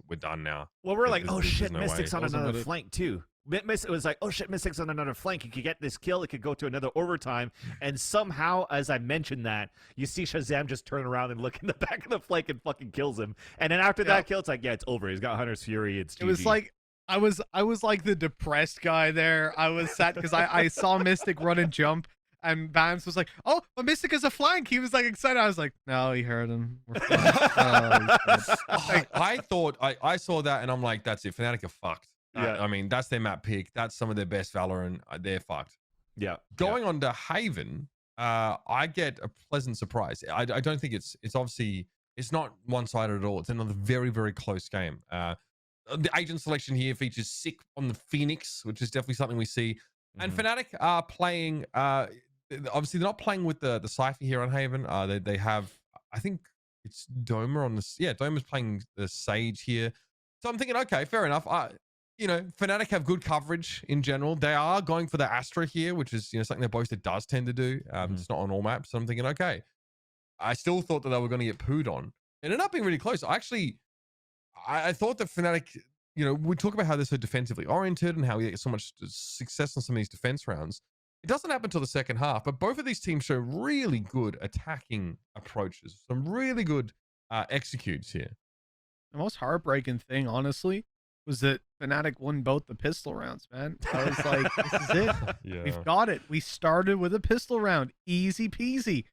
we're done now. Well, we're like, oh shit, Mystic's on another flank too. It was like, oh shit, Mystic's on another flank. He could get this kill. It could go to another overtime. And somehow, as I mentioned that, you see Shazam just turn around and look in the back of the flank and fucking kills him. And then after that kill, it's like, yeah, it's over. He's got Hunter's Fury. It's GG. It was like, I was like the depressed guy there. I was sad because I saw Mystic run and jump, and Vance was like, oh, but Mystic is a flank. He was like excited. I was like, no, he heard him. I thought, I saw that and I'm like, that's it. Fnatic are fucked. I mean, that's their map pick. That's some of their best Valorant. They're fucked. Yeah. Going on to Haven, I get a pleasant surprise. I don't think it's obviously, it's not one-sided at all. It's another very, very close game. The agent selection here features sick on the Phoenix, which is definitely something we see. And Fnatic are playing, obviously they're not playing with the Cypher here on Haven. They have, I think it's Doma on the, Doma's playing the Sage here. So I'm thinking, okay, fair enough. Fnatic have good coverage in general. They are going for the Astra here, which is, something that Boaster does tend to do. It's not on all maps. So I'm thinking, okay, I still thought that they were going to get pooed on. It ended up being really close. I thought that Fnatic, we talk about how they're so defensively oriented and how we get so much success on some of these defense rounds. It doesn't happen until the second half, but both of these teams show really good attacking approaches, some really good executes here. The most heartbreaking thing, honestly, was that Fnatic won both the pistol rounds, man. I was like, this is it. We've got it. We started with a pistol round. Easy peasy.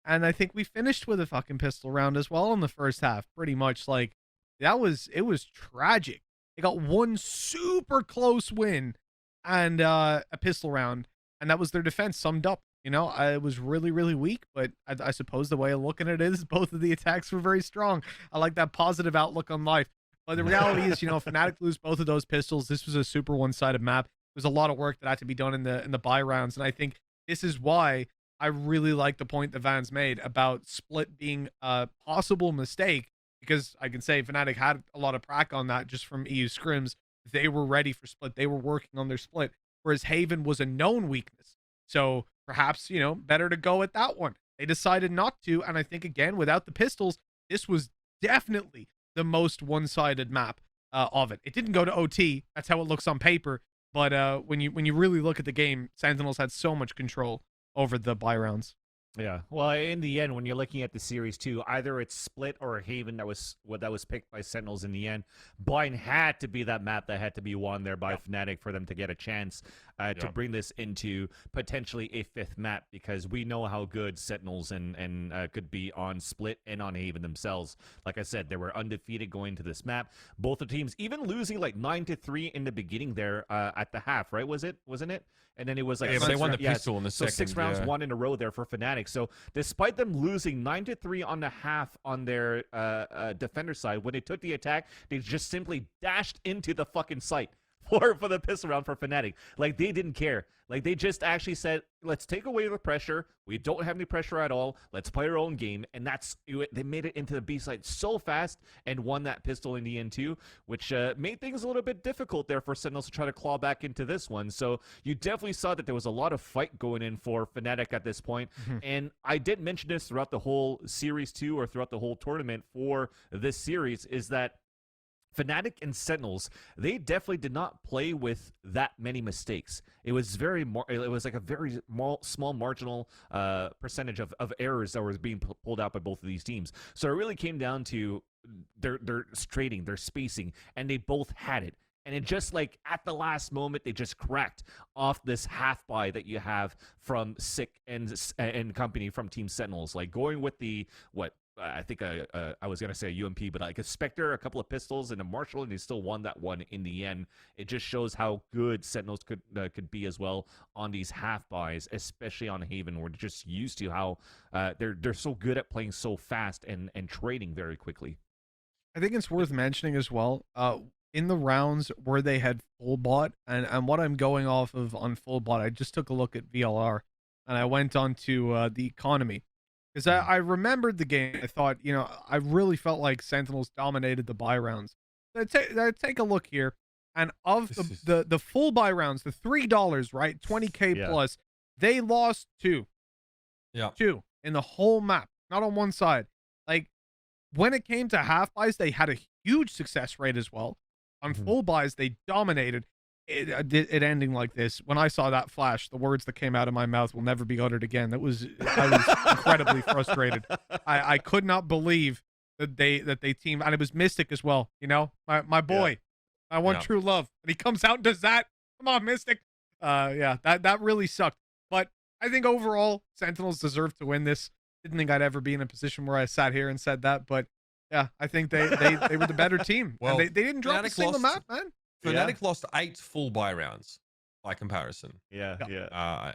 And I think we finished with a fucking pistol round as well in the first half. Pretty much like, it was tragic. They got one super close win and a pistol round, and that was their defense summed up. It was really, really weak, but I suppose the way of looking at it is both of the attacks were very strong. I like that positive outlook on life. But the reality is, Fnatic lose both of those pistols. This was a super one-sided map. There's a lot of work that had to be done in the buy rounds, and I think this is why I really like the point that Vans made about split being a possible mistake, because I can say Fnatic had a lot of prac on that just from EU scrims. They were ready for split. They were working on their split, whereas Haven was a known weakness. So perhaps, better to go at that one. They decided not to, and I think, again, without the pistols, this was definitely the most one-sided map of it. It didn't go to OT. That's how it looks on paper. But when you really look at the game, Sentinels had so much control over the buy rounds. Yeah. Well, in the end, when you're looking at the series too, either it's Split or Haven that was picked by Sentinels in the end. Blind had to be that map that had to be won there by Fnatic for them to get a chance to bring this into potentially a 5th map, because we know how good Sentinels and could be on Split and on Haven themselves. Like I said, they were undefeated going to this map. Both the teams even losing like 9-3 in the beginning there at the half, right? Wasn't it? And then it was like but they won the pistol in the so second. 6 rounds, 1 in a row there for Fnatic. So despite them losing 9-3 on the half on their defender side, when they took the attack, they just simply dashed into the fucking site for the pistol round for Fnatic. Like, they didn't care. Like, they just actually said, let's take away the pressure. We don't have any pressure at all. Let's play our own game. And they made it into the B side so fast and won that pistol in the end too, which made things a little bit difficult there for Sentinels to try to claw back into this one. So you definitely saw that there was a lot of fight going in for Fnatic at this point. And I did mention this throughout the whole series too, or throughout the whole tournament for this series, is that Fnatic and Sentinels, they definitely did not play with that many mistakes. It was it was like a very small marginal percentage of errors that was being pulled out by both of these teams. So it really came down to their trading, their spacing, and they both had it. And it just like at the last moment, they just cracked off this half buy that you have from Sick and company from Team Sentinels, like going with the I think I was gonna say a UMP, but like a Spectre, a couple of pistols, and a Marshall, and they still won that one in the end. It just shows how good Sentinels could be as well on these half buys, especially on Haven. We're just used to how they're so good at playing so fast and trading very quickly. I think it's worth mentioning as well. In the rounds where they had full bot, and what I'm going off of on full bot, I just took a look at VLR, and I went on to the economy. Because I remembered the game. I thought, I really felt like Sentinels dominated the buy rounds. Take a look here. And of the full buy rounds, the $3, right? 20K plus, they lost 2. Yeah. 2 in the whole map, not on one side. Like, when it came to half buys, they had a huge success rate as well. On full buys, they dominated. It ending like this. When I saw that flash, the words that came out of my mouth will never be uttered again. I was incredibly frustrated. I could not believe that they teamed, and it was Mystic as well. My boy, I want true love, and he comes out and does that. Come on, Mystic. That really sucked. But I think overall, Sentinels deserve to win this. Didn't think I'd ever be in a position where I sat here and said that, but yeah, I think they were the better team. Well, and they didn't drop a single map, man. Fnatic lost 8 full buy rounds by comparison. Yeah.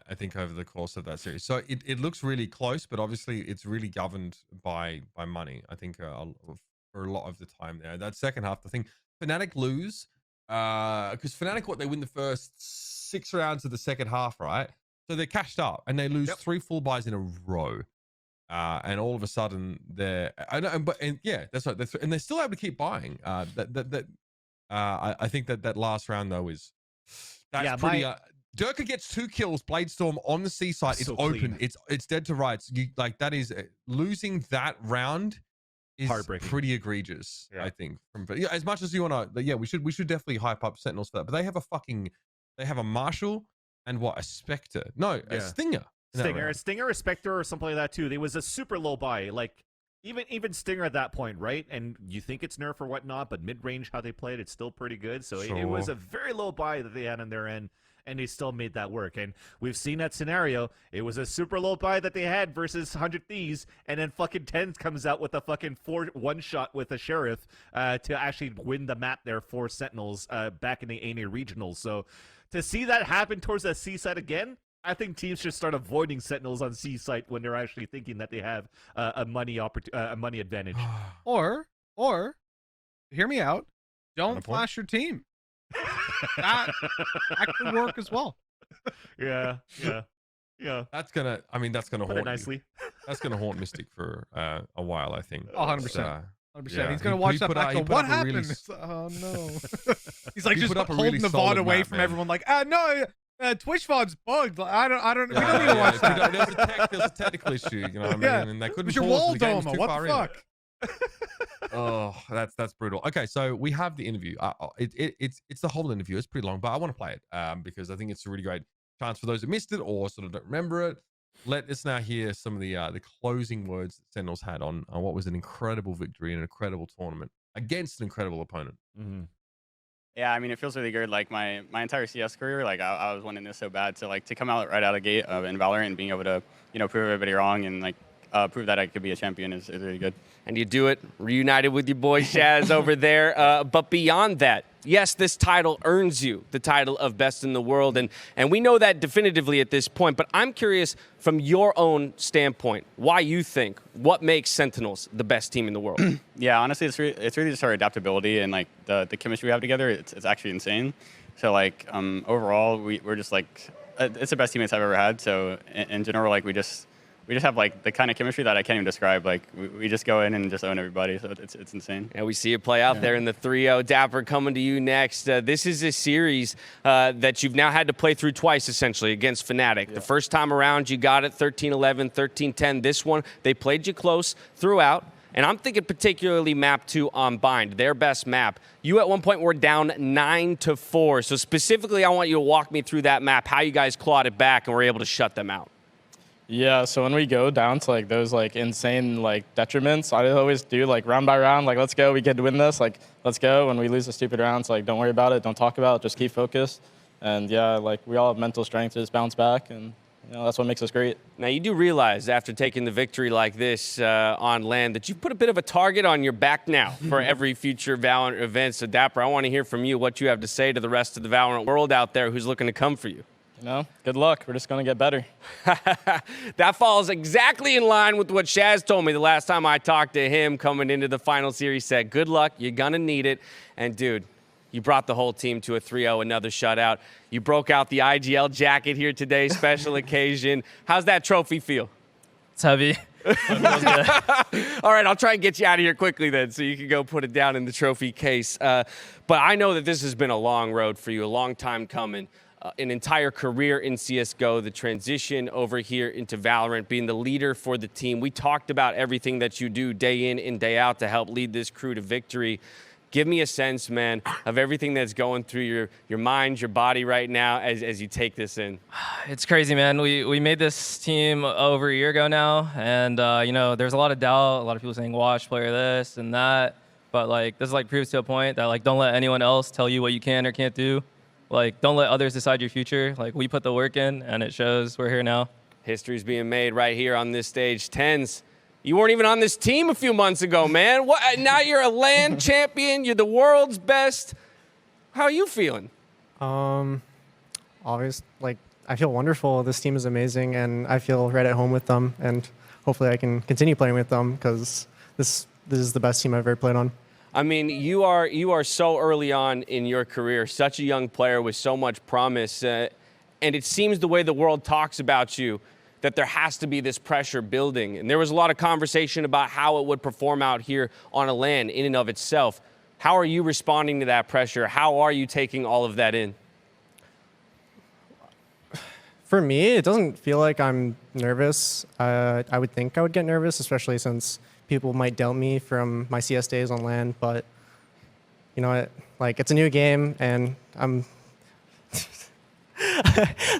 I think over the course of that series. So it looks really close, but obviously it's really governed by money. I think for a lot of the time there. That second half, I think Fnatic lose because Fnatic, they win the first 6 rounds of the second half, right? So they're cashed up and they lose 3 full buys in a row. And all of a sudden that's right. And they're still able to keep buying. I think that last round though pretty. Durka gets 2 kills. Bladestorm on the C side. It's so open. Clean. It's dead to rights. That is losing that round is pretty egregious. I think. As much as you want to, we should definitely hype up Sentinels for that. But they have a Marshall and a Spectre. No, a Stinger. Stinger, a Spectre, or something like that too. There was a super low buy, like. Even Stinger at that point, right? And you think it's nerf or whatnot, but mid-range, how they played, it's still pretty good. So it was a very low buy that they had on their end, and they still made that work. And we've seen that scenario. It was a super low buy that they had versus 100 Thieves, and then fucking TenZ comes out with a fucking 4-1 shot with a Sheriff to actually win the map there for Sentinels back in the EMEA regionals. So to see that happen towards that C side again, I think teams should start avoiding Sentinels on C site when they're actually thinking that they have a money advantage. Or hear me out. Don't flash your team. that could work as well. Yeah. That's gonna haunt nicely. That's gonna haunt Mystic for a while, I think. 100%. 100%. He's gonna watch that back. What happened? Oh no. He's like just holding the VOD away from everyone. Like, no. Twitch VOD's bugged. I don't. We don't need to watch that. There's a technical issue, you know what I mean? And they couldn't. It was your wall doma. What the fuck? Oh, that's brutal. Okay, so we have the interview. It's the whole interview. It's pretty long, but I want to play it because I think it's a really great chance for those who missed it or sort of don't remember it. let us now hear some of the closing words that Sentinels had on what was an incredible victory and an incredible tournament against an incredible opponent. Mm-hmm. Yeah, I mean, it feels really good. Like my entire CS career, like I was wanting this so bad to come out right out of the gate in Valorant and being able to, prove everybody wrong and prove that I could be a champion is really good. And you do it reunited with your boy Shaz over there. But beyond that, yes, this title earns you the title of best in the world. And we know that definitively at this point. But I'm curious from your own standpoint, why you think, what makes Sentinels the best team in the world? Yeah, honestly, it's really just our adaptability and like the chemistry we have together. It's actually insane. So like overall, we're just like, it's the best teammates I've ever had. So in general, like we just have like the kind of chemistry that I can't even describe. Like we just go in and just own everybody. So it's insane. And we see it play out there in the 3-0. Dapper, coming to you next. This is a series that you've now had to play through twice, essentially, against Fnatic. Yeah. The first time around, you got it 13-11, 13-10. This one, they played you close throughout. And I'm thinking particularly map 2 on Bind, their best map. You at one point were down 9-4. So specifically, I want you to walk me through that map, how you guys clawed it back and were able to shut them out. Yeah, so when we go down to like those like insane like detriments, I always do like round by round, like let's go, we get to win this, like let's go. When we lose the stupid rounds, like don't worry about it, don't talk about it, just keep focused. And yeah, like we all have mental strength to just bounce back, and that's what makes us great. Now you do realize after taking the victory like this on land that you've put a bit of a target on your back now for every future Valorant event. So Dapper, I want to hear from you what you have to say to the rest of the Valorant world out there who's looking to come for you. Good luck. We're just going to get better. That falls exactly in line with what Shaz told me the last time I talked to him coming into the final series. Said, good luck. You're going to need it. And, dude, you brought the whole team to a 3-0, another shutout. You broke out the IGL jacket here today, special occasion. How's that trophy feel? It's heavy. All right, I'll try and get you out of here quickly then so you can go put it down in the trophy case. But I know that this has been a long road for you, a long time coming. An entire career in CSGO, the transition over here into Valorant, being the leader for the team. We talked about everything that you do day in and day out to help lead this crew to victory. Give me a sense, man, of everything that's going through your mind, your body right now as you take this in. It's crazy, man. We made this team over a year ago now, and there's a lot of doubt, a lot of people saying watch player this and that, but like this like proves to a point that like don't let anyone else tell you what you can or can't do. Like, don't let others decide your future. Like, we put the work in, and it shows. We're here now. History's being made right here on this stage. TenZ, you weren't even on this team a few months ago, man. What? Now you're a LAN champion. You're the world's best. How are you feeling? Always, like, I feel wonderful. This team is amazing, and I feel right at home with them. And hopefully I can continue playing with them because this is the best team I've ever played on. I mean, you are so early on in your career, such a young player with so much promise, and it seems the way the world talks about you that there has to be this pressure building. And there was a lot of conversation about how it would perform out here on a LAN in and of itself. How are you responding to that pressure? How are you taking all of that in? For me, it doesn't feel like I'm nervous. I would think I would get nervous, especially since people might doubt me from my CS days on LAN, but you know what? Like, it's a new game, and I'm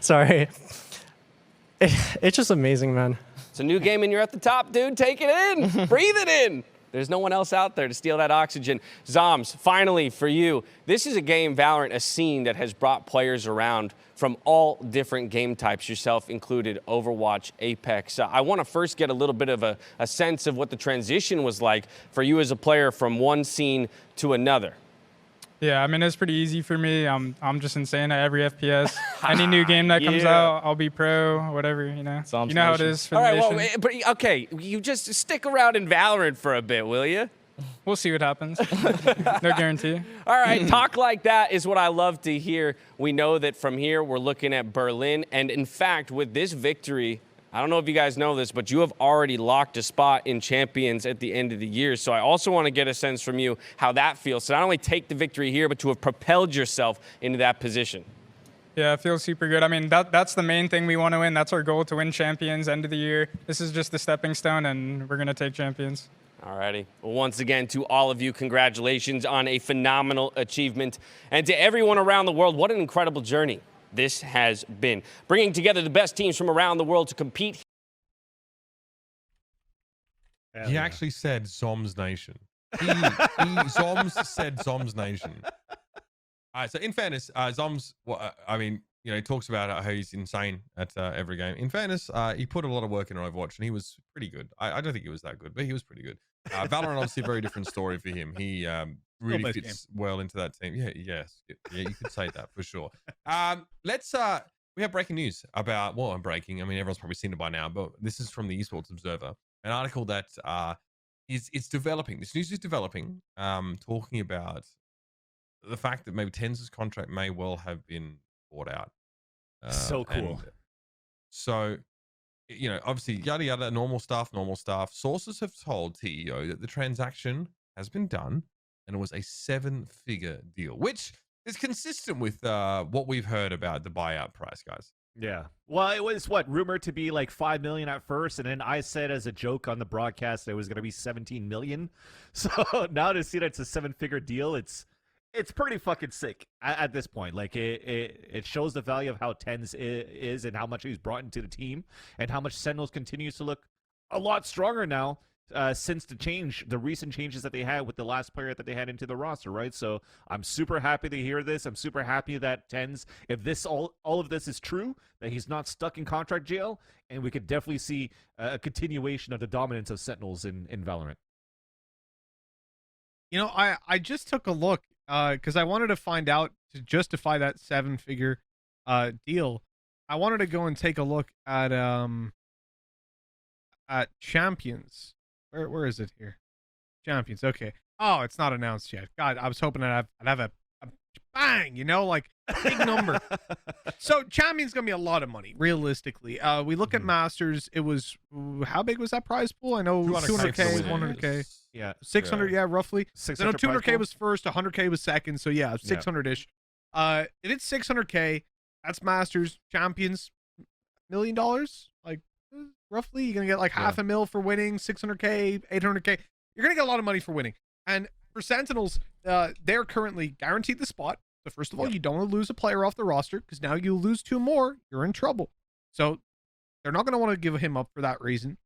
sorry. It's just amazing, man. It's a new game, and you're at the top, dude. Take it in. Breathe it in. There's no one else out there to steal that oxygen. Zoms, finally for you, this is a game, Valorant, a scene that has brought players around from all different game types, yourself included, Overwatch, Apex. I want to first get a little bit of a sense of what the transition was like for you as a player from one scene to another. Yeah, I mean, it's pretty easy for me. I'm just insane at every FPS. Any new game that comes out, I'll be pro, whatever, you know. You know how it is for the All right, nation. well, but okay, you just stick around in Valorant for a bit, will you? We'll see what happens. No guarantee. All right, talk like that is what I love to hear. We know that from here we're looking at Berlin, and in fact, with this victory, I don't know if you guys know this, but you have already locked a spot in Champions at the end of the year. So I also want to get a sense from you how that feels. So not only take the victory here, but to have propelled yourself into that position. Yeah, it feels super good. I mean, that's the main thing we want to win. That's our goal, to win Champions end of the year. This is just the stepping stone, and we're going to take Champions. Alrighty. Well, once again, to all of you, congratulations on a phenomenal achievement. And to everyone around the world, what an incredible journey this has been. Bringing together the best teams from around the world to compete He actually said Zoms Nation. Zoms said Zoms Nation. All right, so in fairness, Zoms, well, I mean, you know, he talks about how he's insane at every game. In fairness, he put a lot of work in Overwatch, and he was pretty good. I don't think he was that good, but he was pretty good. Valorant, obviously, a very different story for him. He really fits well into that team. Yeah, yes, yeah, you could say that for sure. We have breaking news about, well, I'm breaking. I mean, everyone's probably seen it by now, but this is from the Esports Observer, an article that it's developing. This news is developing, talking about the fact that maybe TenZ's contract may well have been bought out. So cool. So, you know, obviously, yada yada, normal stuff. Sources have told TEO that the transaction has been done, and it was a 7-figure deal, which is consistent with what we've heard about the buyout price, guys. Yeah. Well, it was rumored to be like 5 million at first, and then I said as a joke on the broadcast that it was going to be 17 million. So now to see that it's a 7-figure deal, it's pretty fucking sick at this point. Like it shows the value of how TenZ is and how much he's brought into the team, and how much Sentinels continues to look a lot stronger now since the recent changes that they had with the last player that they had into the roster, right? So I'm super happy to hear this. I'm super happy that TenZ, if this all of this is true, that he's not stuck in contract jail, and we could definitely see a continuation of the dominance of Sentinels in Valorant. You know, I just took a look because I wanted to find out, to justify that 7-figure deal. I wanted to go and take a look at Champions. Where is it here? Champions. Okay. Oh, it's not announced yet. God, I was hoping I'd have a bang, you know, like big number. So Champions gonna be a lot of money, realistically. We look at Masters. It was, how big was that prize pool? I know 200K, 100K. Yeah, 600. Yeah, roughly. 600. I know 200K was first, 100K was second. So yeah, 600-ish. If it's 600K, that's Masters. Champions, $1 million. Like, roughly, you're gonna get like half a mil for winning, 600K, 800K. You're gonna get a lot of money for winning. And for Sentinels, they're currently guaranteed the spot. So first of all, you don't want to lose a player off the roster, because now you lose 2 more, you're in trouble. So they're not gonna want to give him up for that reason.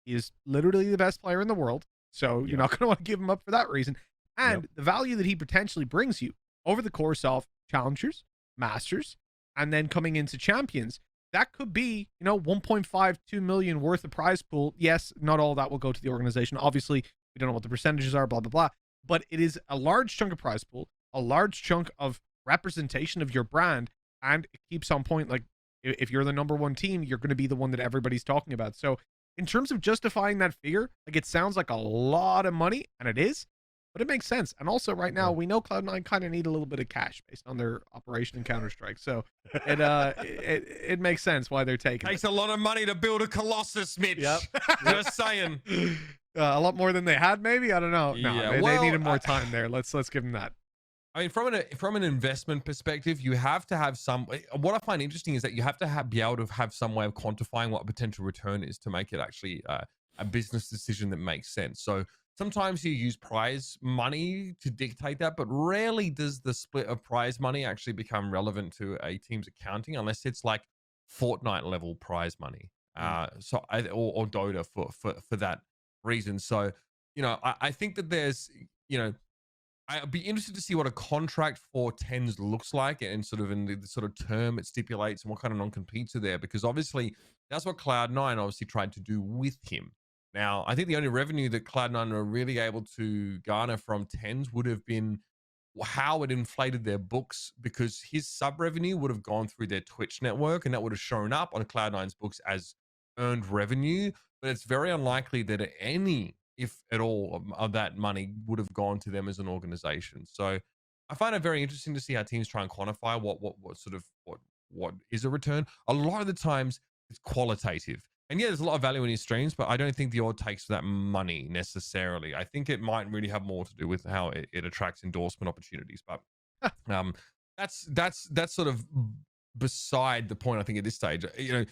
He is literally the best player in the world. So you're not gonna want to give him up for that reason. And the value that he potentially brings you over the course of Challengers, Masters, and then coming into Champions, that could be, you know, 1.52 million worth of prize pool. Yes, not all that will go to the organization. Obviously, we don't know what the percentages are, blah, blah, blah. But it is a large chunk of prize pool, a large chunk of representation of your brand, and it keeps on point. Like, if you're the #1 team, you're going to be the one that everybody's talking about. So in terms of justifying that figure, like, it sounds like a lot of money, and it is, but it makes sense. And also right now, we know Cloud9 kind of need a little bit of cash based on their operation in Counter-Strike. So it makes sense why they're taking it. Takes a lot of money to build a Colossus, Mitch. Just saying. A lot more than they had, maybe? I don't know. No, they needed more time there. Let's give them that. I mean, from an investment perspective, you have to have some. What I find interesting is that you have to be able to have some way of quantifying what a potential return is to make it actually a business decision that makes sense. So sometimes you use prize money to dictate that, but rarely does the split of prize money actually become relevant to a team's accounting, unless it's like Fortnite level prize money, or Dota for that reason. So, you know, I think that there's, you know, I'd be interested to see what a contract for TenZ looks like, and sort of in the sort of term it stipulates, and what kind of non-competes are there, because obviously that's what Cloud9 obviously tried to do with him. Now, I think the only revenue that Cloud9 were really able to garner from TenZ would have been how it inflated their books, because his sub revenue would have gone through their Twitch network, and that would have shown up on Cloud9's books as earned revenue. But it's very unlikely that any, if at all, of that money would have gone to them as an organization. So I find it very interesting to see how teams try and quantify what is a return. A lot of the times it's qualitative. And yeah, there's a lot of value in his streams, but I don't think the odd takes that money necessarily. I think it might really have more to do with how it attracts endorsement opportunities. But that's sort of beside the point, I think, at this stage. You know,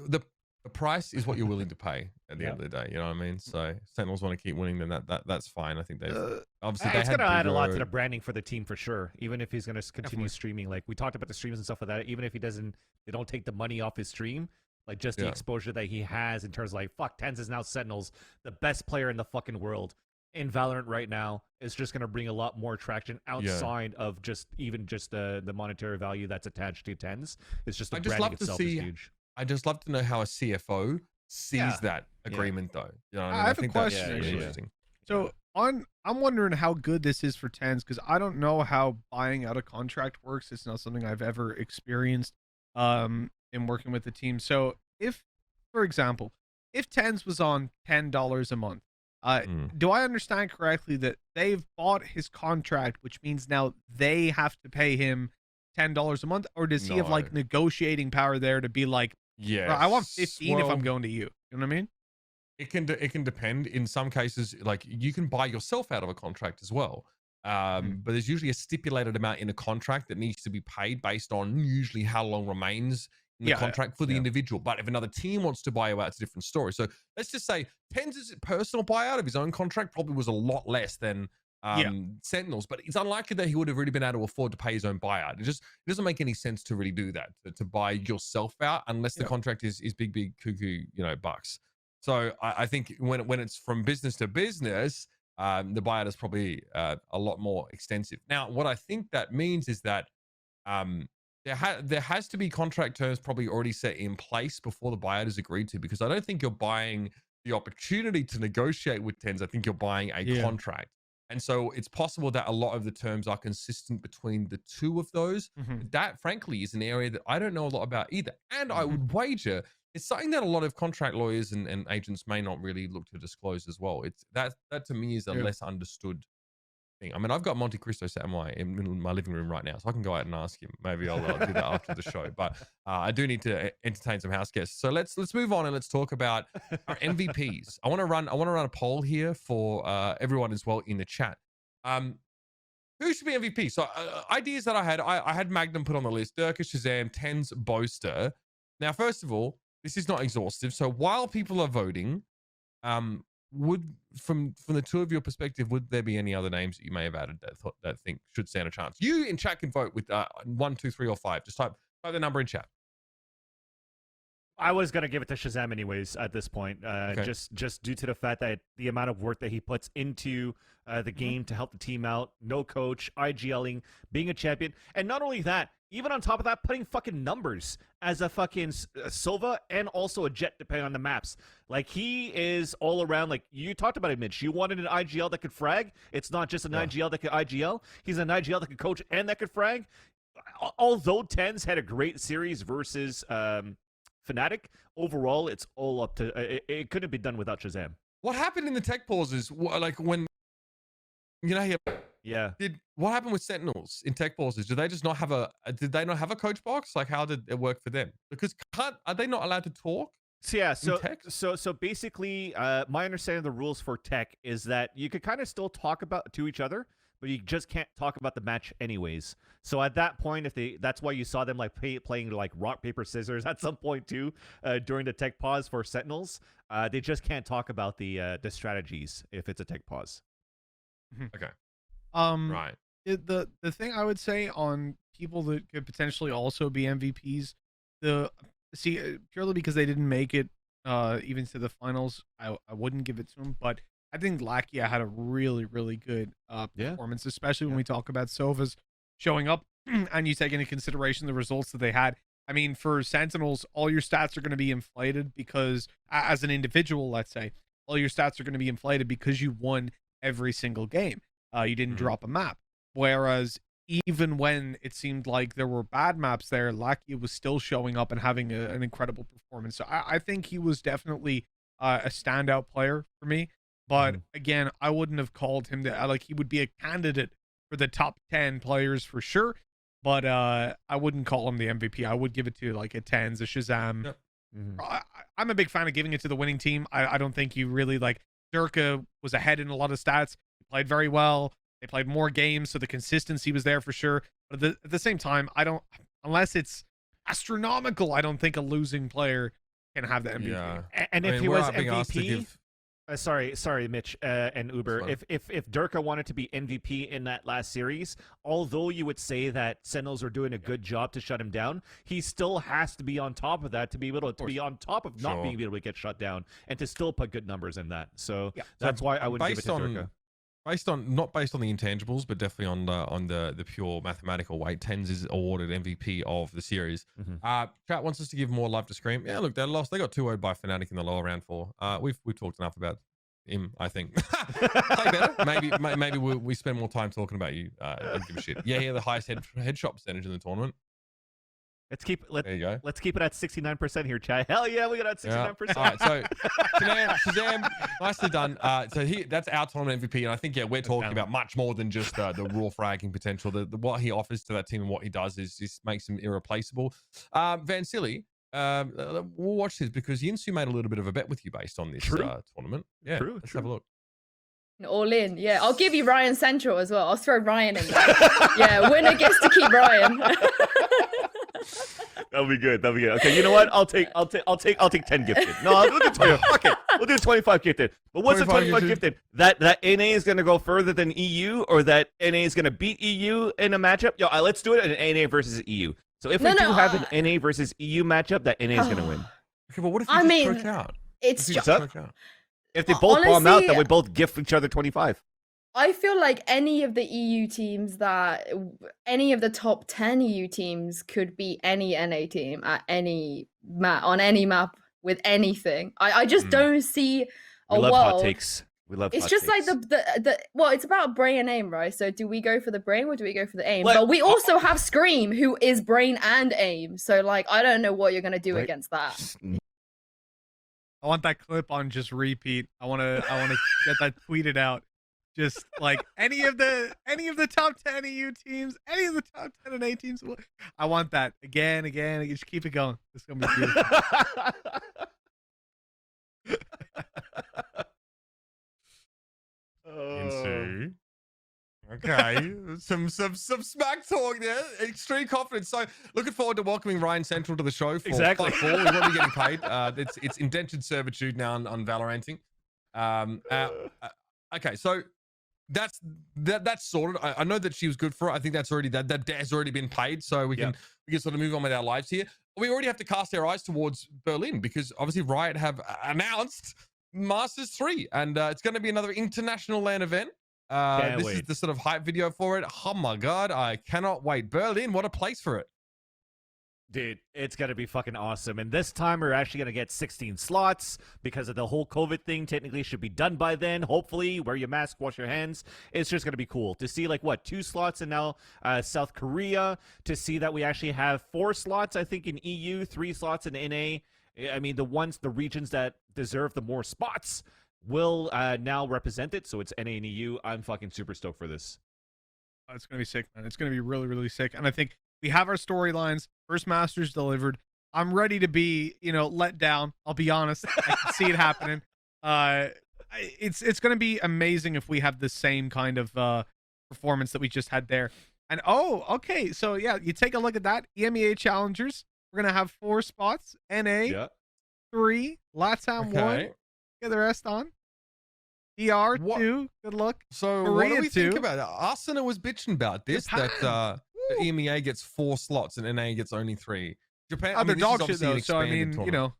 the price is what you're willing to pay at the end of the day. You know what I mean? So Sentinels want to keep winning, then that's fine. I think they've obviously it's going to add a lot to the branding for the team for sure. Even if he's going to continue streaming, like we talked about the streams and stuff like that. Even if they don't take the money off his stream, Like just the exposure that he has in terms of like, fuck, TenZ is now Sentinels, the best player in the fucking world in Valorant right now, is just going to bring a lot more traction outside of just the monetary value that's attached to TenZ. It's just the branding itself is huge. I just love to know how a CFO sees that agreement, though. You know what I mean? I have a question. Interesting. So I'm wondering how good this is for TenZ, because I don't know how buying out a contract works. It's not something I've ever experienced in working with the team. So if, for example, if TenZ was on $10 a month, do I understand correctly that they've bought his contract, which means now they have to pay him $10 a month, or does he have like negotiating power there to be like, yeah, I want 15 if I'm going to you? You know what I mean? It can depend. In some cases, like you can buy yourself out of a contract as well. But there's usually a stipulated amount in a contract that needs to be paid based on usually how long remains in the contract for the individual. But if another team wants to buy you out, it's a different story. So let's just say TenZ's personal buyout of his own contract probably was a lot less than Sentinels, but it's unlikely that he would have really been able to afford to pay his own buyout. It doesn't make any sense to really do that, to buy yourself out, unless the contract is big cuckoo, bucks. So I think when it's from business to business, the buyout is probably a lot more extensive. Now, what I think that means is that there has to be contract terms probably already set in place before the buyout is agreed to, because I don't think you're buying the opportunity to negotiate with TenZ. I think you're buying a contract. And so it's possible that a lot of the terms are consistent between the two of those. That, frankly, is an area that I don't know a lot about either. And I would wager it's something that a lot of contract lawyers and agents may not really look to disclose as well. It's that to me is a less understood thing. I mean, I've got Monte Cristo sat in my living room right now, so I can go out and ask him. Maybe I'll do that after the show. But I do need to entertain some house guests. So let's move on and let's talk about our MVPs. I want to run a poll here for everyone as well in the chat. Who should be MVP? So ideas that I had Magnum put on the list: Durka, Shazam, TenZ, Boaster. Now, first of all, this is not exhaustive. So while people are voting, would from the two of your perspective, would there be any other names that you may have added that think should stand a chance? You in chat can vote with 1, 2, 3, or 5. Just type the number in chat. I was gonna give it to Shazam anyways at this point, just due to the fact that the amount of work that he puts into the game to help the team out, no coach, IGLing, being a champion, and not only that, even on top of that, putting fucking numbers as a fucking Sova and also a Jet, depending on the maps. Like, he is all around. Like, you talked about it, Mitch. You wanted an IGL that could frag. It's not just an IGL that could IGL. He's an IGL that could coach and that could frag. Although TenZ had a great series versus Fnatic, overall, it's all up to... It couldn't be done without Shazam. What happened in the tech pauses? Like, when... What happened with Sentinels in tech pauses? Did they just not have did they not have a coach box? Like, how did it work for them? Because are they not allowed to talk? So basically, my understanding of the rules for tech is that you could kind of still talk to each other, but you just can't talk about the match anyways. So at that point, that's why you saw them like playing like rock, paper, scissors at some point too, during the tech pause for Sentinels. They just can't talk about the strategies if it's a tech pause. Okay. Right. The thing I would say on people that could potentially also be MVPs, purely because they didn't make it even to the finals, I wouldn't give it to them. But I think Lakia had a really, really good performance, especially when we talk about Sova's showing up and you take into consideration the results that they had. I mean, for Sentinels, all your stats are going to be inflated because, as an individual, let's say, all your stats are going to be inflated because you won every single game. You didn't drop a map. Whereas even when it seemed like there were bad maps there, Lakia was still showing up and having an incredible performance. So I think he was definitely a standout player for me. But again, I wouldn't have called him he would be a candidate for the top 10 players for sure. But I wouldn't call him the MVP. I would give it to like a TenZ, a Shazam. Yep. I'm a big fan of giving it to the winning team. I don't think you really Durka was ahead in a lot of stats. He played very well. They played more games, so the consistency was there for sure. But at the same time, unless it's astronomical, I don't think a losing player can have the MVP. And if he was MVP, Sorry, Mitch and Uber. Sorry. If Durka wanted to be MVP in that last series, although you would say that Sentinels are doing a good job to shut him down, he still has to be on top of that to be able to be on top of not being able to get shut down and to still put good numbers in that. So that's why I wouldn't give it to Durka. Not based on the intangibles, but definitely on the pure mathematical weight. TenZ is awarded MVP of the series. Chat wants us to give more love to Scream. Yeah, look, they lost. They got 2-0 by Fnatic in the lower round 4. We've talked enough about him, I think. Play better. Maybe we spend more time talking about you. Don't give a shit. Yeah, the highest headshot percentage in the tournament. There you go. Let's keep it at 69% here, Chad. Hell yeah, we got it at 69%. All right, so Shazam, nicely done. That's our tournament MVP, and I think we're talking about much more than just the raw fragging potential. What he offers to that team and what he does is makes him irreplaceable. Vansilli, we'll watch this because Yinsu made a little bit of a bet with you based on this tournament. Yeah, let's have a look. All in, yeah. I'll give you Ryan Central as well. I'll throw Ryan in there. Yeah, winner gets to keep Ryan. That'll be good. Okay, you know what? I'll take 10 gifted. No, we'll do 20. Fuck it. We'll do 25 gifted. But what's the 25 gifted? That NA is gonna go further than EU, or that NA is gonna beat EU in a matchup? Yo, let's do it in NA versus EU. So if we do have an NA versus EU matchup, that NA is gonna win. Okay, but what if you just choke out? It's just if they both bomb out, then we both gift each other 25. I feel like any of the EU teams any of the top 10 EU teams could beat any NA team at any on any map with anything. I just don't see a world. Hot takes. We love it's hot just takes. like well, it's about brain and aim, right? So do we go for the brain or do we go for the aim? But we also have Scream, who is brain and aim. So like, I don't know what you're gonna do against that. I want that clip on just repeat. I want to get that tweeted out. Just like any of the top 10 EU teams, any of the top 10 NA teams. I want that again. Just keep it going. It's gonna be beautiful. Okay, some smack talk there. Extreme confidence. So looking forward to welcoming Ryan Central to the show. For exactly. We're going to be getting paid. It's indentured servitude now on VALORANTing. Okay, so that's sorted. I know that she was good for it. I think that's already that has already been paid, so we can sort of move on with our lives here. We already have to cast our eyes towards Berlin because obviously Riot have announced Masters 3, and it's going to be another international LAN event. This is the sort of hype video for it. Oh my god, I cannot wait. Berlin, what a place for it. Dude, it's going to be fucking awesome. And this time we're actually going to get 16 slots because of the whole COVID thing. Technically should be done by then. Hopefully, wear your mask, wash your hands. It's just going to be cool to see, like, what, 2 slots in now South Korea, to see that we actually have 4 slots, I think, in EU, 3 slots in NA. I mean, the regions that deserve the more spots will now represent it. So it's NA and EU. I'm fucking super stoked for this. It's going to be sick, man. It's going to be really, really sick. And I think we have our storylines. First Masters delivered. I'm ready to be, let down. I'll be honest. I can see it happening. It's going to be amazing if we have the same kind of performance that we just had there. And okay. So yeah, you take a look at that. EMEA challengers. We're going to have 4 spots. NA 3, LATAM 1. Get the rest on. DR 2. Good luck. So Korea what do we 2. think about it? Arsenal was bitching about this, Japan. that the EMEA gets 4 slots and NA gets only 3. Japan, they're dog shit though, so I mean, No,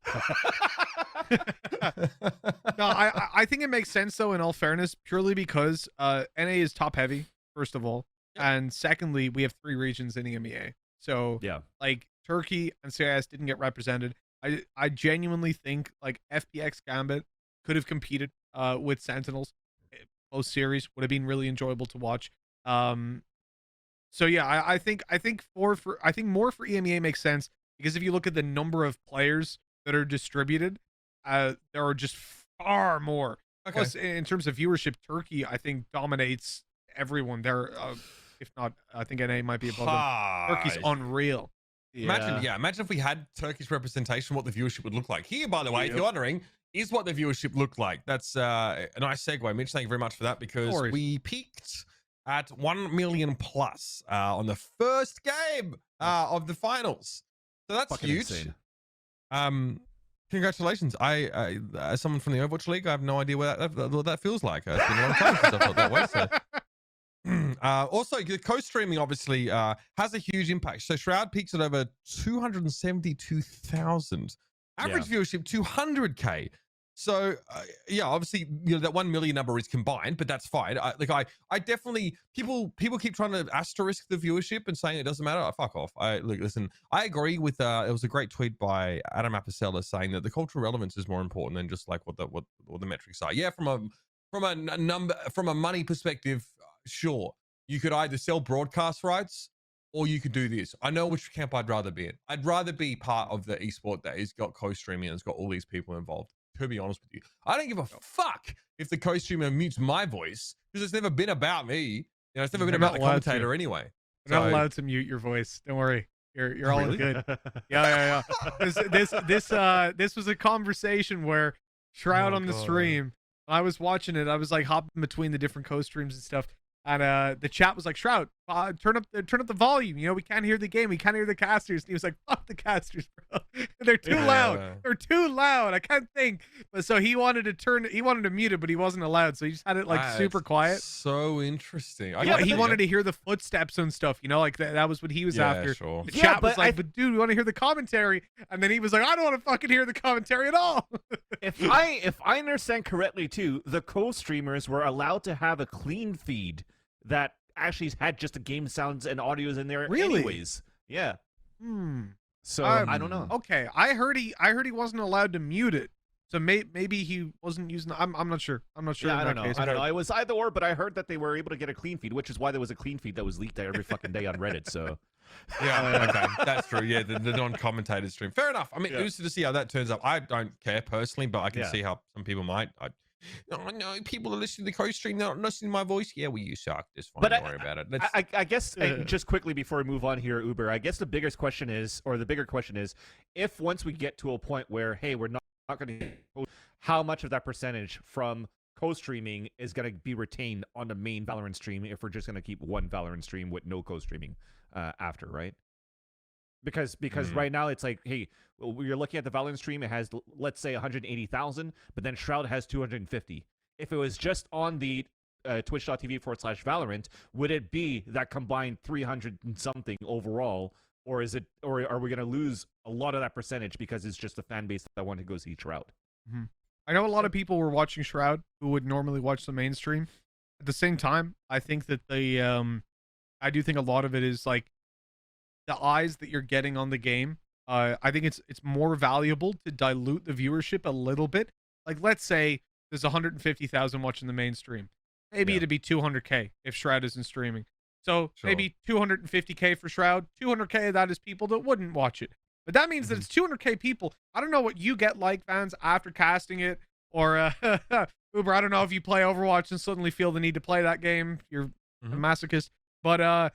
I think it makes sense though, in all fairness, purely because NA is top heavy, first of all. And secondly, we have 3 regions in EMEA. So like Turkey and CIS didn't get represented. I genuinely think like FPX Gambit could have competed with Sentinels. Both series would have been really enjoyable to watch. So yeah, I think more for EMEA makes sense, because if you look at the number of players that are distributed, there are just far more. Plus, in terms of viewership, Turkey I think dominates everyone there. If not, I think NA might be above them. Turkey's unreal. Imagine if we had Turkish representation, what the viewership would look like. Here, by the way, if you're wondering, is what the viewership looked like. That's a nice segue, Mitch. Thank you very much for that, because we peaked at 1 million plus on the first game of the finals. So that's huge. Insane. Congratulations. I as someone from the Overwatch League, I have no idea what that feels like. It's been a long time since I felt that way. So. Also, the co-streaming obviously has a huge impact. So Shroud peaks at over 272,000. Average viewership 200K. So yeah, obviously that 1 million number is combined, but that's fine. I definitely people keep trying to asterisk the viewership and saying it doesn't matter. Fuck off. Listen. I agree with. It was a great tweet by Adam Apicella saying that the cultural relevance is more important than just like what the metrics are. Yeah, from a money perspective, sure, you could either sell broadcast rights or you could do this. I know which camp I'd rather be in. I'd rather be part of the esport that has got co-streaming and it's got all these people involved. To be honest with you, I don't give a fuck if the co-streamer mutes my voice because it's never been about me. You know, it's never been about the commentator anyway. You're not allowed to mute your voice. Don't worry. You're all good. Yeah. This was a conversation where Shroud on the stream. I was watching it. I was like hopping between the different co-streams and stuff. And the chat was like, Shroud, turn up the volume. You know, we can't hear the game. We can't hear the casters. And he was like, fuck the casters, bro. They're too loud. They're too loud. I can't think. But so he wanted to mute it, but he wasn't allowed. So he just had it like super quiet. So interesting. He wanted to hear the footsteps and stuff. You know, like that was what he was after. Sure. The chat was like, but dude, we want to hear the commentary. And then he was like, I don't want to fucking hear the commentary at all. If I understand correctly too, the co-streamers were allowed to have a clean feed that actually had just the game sounds and audios in there anyways. Yeah. So I don't know. Okay, I heard he wasn't allowed to mute it. So maybe he wasn't using I'm not sure. I'm not sure. Yeah, I don't know. I don't know. It was either or, but I heard that they were able to get a clean feed, which is why there was a clean feed that was leaked every fucking day on Reddit. So yeah, okay, that's true. Yeah, the non-commentated stream. Fair enough. I mean, interested to see how that turns up. I don't care personally, but I can see how some people might. Oh, no, people are listening to the co-stream. They're not listening to my voice. Yeah, well, you suck. It's fine. Don't worry about it. I guess just quickly before we move on here, Uber, I guess the bigger question is, if once we get to a point where, hey, we're not going to, how much of that percentage from co-streaming is going to be retained on the main Valorant stream if we're just going to keep one Valorant stream with no co-streaming after, right? Because right now it's like, hey, you're looking at the Valorant stream, it has, let's say, 180,000, but then Shroud has 250. If it was just on the twitch.tv/Valorant, would it be that combined 300 and something overall, or are we going to lose a lot of that percentage because it's just the fan base that want to go see Shroud? I know a lot of people were watching Shroud who would normally watch the mainstream. At the same time, I think that I do think a lot of it is like the eyes that you're getting on the game. I think it's more valuable to dilute the viewership a little bit. Like, let's say there's 150,000 watching the mainstream. Maybe it'd be 200K if Shroud isn't streaming. So maybe 250K for Shroud. 200K of that is people that wouldn't watch it. But that means that it's 200K people. I don't know what you get like, fans, after casting it, or Uber, I don't know if you play Overwatch and suddenly feel the need to play that game. You're a masochist. But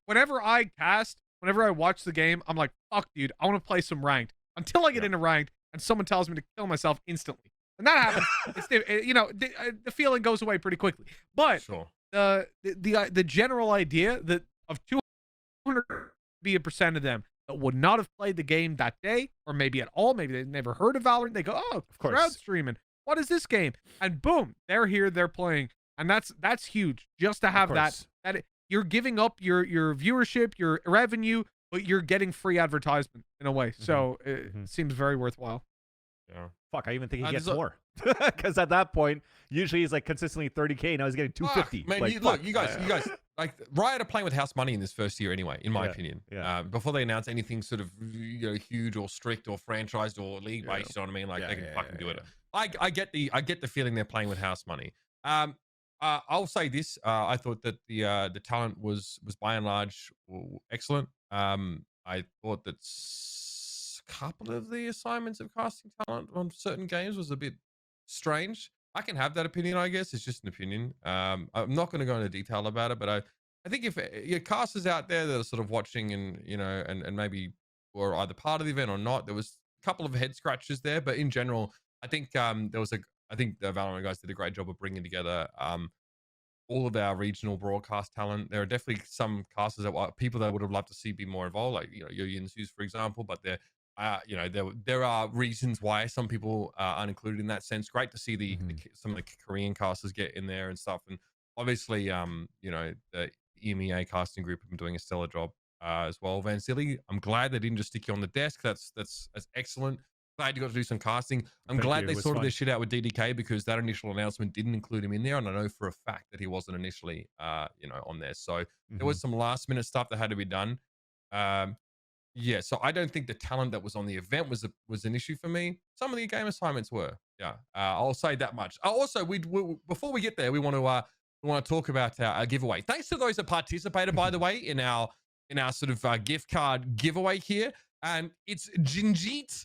whenever I cast, whenever I watch the game, I'm like, fuck, dude, I want to play some ranked. Until I get into ranked and someone tells me to kill myself instantly. And that happens. The feeling goes away pretty quickly. But the general idea that of 200 be a percent of them that would not have played the game that day, or maybe at all, maybe they've never heard of Valorant. They go, oh, of course, Shroud streaming. What is this game? And boom, they're here, they're playing. And that's huge. Just to have that you're giving up your viewership, your revenue, but you're getting free advertisement in a way. So it seems very worthwhile. Yeah. Fuck, I even think he gets more. Because at that point, usually he's like consistently 30K. Now he's getting 250. Man, like, look, you guys, like Riot are playing with house money in this first year anyway, in my opinion. Yeah. Before they announce anything sort of huge or strict or franchised or league based, you know what I mean? Like they can fucking do it. I get the feeling they're playing with house money. I'll say this: I thought that the talent was by and large excellent. I thought that a couple of the assignments of casting talent on certain games was a bit strange. I can have that opinion, I guess. It's just an opinion. I'm not going to go into detail about it, but I think if your casters out there that are sort of watching and and maybe were either part of the event or not, there was a couple of head scratches there, but in general, I think I think the Valorant guys did a great job of bringing together all of our regional broadcast talent. There are definitely some casters people that would have loved to see be more involved, like your Yinsus, for example. But you know, there are reasons why some people aren't included in that sense. Great to see some of the Korean casters get in there and stuff. And obviously, you know, the EMEA casting group have been doing a stellar job as well. Vansilli, I'm glad they didn't just stick you on the desk. That's excellent. Glad you got to do some casting. I'm glad they sorted their shit out with DDK, because that initial announcement didn't include him in there, and I know for a fact that he wasn't initially, you know, on there. So there was some last minute stuff that had to be done. Yeah, so I don't think the talent that was on the event was an issue for me. Some of the game assignments were. Yeah, I'll say that much. Also, we before we get there, we want to talk about our giveaway. Thanks to those that participated, by the way, in our sort of gift card giveaway here, and it's Jinjeet.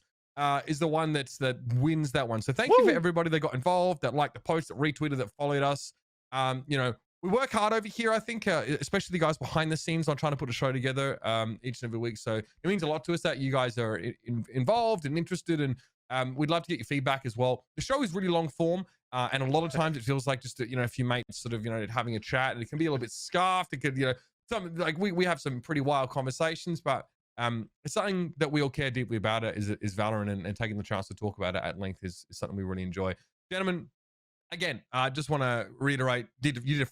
Is the one that wins that one. So thank you for everybody that got involved, that liked the post, that retweeted, that followed us. You know, we work hard over here, I think, especially the guys behind the scenes on trying to put a show together each and every week. So it means a lot to us that you guys are involved and interested, and we'd love to get your feedback as well. The show is really long form, and a lot of times it feels like just, you know, a few mates sort of, you know, having a chat, and it can be a little bit scarfed. It could, you know, some, like we have some pretty wild conversations, but it's something that we all care deeply about. It is Valorant, and taking the chance to talk about it at length is something we really enjoy. Gentlemen, again, I just want to reiterate, you did a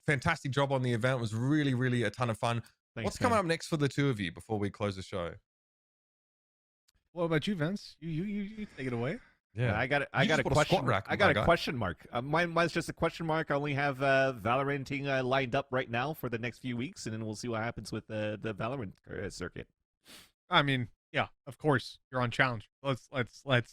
fantastic job on the event. It was really, really a ton of fun. Thanks, What's coming up next for the two of you before we close the show? What about you, Vince? You take it away. Yeah, I got a question. I got a question mark. Mine's just a question mark. I only have Valoranting lined up right now for the next few weeks, and then we'll see what happens with the Valorant circuit. I mean, yeah, of course you're on challenge. Let's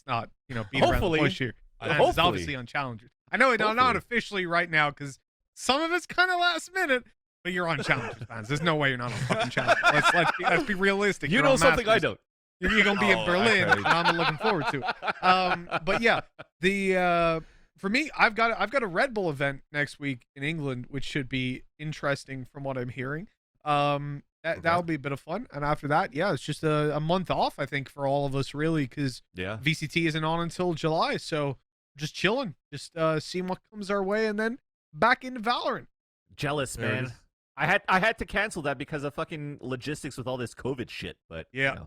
not, you know, beat around the bush here. It's obviously on challengers. I know it's not officially right now because some of it's kind of last minute, but you're on challengers, fans. There's no way you're not on fucking challenge. Let's be realistic. You know something I don't. You're gonna be in Berlin, and I'm looking forward to it. But yeah, for me, I've got a Red Bull event next week in England, which should be interesting from what I'm hearing. That'll be a bit of fun, and after that, yeah, it's just a month off, I think, for all of us, really, because VCT isn't on until July, so just chilling, just seeing what comes our way, and then back into Valorant. Jealous, man. I had to cancel that because of fucking logistics with all this COVID shit. But yeah.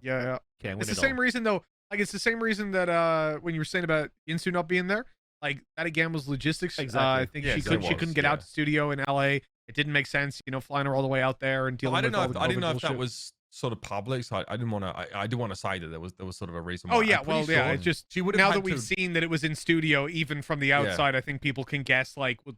Can't win it's the same reason though. Like it's the same reason that when you were saying about Yinsu not being there, like that again was logistics. Exactly. I think she couldn't get out to studio in LA. It didn't make sense, you know, flying her all the way out there and dealing with all the COVID I didn't know if bullshit. that was sort of public, so I didn't want to. I do want to say that there was sort of a reason. Oh yeah, well yeah, it's just she would now that we've seen that it was in studio, even from the outside, I think people can guess like well,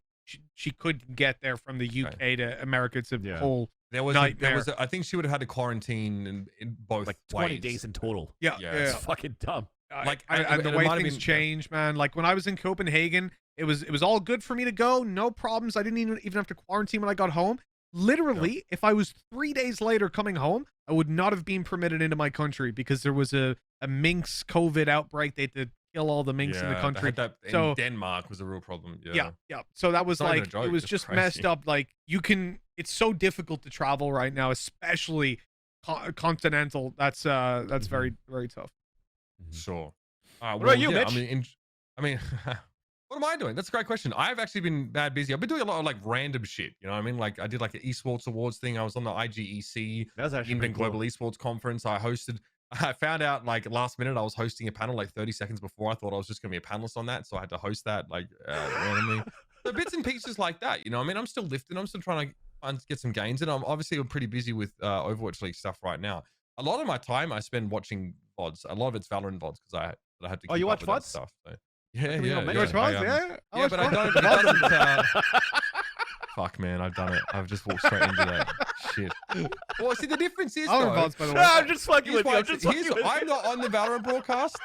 she couldn't get there from the UK to America. It's a whole nightmare. I think she would have had to quarantine in both like 20 ways. days in total. Yeah. It's fucking dumb. Like and the way things change, man. Like when I was in Copenhagen, it was all good for me to go, no problems. I didn't even have to quarantine when I got home. Literally, if I was 3 days later coming home, I would not have been permitted into my country because there was a minx COVID outbreak. They had to kill all the minks in the country. So Denmark was a real problem. Yeah. So that was like it was just messed up. Like it's so difficult to travel right now, especially continental. That's very, very tough. Sure. What about you, Mitch? I mean, what am I doing? That's a great question. I've actually been bad busy. I've been doing a lot of like random shit. You know what I mean? Like I did like an Esports awards thing. I was on the IGEC, that was actually Global Esports Conference. I found out like last minute I was hosting a panel like 30 seconds before. I thought I was just going to be a panelist on that. So I had to host that like randomly. So bits and pieces like that. You know what I mean? I'm still lifting. I'm still trying to get some gains. And I'm pretty busy with Overwatch League stuff right now. A lot of my time I spend watching VODs. A lot of it's Valorant VODs because I have to keep you watch up with that VODs? stuff. So. Yeah. You watch VODs? Yeah, but I don't. Fuck, man, I've done it. I've just walked straight into that shit. Well, see, the difference is, VODs, by the way. I'm just fucking with you. I'm not on the Valorant broadcasts,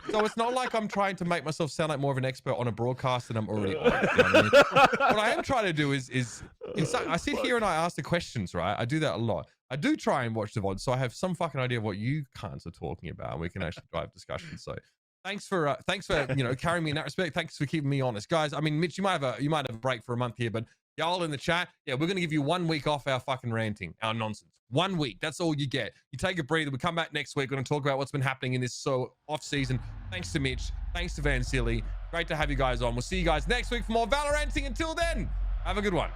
so it's not like I'm trying to make myself sound like more of an expert on a broadcast than I'm already on. You know what I mean? What I am trying to do is I sit here and I ask the questions, right? I do that a lot. I do try and watch the VODs, so I have some fucking idea of what you cunts are talking about, and we can actually drive discussions. So thanks for carrying me in that respect. Thanks for keeping me honest, guys. I mean, Mitch, you might have a break for a month here, but y'all in the chat, yeah, we're gonna give you 1 week off our fucking ranting, our nonsense. 1 week, that's all you get. You take a breather. We come back next week. We're gonna talk about what's been happening in this off season. Thanks to Mitch. Thanks to Vansilli. Great to have you guys on. We'll see you guys next week for more Valoranting. Until then, have a good one.